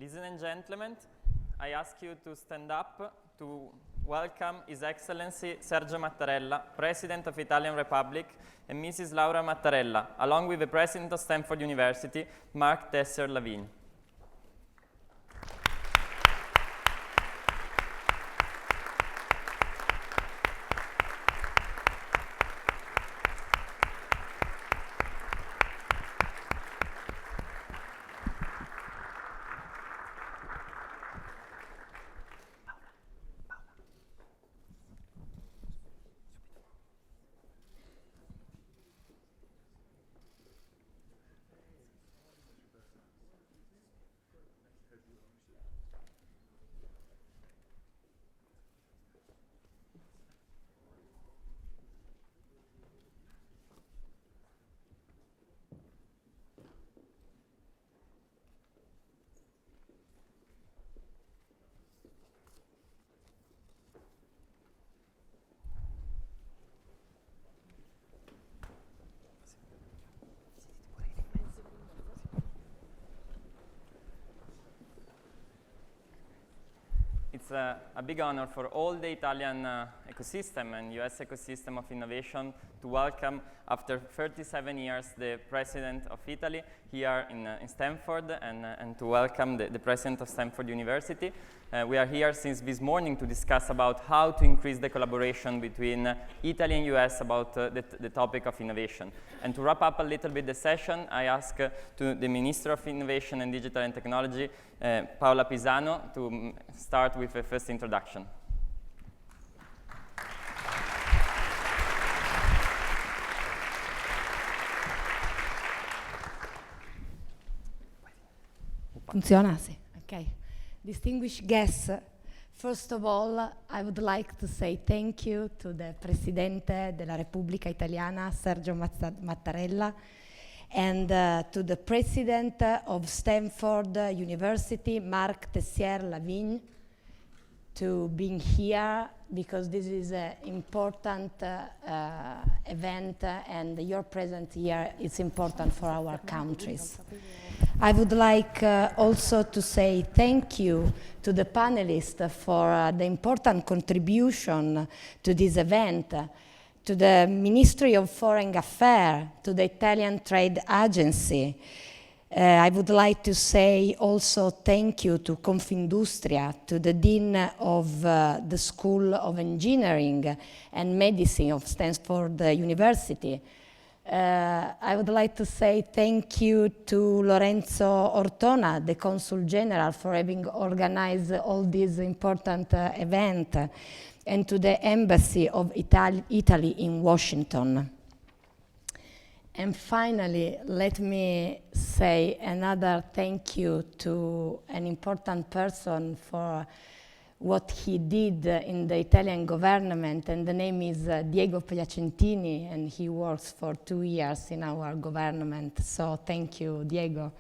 Ladies and gentlemen, I ask you to stand up to welcome His Excellency Sergio Mattarella, President of Italian Republic, and Mrs. Laura Mattarella, along with the President of Stanford University, Mark Tessier-Lavigne. It's a big honor for all the Italian ecosystem and US ecosystem of innovation to welcome, after 37 years, the President of Italy here in Stanford, and to welcome the President of Stanford University. We are here since this morning to discuss about how to increase the collaboration between Italy and US about the topic of innovation. And to wrap up a little bit the session, I ask to the Minister of Innovation and Digital and Technology, Paola Pisano, to start with the first introduction. Funziona? Sì, ok. Distinguished guests, first of all, I would like to say thank you to the Presidente della Repubblica Italiana, Sergio Mattarella, and to the President of Stanford University, Mark Tessier-Lavigne, to being here, because this is an important event, and your presence here is important for our countries. I would like also to say thank you to the panelists for the important contribution to this event, to the Ministry of Foreign Affairs, to the Italian Trade Agency. I would like to say also thank you to Confindustria, to the Dean of the School of Engineering and Medicine of Stanford University. I would like to say thank you to Lorenzo Ortona, the Consul General, for having organized all these important events, and to the Embassy of Italy in Washington. And finally, let me say another thank you to an important person for what he did in the Italian government, and the name is Diego Piacentini, and he works for 2 years in our government. So thank you, Diego.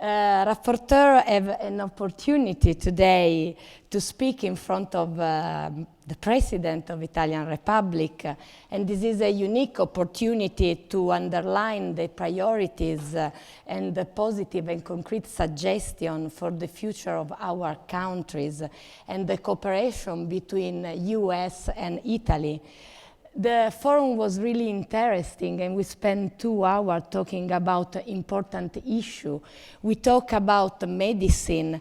Rapporteur have an opportunity today to speak in front of the President of Italian Republic, and this is a unique opportunity to underline the priorities and the positive and concrete suggestion for the future of our countries and the cooperation between US and Italy. The forum was really interesting, and we spent 2 hours talking about important issue. We talk about medicine,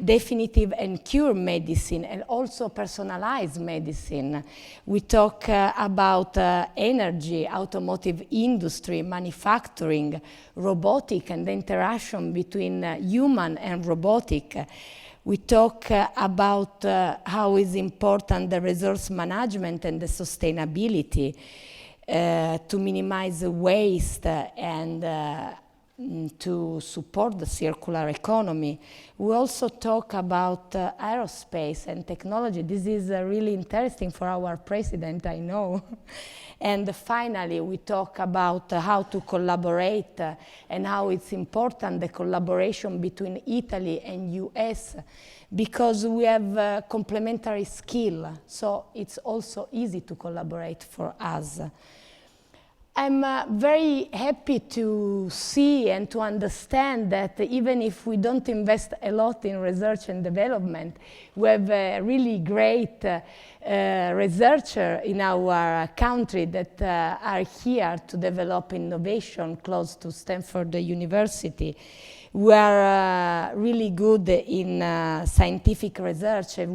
definitive and cure medicine, and also personalized medicine. We talk about energy, automotive industry, manufacturing, robotic, and the interaction between human and robotic. We talk about how is important the resource management and the sustainability to minimize waste and to support the circular economy. We also talk about aerospace and technology. This is really interesting for our president, I know. And finally, we talk about how to collaborate and how it's important, the collaboration between Italy and US, because we have complementary skill, so it's also easy to collaborate for us. I'm very happy to see and to understand that even if we don't invest a lot in research and development, we have a really great researchers in our country that are here to develop innovation close to Stanford University. We are really good in scientific research, and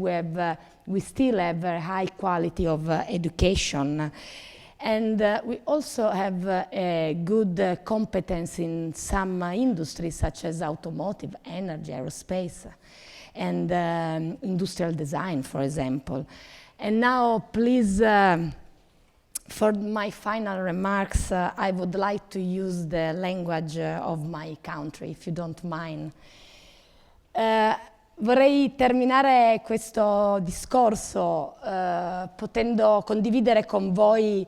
we still have a high quality of education. And we also have a good competence in some industries such as automotive, energy, aerospace, and industrial design, for example. And now, please, for my final remarks, I would like to use the language of my country, if you don't mind. Vorrei terminare questo discorso potendo condividere con voi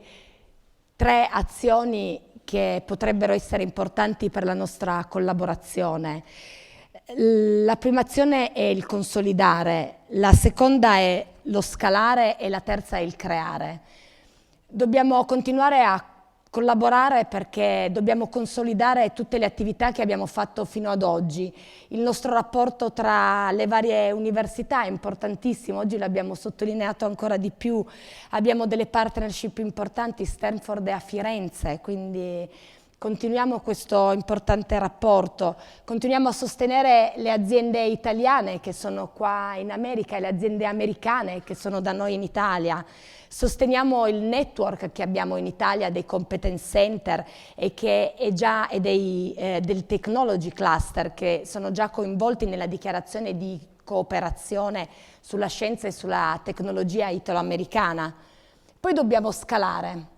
3 azioni che potrebbero essere importanti per la nostra collaborazione. La prima azione è il consolidare, la seconda è lo scalare e la terza è il creare. Dobbiamo continuare a collaborare perché dobbiamo consolidare tutte le attività che abbiamo fatto fino ad oggi. Il nostro rapporto tra le varie università è importantissimo, oggi l'abbiamo sottolineato ancora di più. Abbiamo delle partnership importanti, Stanford e a Firenze, quindi continuiamo questo importante rapporto. Continuiamo a sostenere le aziende italiane che sono qua in America e le aziende americane che sono da noi in Italia. Sosteniamo il network che abbiamo in Italia dei competence center e che è già del technology cluster che sono già coinvolti nella dichiarazione di cooperazione sulla scienza e sulla tecnologia italo-americana. Poi dobbiamo scalare.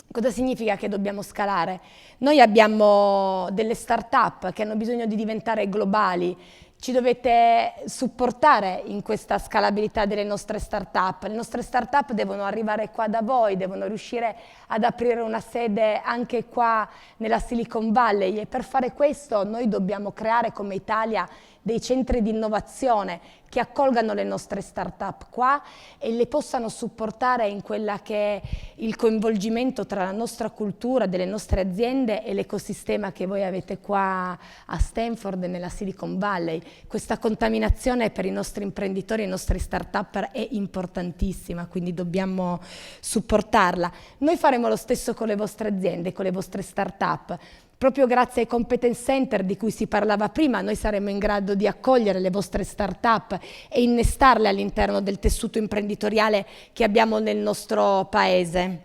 Cosa significa che dobbiamo scalare? Noi abbiamo delle start-up che hanno bisogno di diventare globali. Ci dovete supportare in questa scalabilità delle nostre start-up. Le nostre start-up devono arrivare qua da voi, devono riuscire ad aprire una sede anche qua nella Silicon Valley e per fare questo noi dobbiamo creare come Italia dei centri di innovazione che accolgano le nostre start-up qua e le possano supportare in quella che è il coinvolgimento tra la nostra cultura, delle nostre aziende e l'ecosistema che voi avete qua a Stanford e nella Silicon Valley. Questa contaminazione per i nostri imprenditori e i nostri start-up è importantissima, quindi dobbiamo supportarla. Noi faremo lo stesso con le vostre aziende, con le vostre start-up. Proprio grazie ai competence center di cui si parlava prima, noi saremo in grado di accogliere le vostre start-up e innestarle all'interno del tessuto imprenditoriale che abbiamo nel nostro paese.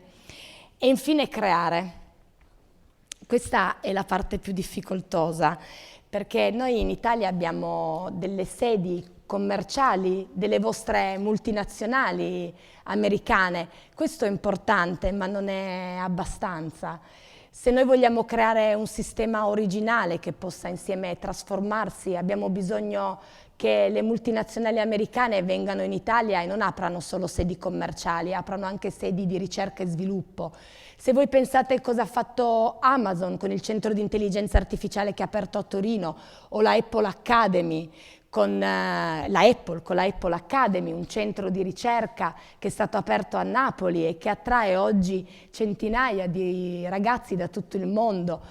E infine creare. Questa è la parte più difficoltosa, perché noi in Italia abbiamo delle sedi commerciali delle vostre multinazionali americane. Questo è importante, ma non è abbastanza. Se noi vogliamo creare un sistema originale che possa insieme trasformarsi, abbiamo bisogno che le multinazionali americane vengano in Italia e non aprano solo sedi commerciali, aprano anche sedi di ricerca e sviluppo. Se voi pensate cosa ha fatto Amazon con il centro di intelligenza artificiale che ha aperto a Torino, o la Apple Academy, con la Apple Academy, un centro di ricerca che è stato aperto a Napoli e che attrae oggi centinaia di ragazzi da tutto il mondo.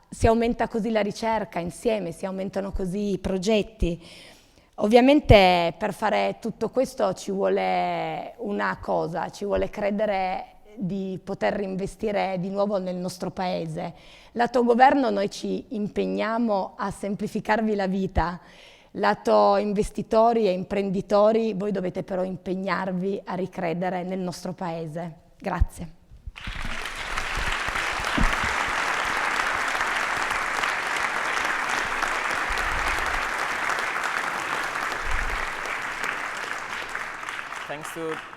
Si aumenta così la ricerca insieme, si aumentano così i progetti. Ovviamente per fare tutto questo ci vuole una cosa, ci vuole credere di poter reinvestire di nuovo nel nostro paese. Lato governo noi ci impegniamo a semplificarvi la vita. Lato investitori e imprenditori, voi dovete però impegnarvi a ricredere nel nostro paese. Grazie.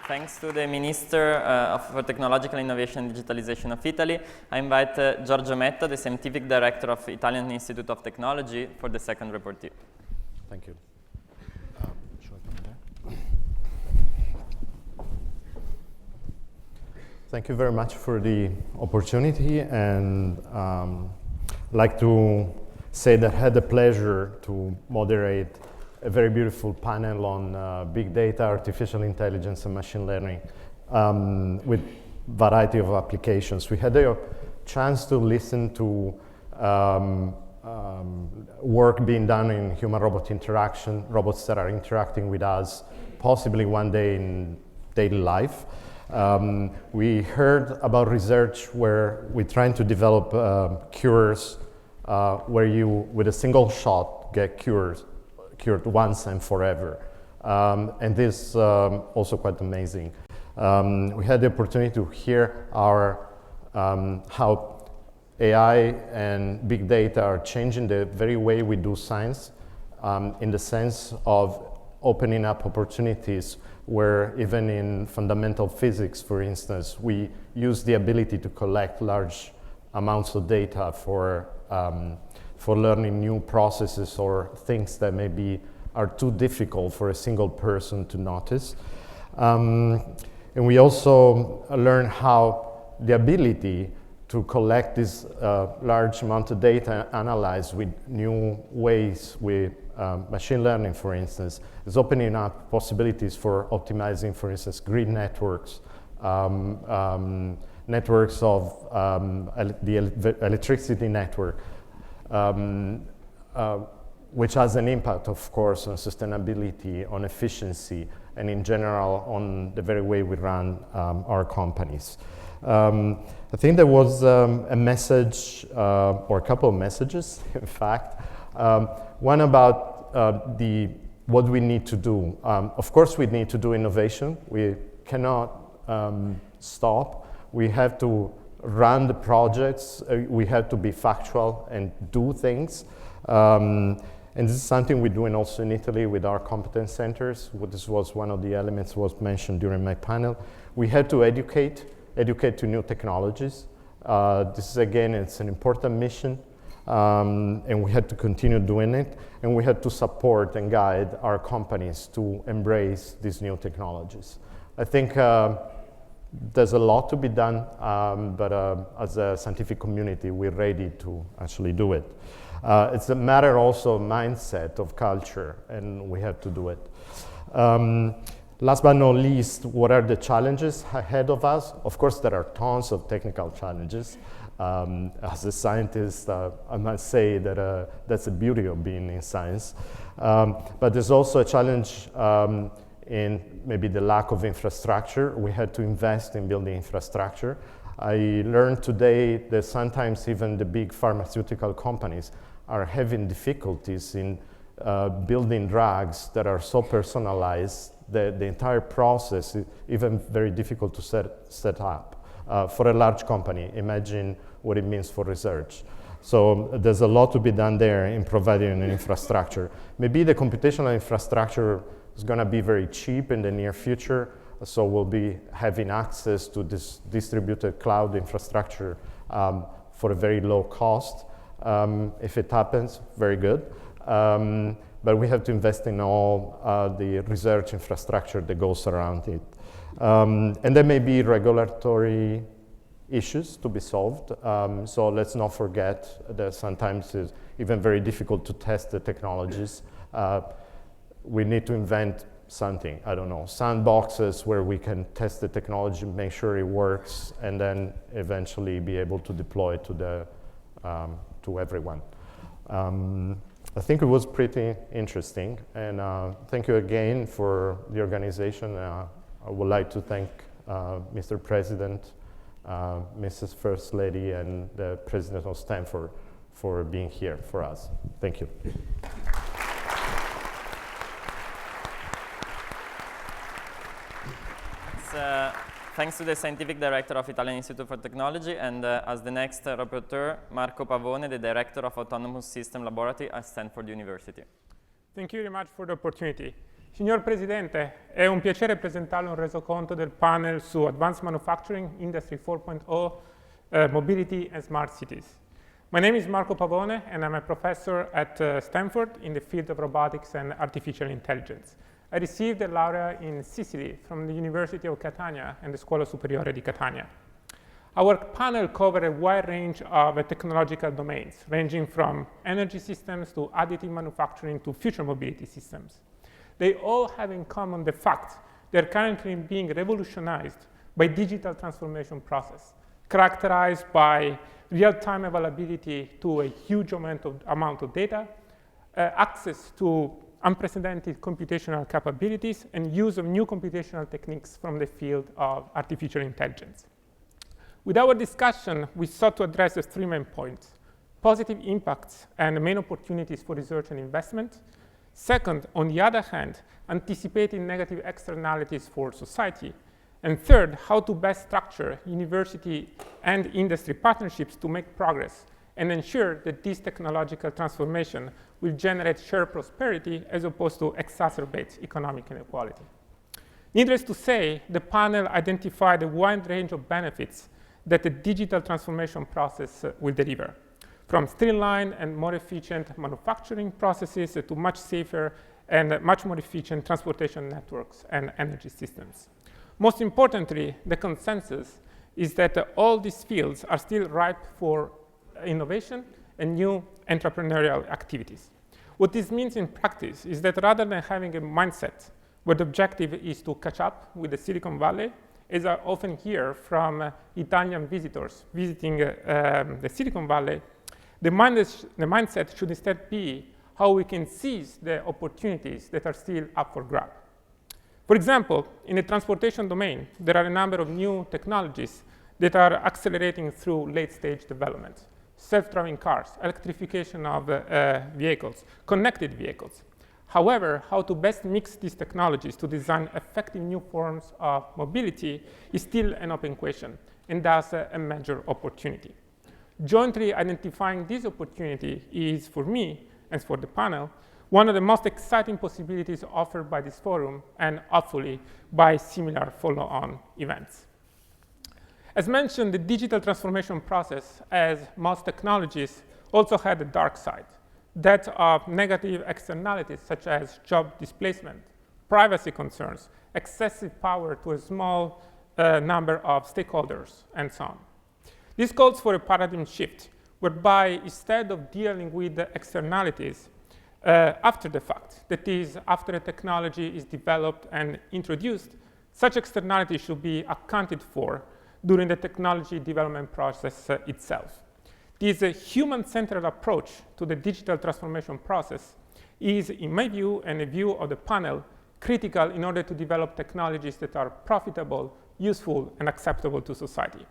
Thanks to the Minister for Technological Innovation and Digitalization of Italy. I invite Giorgio Metto, the Scientific Director of Italian Institute of Technology, for the second report. Thank you. Thank you very much for the opportunity, and I'd like to say that I had the pleasure to moderate a very beautiful panel on big data, artificial intelligence, and machine learning with variety of applications. We had the chance to listen to work being done in human-robot interaction, robots that are interacting with us, possibly one day in daily life. We heard about research where we're trying to develop cures where you, with a single shot, get cured once and forever. And this is also quite amazing. We had the opportunity to hear how AI and big data are changing the very way we do science, in the sense of opening up opportunities where even in fundamental physics, for instance, we use the ability to collect large amounts of data for learning new processes or things that maybe are too difficult for a single person to notice. And we also learn how the ability to collect this large amount of data and analyze with new ways with machine learning, for instance, is opening up possibilities for optimizing, for instance, grid networks, networks of the electricity network, which has an impact, of course, on sustainability, on efficiency, and in general on the very way we run our companies. I think there was a message, or a couple of messages, in fact. One about what we need to do. Of course, we need to do innovation. We cannot stop. We have to run the projects. We have to be factual and do things. And this is something we're doing also in Italy with our competence centers. This was one of the elements was mentioned during my panel. We had to educate to new technologies. This is, again, it's an important mission, and we had to continue doing it, and we had to support and guide our companies to embrace these new technologies. I think there's a lot to be done, but as a scientific community, we're ready to actually do it. It's a matter also of mindset, of culture, and we have to do it. Last but not least, what are the challenges ahead of us? Of course, there are tons of technical challenges. As a scientist, I must say that that's the beauty of being in science. But there's also a challenge in maybe the lack of infrastructure. We had to invest in building infrastructure. I learned today that sometimes even the big pharmaceutical companies are having difficulties in building drugs that are so personalized that the entire process is even very difficult to set up. For a large company, imagine what it means for research. So there's a lot to be done there in providing an infrastructure. Maybe the computational infrastructure is going to be very cheap in the near future, so we'll be having access to this distributed cloud infrastructure for a very low cost. If it happens, very good. But we have to invest in all the research infrastructure that goes around it. And there may be regulatory issues to be solved. So let's not forget that sometimes it's even very difficult to test the technologies. We need to invent something, I don't know, sandboxes where we can test the technology, make sure it works, and then eventually be able to deploy to everyone. I think it was pretty interesting, and thank you again for the organization. I would like to thank Mr. President, Mrs. First Lady, and the President of Stanford for being here for us. Thank you. Thanks to the Scientific Director of Italian Institute for Technology, and as the next rapporteur, Marco Pavone, the Director of Autonomous System Laboratory at Stanford University. Thank you very much for the opportunity. Signor Presidente, è un piacere presentarle un resoconto del panel su Advanced Manufacturing, Industry 4.0, Mobility and Smart Cities. My name is Marco Pavone, and I'm a professor at Stanford in the field of robotics and artificial intelligence. I received a laurea in Sicily from the University of Catania and the Scuola Superiore di Catania. Our panel covered a wide range of technological domains, ranging from energy systems to additive manufacturing to future mobility systems. They all have in common the fact they're currently being revolutionized by digital transformation process, characterized by real-time availability to a huge amount of data, access to unprecedented computational capabilities, and use of new computational techniques from the field of artificial intelligence. With our discussion, we sought to address the three main points: positive impacts and main opportunities for research and investment. Second, on the other hand, anticipating negative externalities for society. And third, how to best structure university and industry partnerships to make progress and ensure that this technological transformation will generate shared prosperity as opposed to exacerbate economic inequality. Needless to say, the panel identified a wide range of benefits that the digital transformation process will deliver, from streamlined and more efficient manufacturing processes to much safer and much more efficient transportation networks and energy systems. Most importantly, the consensus is that all these fields are still ripe for innovation and new entrepreneurial activities. What this means in practice is that rather than having a mindset where the objective is to catch up with the Silicon Valley, as I often hear from Italian visitors visiting the Silicon Valley, the mindset should instead be how we can seize the opportunities that are still up for grabs. For example, in the transportation domain, there are a number of new technologies that are accelerating through late-stage development: self-driving cars, electrification of vehicles, connected vehicles. However, how to best mix these technologies to design effective new forms of mobility is still an open question, and thus a major opportunity. Jointly identifying this opportunity is, for me and for the panel, one of the most exciting possibilities offered by this forum and hopefully by similar follow-on events. As mentioned, the digital transformation process, as most technologies, also had a dark side, that of negative externalities such as job displacement, privacy concerns, excessive power to a small number of stakeholders, and so on. This calls for a paradigm shift, whereby instead of dealing with the externalities after the fact, that is, after a technology is developed and introduced, such externalities should be accounted for during the technology development process itself. This human-centered approach to the digital transformation process is, in my view and the view of the panel, critical in order to develop technologies that are profitable, useful, and acceptable to society.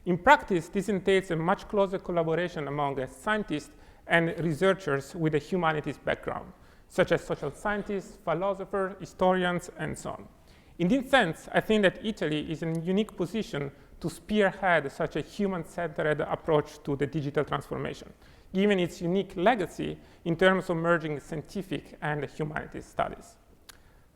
In practice, this entails a much closer collaboration among scientists and researchers with a humanities background, such as social scientists, philosophers, historians, and so on. In this sense, I think that Italy is in a unique position to spearhead such a human-centered approach to the digital transformation, given its unique legacy in terms of merging scientific and humanities studies.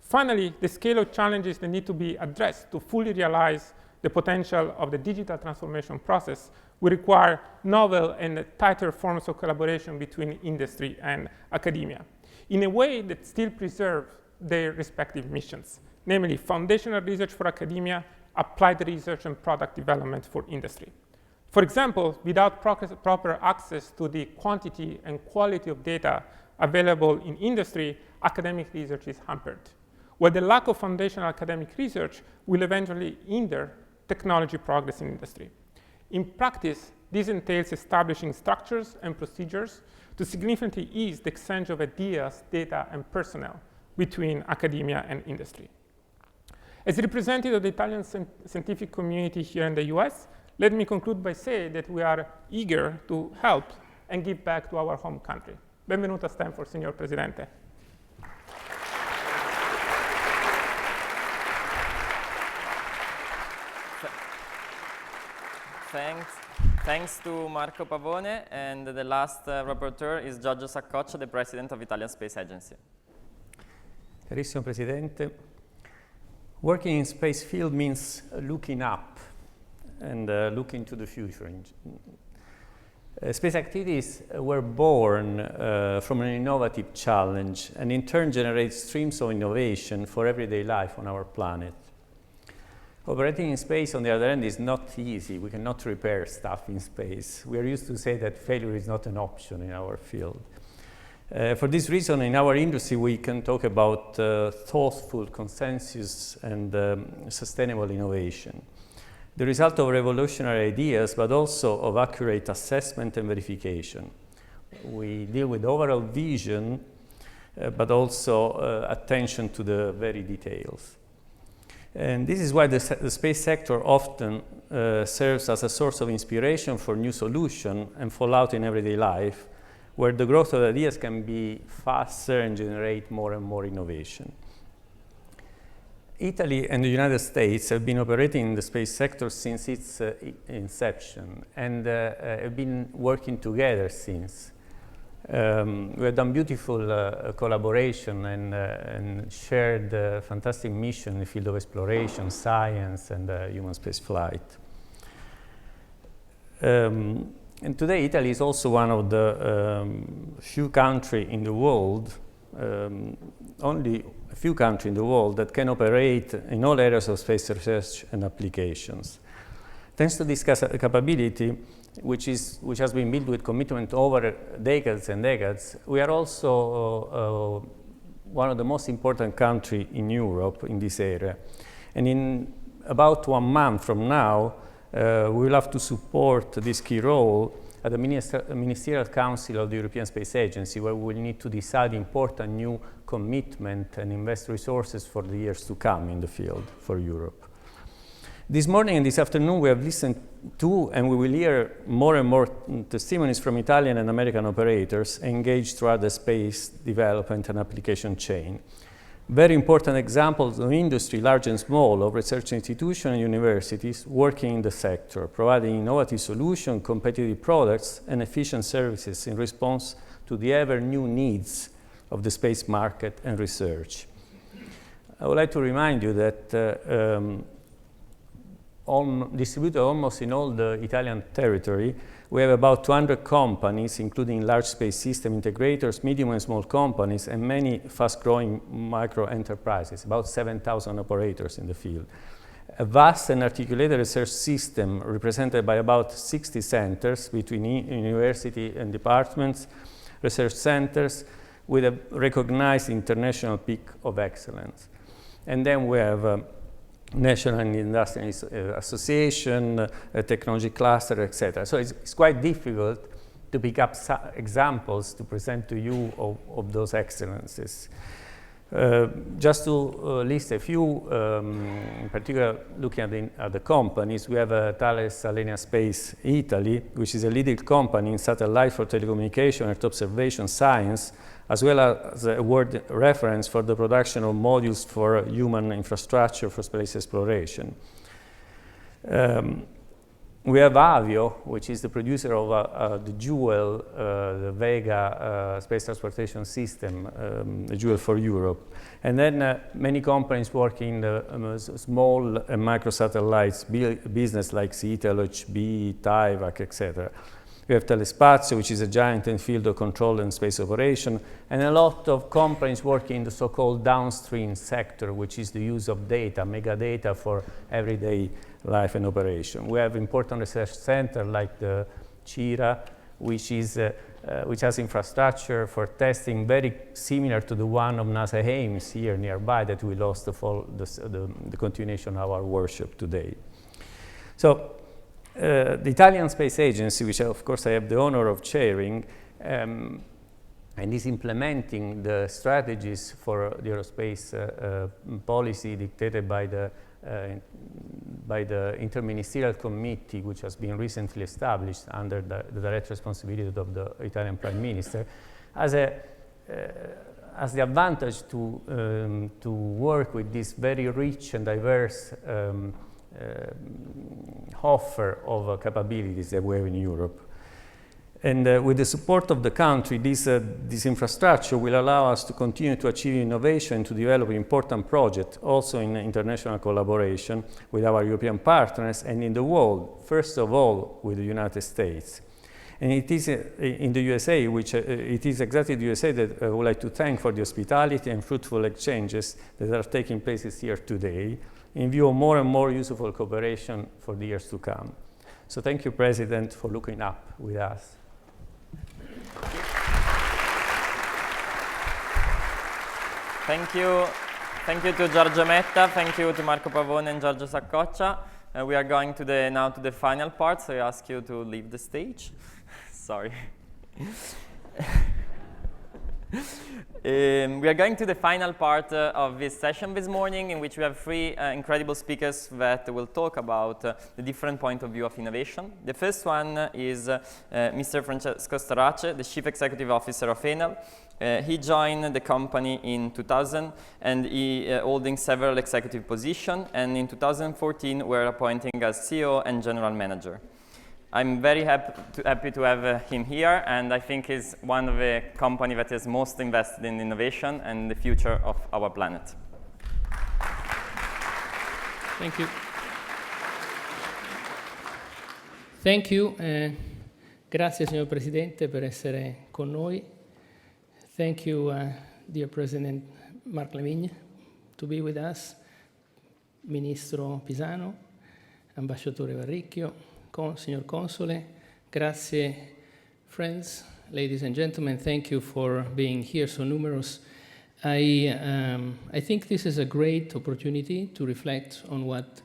Finally, the scale of challenges that need to be addressed to fully realize the potential of the digital transformation process will require novel and tighter forms of collaboration between industry and academia, in a way that still preserve their respective missions, namely foundational research for academia, applied research and product development for industry. For example, without proper access to the quantity and quality of data available in industry, academic research is hampered, where the lack of foundational academic research will eventually hinder technology progress in industry. In practice, this entails establishing structures and procedures to significantly ease the exchange of ideas, data, and personnel between academia and industry. As representative of the Italian scientific community here in the US, let me conclude by saying that we are eager to help and give back to our home country. Benvenuto a Stanford, Signor Presidente. Thanks to Marco Pavone, and the last rapporteur is Giorgio Saccoccia, the President of Italian Space Agency. Carissimo Presidente, working in space field means looking up and looking to the future. Space activities were born from an innovative challenge and in turn generate streams of innovation for everyday life on our planet. Operating in space, on the other hand, is not easy. We cannot repair stuff in space. We are used to say that failure is not an option in our field. For this reason, in our industry, we can talk about thoughtful consensus and sustainable innovation. the result of revolutionary ideas, but also of accurate assessment and verification. We deal with overall vision, but also attention to the very details. And this is why the space sector often serves as a source of inspiration for new solutions and fallout in everyday life, where the growth of ideas can be faster and generate more and more innovation. Italy and the United States have been operating in the space sector since its inception and have been working together since. We have done beautiful collaboration and shared fantastic mission in the field of exploration, science, and human space flight. And today, Italy is also one of the few countries in the world, only a few countries in the world that can operate in all areas of space research and applications. Thanks to this capability, which has been built with commitment over decades and decades, we are also one of the most important countries in Europe in this area. And in about 1 month from now, we will have to support this key role at the Ministerial Council of the European Space Agency, where we will need to decide important new commitment and invest resources for the years to come in the field for Europe. This morning and this afternoon, we have listened to, and we will hear more and more testimonies from Italian and American operators engaged throughout the space development and application chain. Very important examples of industry, large and small, of research institutions and universities working in the sector, providing innovative solutions, competitive products, and efficient services in response to the ever-new needs of the space market and research. I would like to remind you that distributed almost in all the Italian territory, we have about 200 companies, including large space system integrators, medium and small companies, and many fast-growing micro enterprises, about 7,000 operators in the field. A vast and articulated research system represented by about 60 centers between university and departments, research centers, with a recognized international peak of excellence. And then we have National and Industrial Association, a technology cluster, etc. So it's quite difficult to pick up examples to present to you of those excellences. Just to list a few, in particular looking at the companies, we have Thales Alenia Space Italy, which is a leading company in satellite for telecommunication, Earth observation, science, as well as a world reference for the production of modules for human infrastructure for space exploration. We have Avio, which is the producer of the Jewel, the Vega space transportation system, the Jewel for Europe. And then many companies working in the small and microsatellites business like CITEL, HB, TIVAC, etc. We have Telespazio, which is a giant in field of control and space operation, and a lot of companies working in the so-called downstream sector, which is the use of data, megadata for everyday life and operation. We have important research centers like the CIRA, which has infrastructure for testing very similar to the one of NASA Ames here nearby that we lost the continuation of our workshop today. So the Italian Space Agency, which of course I have the honor of chairing, and is implementing the strategies for the aerospace policy dictated by the Interministerial Committee, which has been recently established under the direct responsibility of the Italian Prime Minister, has the advantage to work with this very rich and diverse offer of capabilities that we have in Europe. And with the support of the country, this infrastructure will allow us to continue to achieve innovation and to develop important projects, also in international collaboration with our European partners and in the world, first of all with the United States. And it is in the USA, it is exactly the USA that I would like to thank for the hospitality and fruitful exchanges that are taking place here today, in view of more and more useful cooperation for the years to come. So thank you, President, for looking up with us. Thank you to Giorgio Metta, thank you to Marco Pavone and Giorgio Saccoccia. We are going to now to the final part, so I ask you to leave the stage. Sorry. We are going to the final part of this session this morning, in which we have three incredible speakers that will talk about the different point of view of innovation. The first one is Mr. Francesco Starace, the Chief Executive Officer of Enel. He joined the company in 2000, and he holding several executive positions, and in 2014 were appointing as CEO and General Manager. I'm very happy to have him here, and I think he's one of the company that is most invested in innovation and the future of our planet. Thank you. Thank you. Grazie, signor Presidente, per essere con noi. Thank you, dear President Marc Lavigne, to be with us. Ministro Pisano, Ambasciatore Varricchio, Signor Console, grazie, friends, ladies and gentlemen. Thank you for being here so numerous. I think this is a great opportunity to reflect on what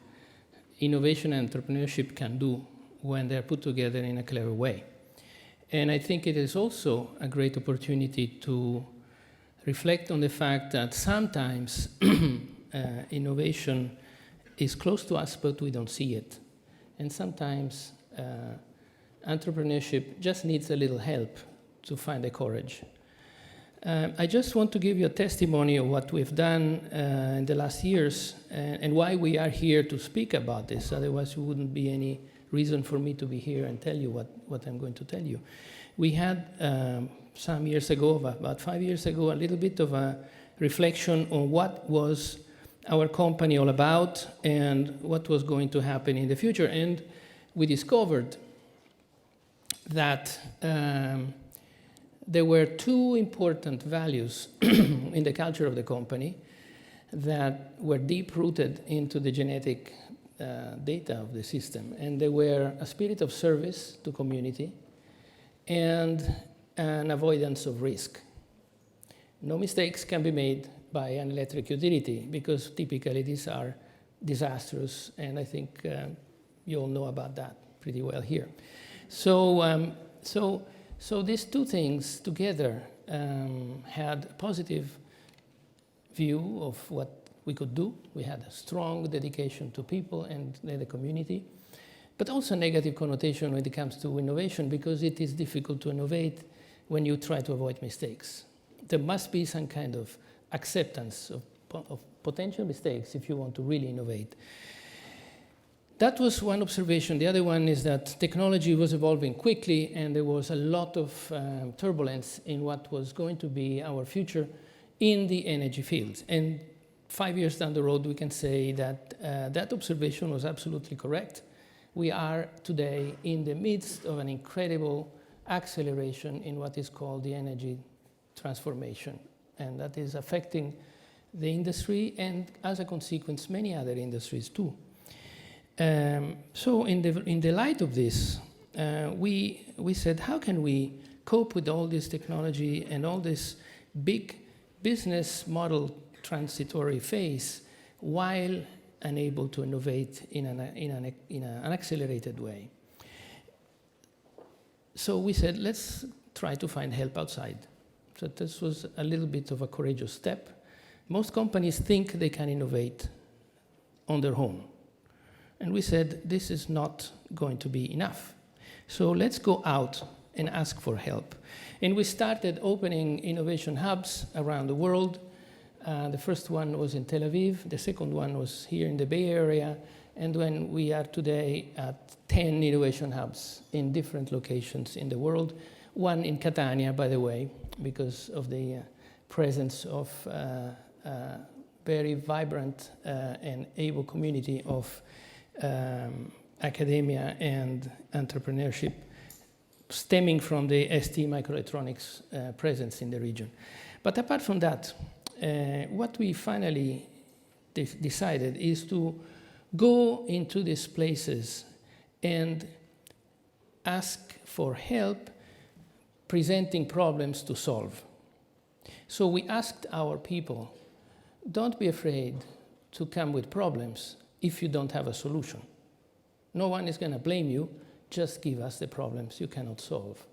innovation and entrepreneurship can do when they're put together in a clever way. And I think it is also a great opportunity to reflect on the fact that sometimes innovation is close to us, but we don't see it. And sometimes entrepreneurship just needs a little help to find the courage. I just want to give you a testimony of what we've done in the last years and why we are here to speak about this. Otherwise, there wouldn't be any reason for me to be here and tell you what I'm going to tell you. We had some years ago, about 5 years ago, a little bit of a reflection on what was our company all about and what was going to happen in the future. And we discovered that there were two important values in the culture of the company that were deep-rooted into the genetic data of the system. And they were a spirit of service to community and an avoidance of risk. No mistakes can be made by an electric utility, because typically these are disastrous, and I think you all know about that pretty well here. So these two things together had a positive view of what we could do. We had a strong dedication to people and the community, but also a negative connotation when it comes to innovation, because it is difficult to innovate when you try to avoid mistakes. There must be some kind of acceptance of potential mistakes if you want to really innovate. That was one observation. The other one is that technology was evolving quickly, and there was a lot of turbulence in what was going to be our future in the energy field. And 5 years down the road, we can say that that observation was absolutely correct. We are today in the midst of an incredible acceleration in what is called the energy transformation. And that is affecting the industry and, as a consequence, many other industries too. So in the light of this, we said, how can we cope with all this technology and all this big business model transitory phase while unable to innovate in an accelerated way? So we said, let's try to find help outside. So this was a little bit of a courageous step. Most companies think they can innovate on their own. And we said, this is not going to be enough. So let's go out and ask for help. And we started opening innovation hubs around the world. The first one was in Tel Aviv. The second one was here in the Bay Area. And when we are today at 10 innovation hubs in different locations in the world. One in Catania, by the way, because of the presence of a very vibrant and able community of academia and entrepreneurship stemming from the ST Microelectronics presence in the region. But apart from that, what we finally decided is to go into these places and ask for help presenting problems to solve. So we asked our people, don't be afraid to come with problems if you don't have a solution. No one is going to blame you. Just give us the problems you cannot solve.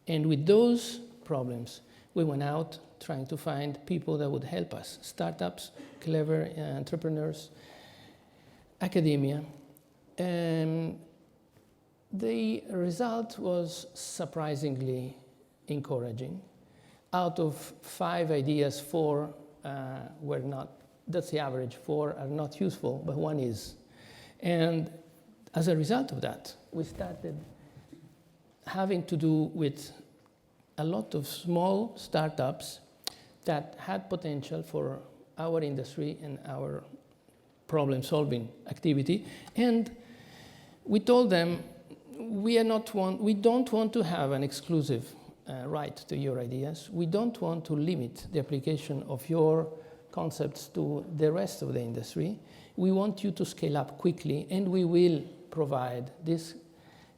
And with those problems, we went out trying to find people that would help us. Startups, clever entrepreneurs, academia. And the result was surprisingly encouraging. Out of 5 ideas, 4 were not, that's the average, 4 are not useful, but 1 is. And as a result of that, we started having to do with a lot of small startups that had potential for our industry and our problem-solving activity. And we told them, we don't want to have an exclusive right to your ideas. We don't want to limit the application of your concepts to the rest of the industry. We want you to scale up quickly, and we will provide this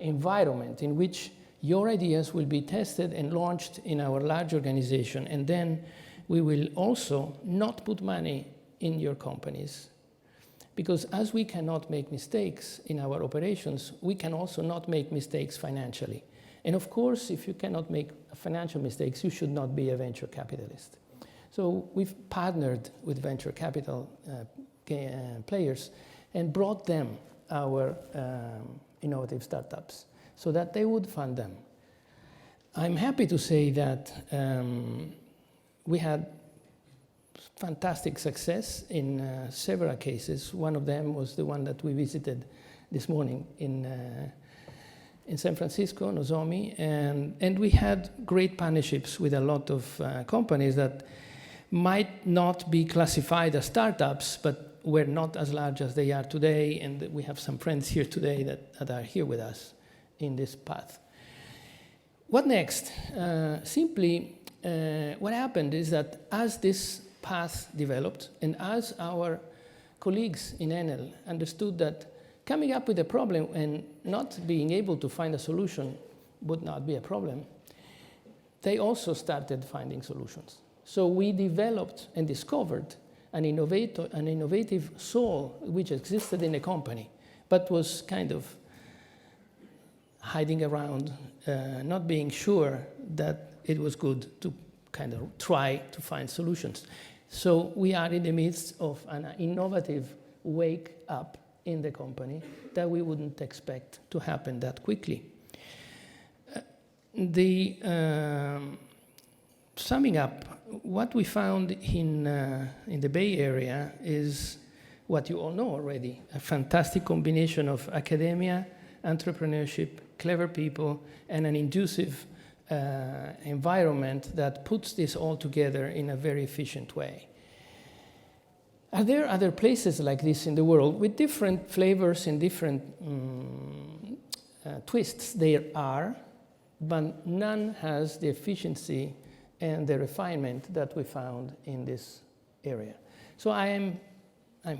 environment in which your ideas will be tested and launched in our large organization, and then we will also not put money in your companies. Because as we cannot make mistakes in our operations, we can also not make mistakes financially. And of course, if you cannot make financial mistakes, you should not be a venture capitalist. So we've partnered with venture capital players and brought them our innovative startups so that they would fund them. I'm happy to say that we had fantastic success in several cases. One of them was the one that we visited this morning in San Francisco, Nozomi, and we had great partnerships with a lot of companies that might not be classified as startups, but were not as large as they are today, and we have some friends here today that are here with us in this path. What next? Simply, what happened is that as this path developed, and as our colleagues in Enel understood that coming up with a problem and not being able to find a solution would not be a problem, they also started finding solutions. So we developed and discovered an innovative soul which existed in the company, but was kind of hiding around, not being sure that it was good to kind of try to find solutions. So we are in the midst of an innovative wake up in the company that we wouldn't expect to happen that quickly. Summing up, what we found in the Bay Area is what you all know already, a fantastic combination of academia, entrepreneurship, clever people, and an inducive environment that puts this all together in a very efficient way. Are there other places like this in the world with different flavors and different twists? There are, but none has the efficiency and the refinement that we found in this area. So I'm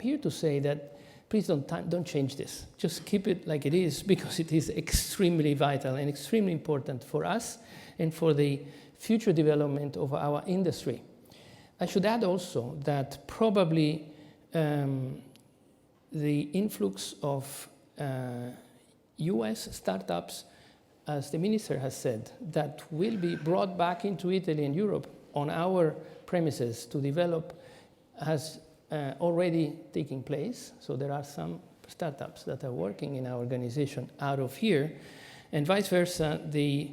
here to say that please don't change this. Just keep it like it is, because it is extremely vital and extremely important for us and for the future development of our industry. I should add also that probably the influx of US startups, as the minister has said, that will be brought back into Italy and Europe on our premises to develop has already taken place. So there are some startups that are working in our organization out of here, and vice versa, the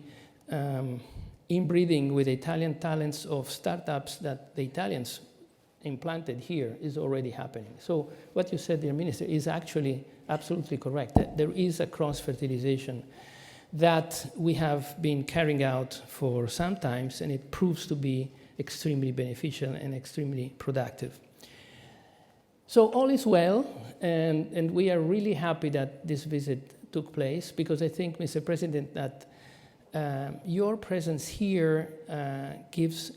inbreeding with Italian talents of startups that the Italians implanted here is already happening. So what you said, dear Minister, is actually absolutely correct. There is a cross-fertilization that we have been carrying out for some times, and it proves to be extremely beneficial and extremely productive. So all is well, and we are really happy that this visit took place, because I think, Mr. President, that your presence here gives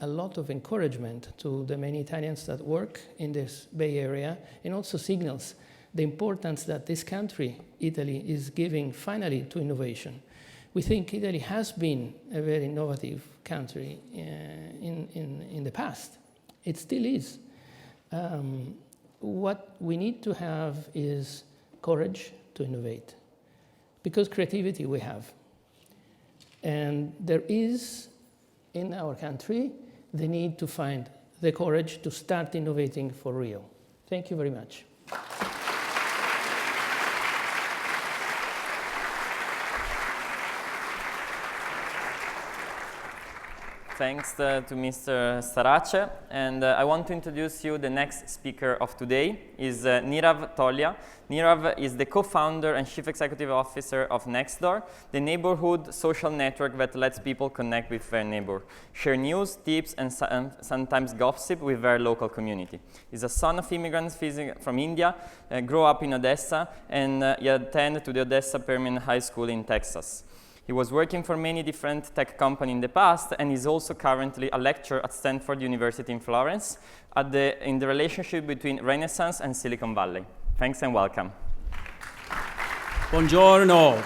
a lot of encouragement to the many Italians that work in this Bay Area, and also signals the importance that this country, Italy, is giving finally to innovation. We think Italy has been a very innovative country in the past. It still is. What we need to have is courage to innovate. Because creativity we have. And there is, in our country, the need to find the courage to start innovating for real. Thank you very much. Thanks to Mr. Starace. And I want to introduce you the next speaker of today is Nirav Tolia. Nirav is the co-founder and chief executive officer of Nextdoor, the neighborhood social network that lets people connect with their neighbor, share news, tips, and sometimes gossip with their local community. He's a son of immigrants from India, grew up in Odessa, and he attended to the Odessa Permian High School in Texas. He was working for many different tech companies in the past, and is also currently a lecturer at Stanford University in Florence in the relationship between Renaissance and Silicon Valley. Thanks and welcome. Buongiorno.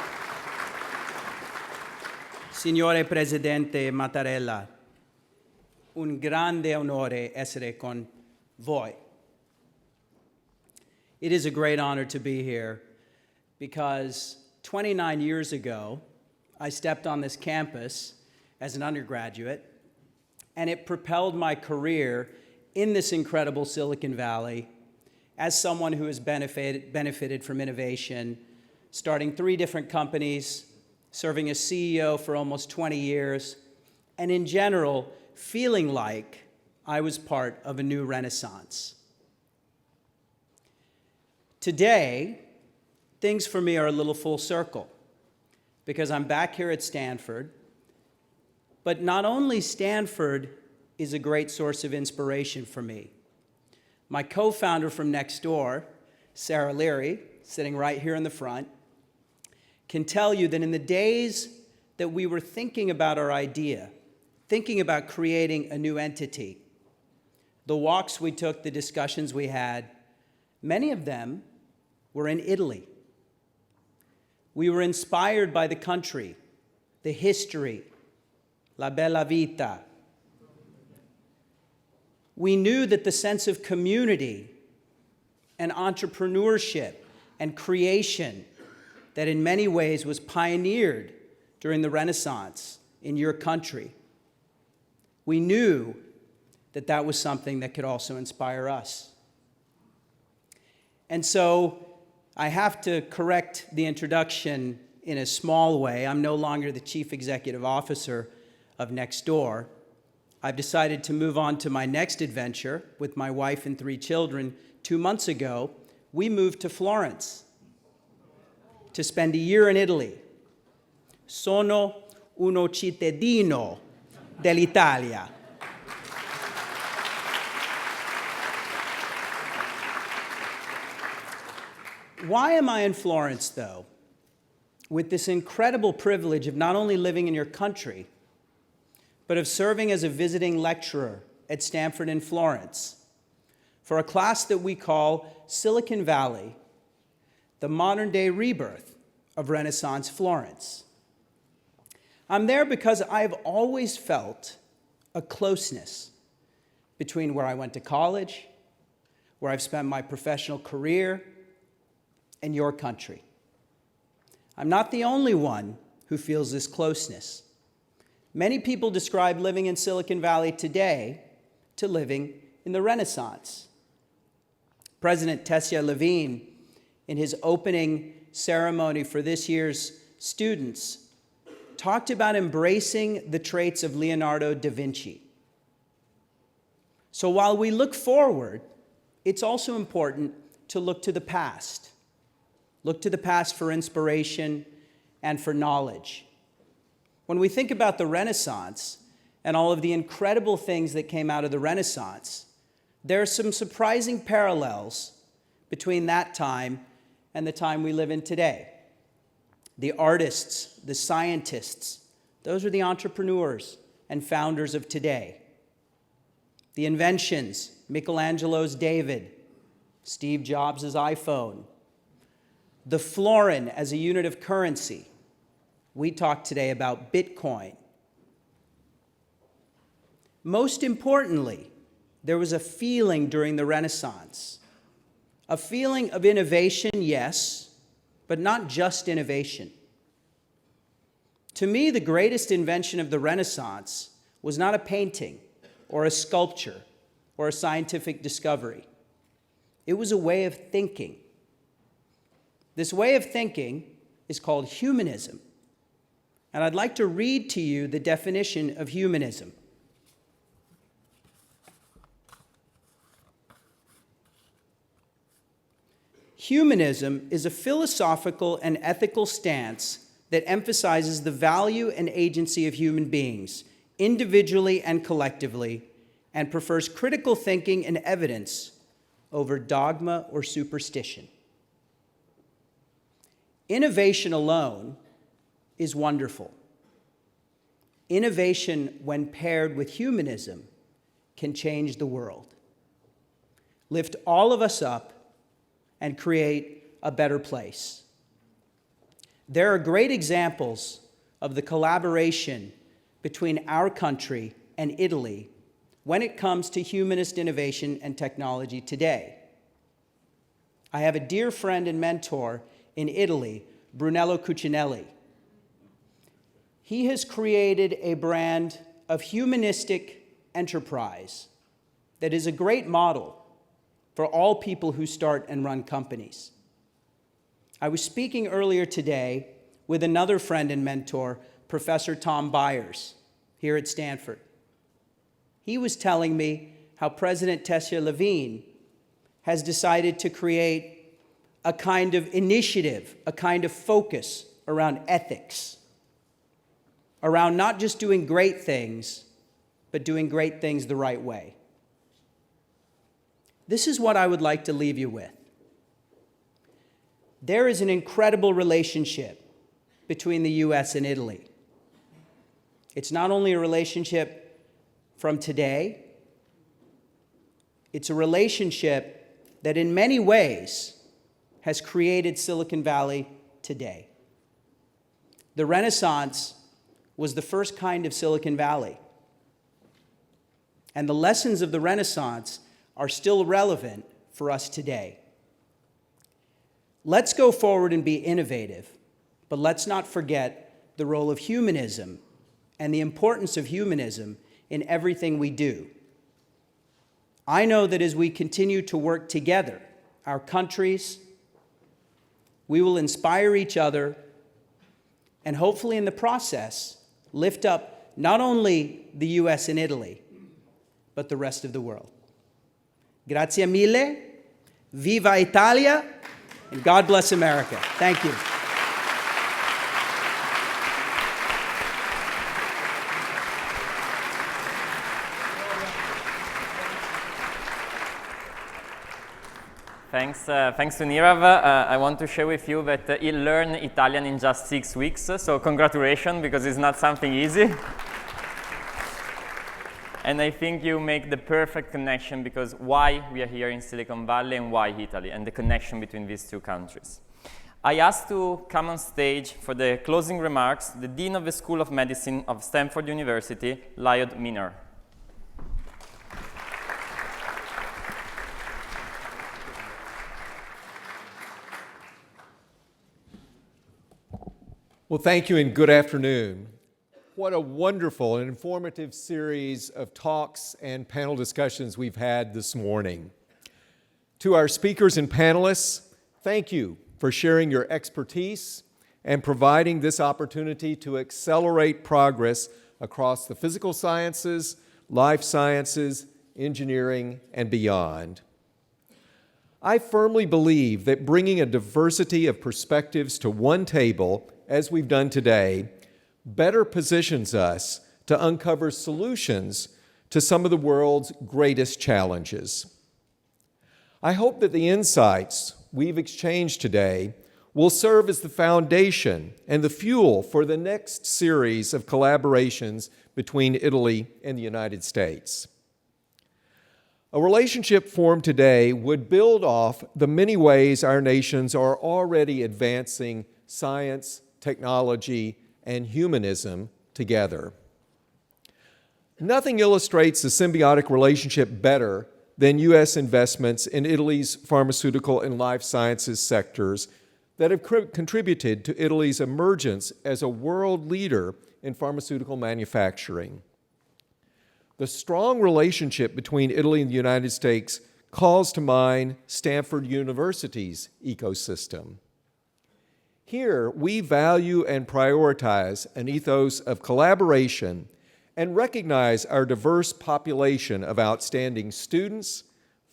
Signore Presidente Mattarella, un grande onore essere con voi. It is a great honor to be here because 29 years ago, I stepped on this campus as an undergraduate, and it propelled my career in this incredible Silicon Valley as someone who has benefited from innovation, starting 3 different companies, serving as CEO for almost 20 years, and in general, feeling like I was part of a new renaissance. Today, things for me are a little full circle, because I'm back here at Stanford, but not only Stanford is a great source of inspiration for me. My co-founder from Nextdoor, Sarah Leary, sitting right here in the front, can tell you that in the days that we were thinking about our idea, thinking about creating a new entity, the walks we took, the discussions we had, many of them were in Italy. We were inspired by the country, the history, la bella vita. We knew that the sense of community and entrepreneurship and creation that in many ways was pioneered during the Renaissance in your country, we knew that that was something that could also inspire us. And so I have to correct the introduction in a small way. I'm no longer the chief executive officer of Nextdoor. I've decided to move on to my next adventure with my wife and 3 children. 2 months ago, we moved to Florence to spend a year in Italy. Sono uno cittadino dell'Italia. Why am I in Florence, though, with this incredible privilege of not only living in your country, but of serving as a visiting lecturer at Stanford in Florence for a class that we call Silicon Valley, the modern-day rebirth of Renaissance Florence? I'm there because I've always felt a closeness between where I went to college, where I've spent my professional career, and your country. I'm not the only one who feels this closeness. Many people describe living in Silicon Valley today to living in the Renaissance. President Tessia Levine, in his opening ceremony for this year's students, talked about embracing the traits of Leonardo da Vinci. So while we look forward, it's also important to look to the past. Look to the past for inspiration and for knowledge. When we think about the Renaissance and all of the incredible things that came out of the Renaissance, there are some surprising parallels between that time and the time we live in today. The artists, the scientists, those are the entrepreneurs and founders of today. The inventions, Michelangelo's David, Steve Jobs' iPhone, the florin as a unit of currency. We talked today about Bitcoin. Most importantly, there was a feeling during the Renaissance A feeling of innovation, yes, but not just innovation. To me, the greatest invention of the Renaissance was not a painting or a sculpture or a scientific discovery. It was a way of thinking. This way of thinking is called humanism. And I'd like to read to you the definition of humanism. Humanism is a philosophical and ethical stance that emphasizes the value and agency of human beings, individually and collectively, and prefers critical thinking and evidence over dogma or superstition. Innovation alone is wonderful. Innovation, when paired with humanism, can change the world, lift all of us up, and create a better place. There are great examples of the collaboration between our country and Italy when it comes to humanist innovation and technology today. I have a dear friend and mentor in Italy, Brunello Cucinelli. He has created a brand of humanistic enterprise that is a great model for all people who start and run companies. I was speaking earlier today with another friend and mentor, Professor Tom Byers, here at Stanford. He was telling me how President Tessia Levine has decided to create a kind of initiative, a kind of focus around ethics, around not just doing great things, but doing great things the right way. This is what I would like to leave you with. There is an incredible relationship between the US and Italy. It's not only a relationship from today, it's a relationship that in many ways has created Silicon Valley today. The Renaissance was the first kind of Silicon Valley. And the lessons of the Renaissance are still relevant for us today. Let's go forward and be innovative, but let's not forget the role of humanism and the importance of humanism in everything we do. I know that as we continue to work together, our countries, we will inspire each other and hopefully in the process lift up not only the US and Italy, but the rest of the world. Grazie mille, viva Italia, and God bless America. Thank you. Thanks to Nirav. I want to share with you that he learned Italian in just 6 weeks, so congratulations, because it's not something easy. And I think you make the perfect connection, because why we are here in Silicon Valley and why Italy, and the connection between these two countries. I asked to come on stage for the closing remarks the Dean of the School of Medicine of Stanford University, Lloyd Minor. Well, thank you and good afternoon. What a wonderful and informative series of talks and panel discussions we've had this morning. To our speakers and panelists, thank you for sharing your expertise and providing this opportunity to accelerate progress across the physical sciences, life sciences, engineering, and beyond. I firmly believe that bringing a diversity of perspectives to one table, as we've done today, better positions us to uncover solutions to some of the world's greatest challenges. I hope that the insights we've exchanged today will serve as the foundation and the fuel for the next series of collaborations between Italy and the United States. A relationship formed today would build off the many ways our nations are already advancing science, technology, and humanism together. Nothing illustrates the symbiotic relationship better than U.S. investments in Italy's pharmaceutical and life sciences sectors that have contributed to Italy's emergence as a world leader in pharmaceutical manufacturing. The strong relationship between Italy and the United States calls to mind Stanford University's ecosystem. Here, we value and prioritize an ethos of collaboration and recognize our diverse population of outstanding students,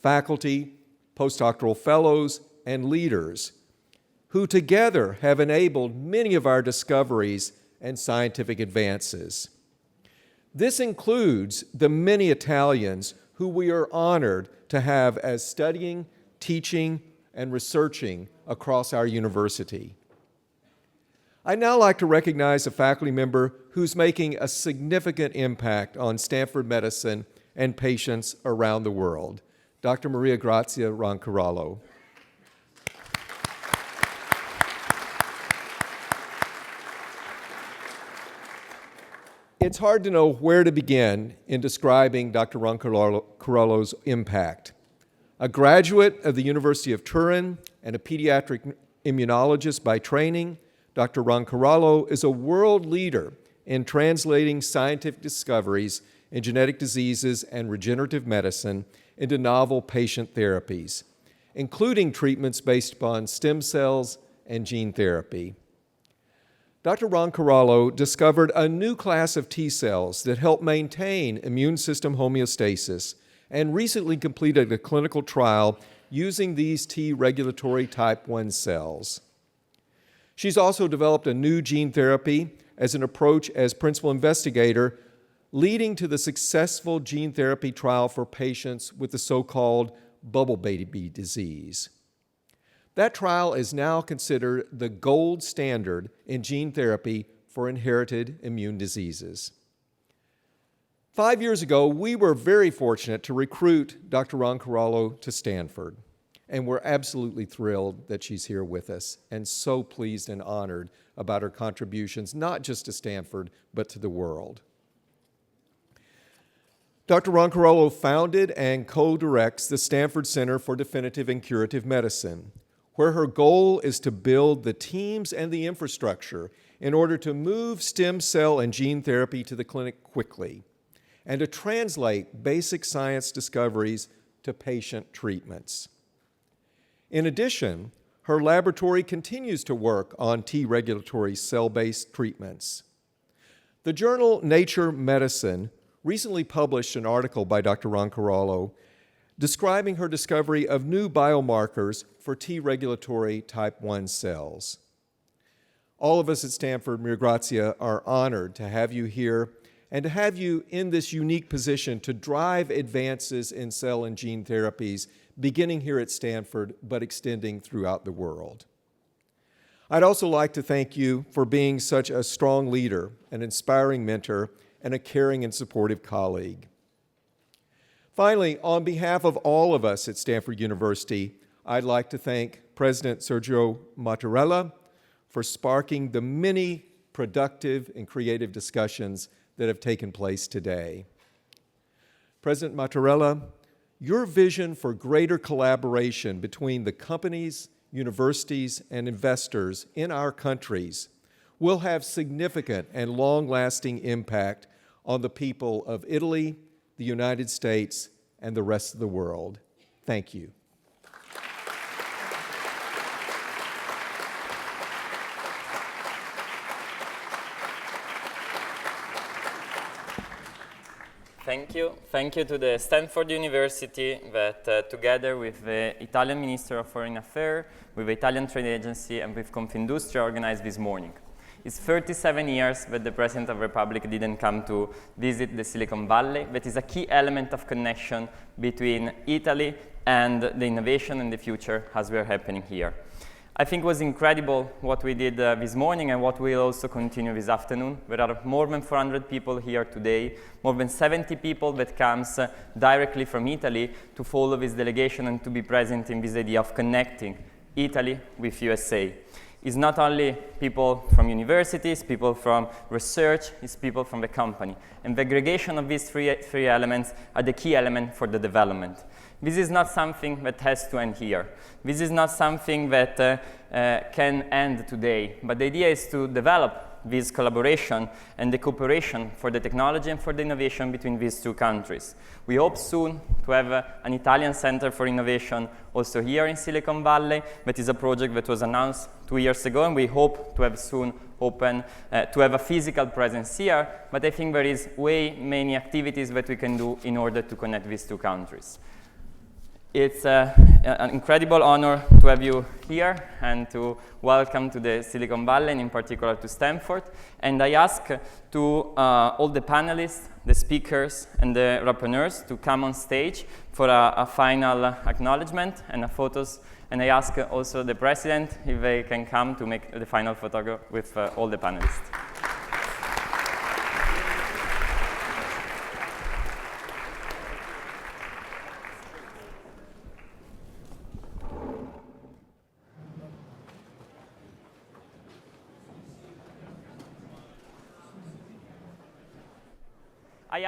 faculty, postdoctoral fellows, and leaders who together have enabled many of our discoveries and scientific advances. This includes the many Italians who we are honored to have as studying, teaching, and researching across our university. I'd now like to recognize a faculty member who's making a significant impact on Stanford medicine and patients around the world, Dr. Maria Grazia Roncarolo. It's hard to know where to begin in describing Dr. Roncarolo's impact. A graduate of the University of Turin and a pediatric immunologist by training, Dr. Roncarolo is a world leader in translating scientific discoveries in genetic diseases and regenerative medicine into novel patient therapies, including treatments based upon stem cells and gene therapy. Dr. Roncarolo discovered a new class of T cells that help maintain immune system homeostasis and recently completed a clinical trial using these T regulatory type 1 cells. She's also developed a new gene therapy as an approach as principal investigator, leading to the successful gene therapy trial for patients with the so-called bubble baby disease. That trial is now considered the gold standard in gene therapy for inherited immune diseases. 5 years ago, we were very fortunate to recruit Dr. Roncarolo to Stanford, and we're absolutely thrilled that she's here with us and so pleased and honored about her contributions, not just to Stanford, but to the world. Dr. Roncarolo founded and co-directs the Stanford Center for Definitive and Curative Medicine, where her goal is to build the teams and the infrastructure in order to move stem cell and gene therapy to the clinic quickly and to translate basic science discoveries to patient treatments. In addition, her laboratory continues to work on T-regulatory cell-based treatments. The journal Nature Medicine recently published an article by Dr. Roncarolo describing her discovery of new biomarkers for T-regulatory type 1 cells. All of us at Stanford, Maria Grazia, are honored to have you here and to have you in this unique position to drive advances in cell and gene therapies, beginning here at Stanford, but extending throughout the world. I'd also like to thank you for being such a strong leader, an inspiring mentor, and a caring and supportive colleague. Finally, on behalf of all of us at Stanford University, I'd like to thank President Sergio Mattarella for sparking the many productive and creative discussions that have taken place today. President Mattarella, your vision for greater collaboration between the companies, universities, and investors in our countries will have significant and long-lasting impact on the people of Italy, the United States, and the rest of the world. Thank you. Thank you. Thank you to the Stanford University that together with the Italian Minister of Foreign Affairs, with the Italian Trade Agency, and with Confindustria organized this morning. It's 37 years that the President of the Republic didn't come to visit the Silicon Valley. That is a key element of connection between Italy and the innovation and the future as we are happening here. I think it was incredible what we did this morning and what we'll also continue this afternoon. There are more than 400 people here today, more than 70 people that comes directly from Italy to follow this delegation and to be present in this idea of connecting Italy with USA. It's not only people from universities, people from research, it's people from the company. And the aggregation of these three elements are the key element for the development. This is not something that has to end here. This is not something that can end today, but the idea is to develop this collaboration and the cooperation for the technology and for the innovation between these two countries. We hope soon to have an Italian Center for Innovation also here in Silicon Valley. That is a project that was announced 2 years ago, and we hope to have soon to have a physical presence here, but I think there is many activities that we can do in order to connect these two countries. It's an incredible honor to have you here and to welcome to the Silicon Valley, and in particular to Stanford. And I ask to all the panelists, the speakers, and the rappeurs to come on stage for a final acknowledgement and a photos. And I ask also the president if they can come to make the final photograph with all the panelists. I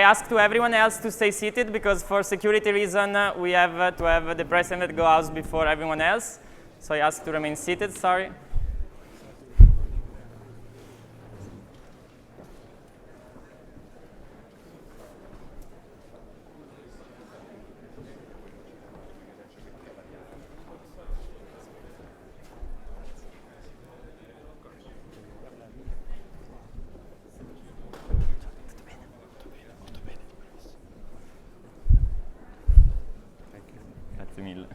ask to everyone else to stay seated because for security reason we have to have the president go out before everyone else. So I ask to remain seated, sorry. Grazie mille.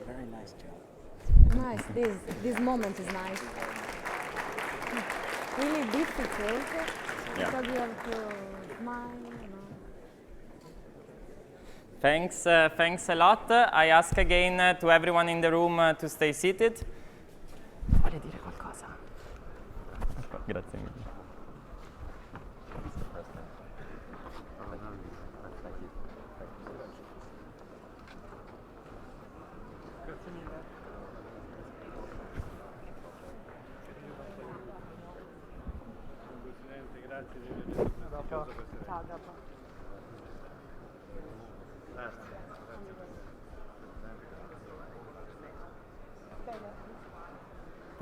Very nice job. Nice, this moment is nice. Really difficult because you have to smile. Thanks a lot. I ask again to everyone in the room to stay seated. Vuole dire qualcosa? Grazie mille. Ciao, dopo.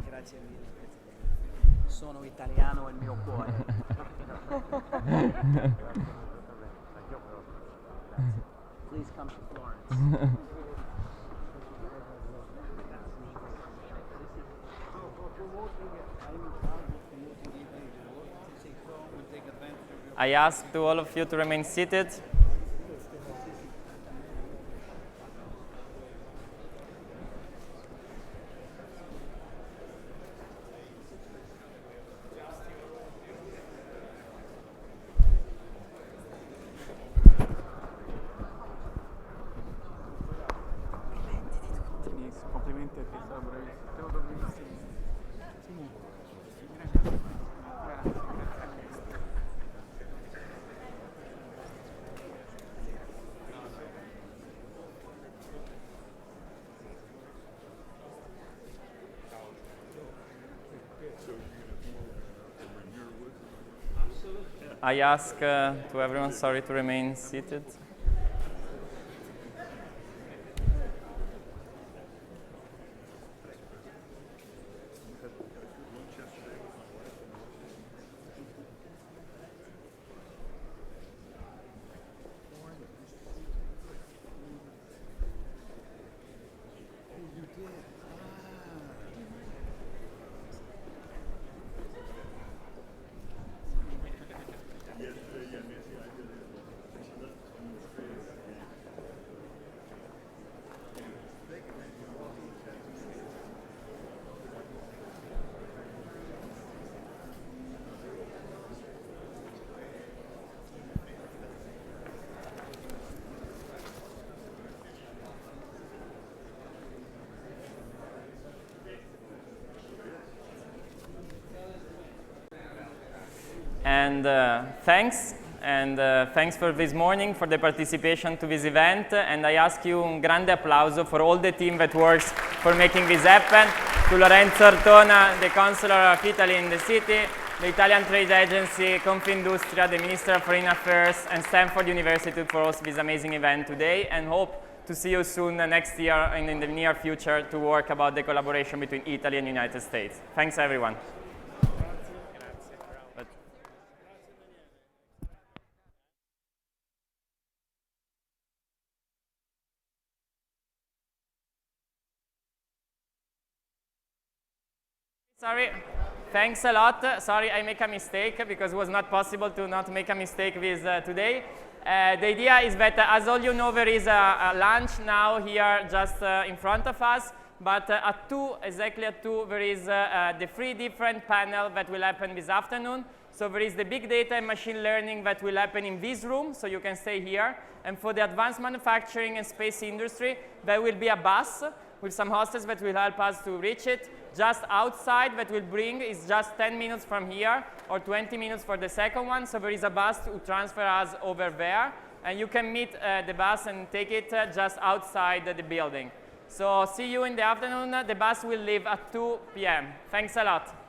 Grazie mille. Sono italiano e il mio cuore. Please come to Florence. I ask to all of you to remain seated. Complimenti a te, sei bravissimo. Te lo dovevi I ask to everyone, sorry, to remain seated. And thanks. And thanks for this morning, for the participation to this event. And I ask you un grande applauso for all the team that works for making this happen. To Lorenzo Ortona, the Consular of Italy in the city, the Italian Trade Agency, Confindustria, the Minister of Foreign Affairs, and Stanford University for hosting this amazing event today. And hope to see you soon next year and in the near future to work about the collaboration between Italy and the United States. Thanks, everyone. Sorry, thanks a lot. Sorry, I make a mistake because it was not possible to not make a mistake with today. The idea is that, as all you know, there is a lunch now here just in front of us. But at 2, exactly at 2, there is the 3 different panels that will happen this afternoon. So there is the big data and machine learning that will happen in this room, so you can stay here. And for the advanced manufacturing and space industry, there will be a bus with some hostess that will help us to reach it. Just outside that will bring is just 10 minutes from here or 20 minutes for the second one. So there is a bus to transfer us over there. And you can meet the bus and take it just outside the building. So see you in the afternoon. The bus will leave at 2 p.m. Thanks a lot.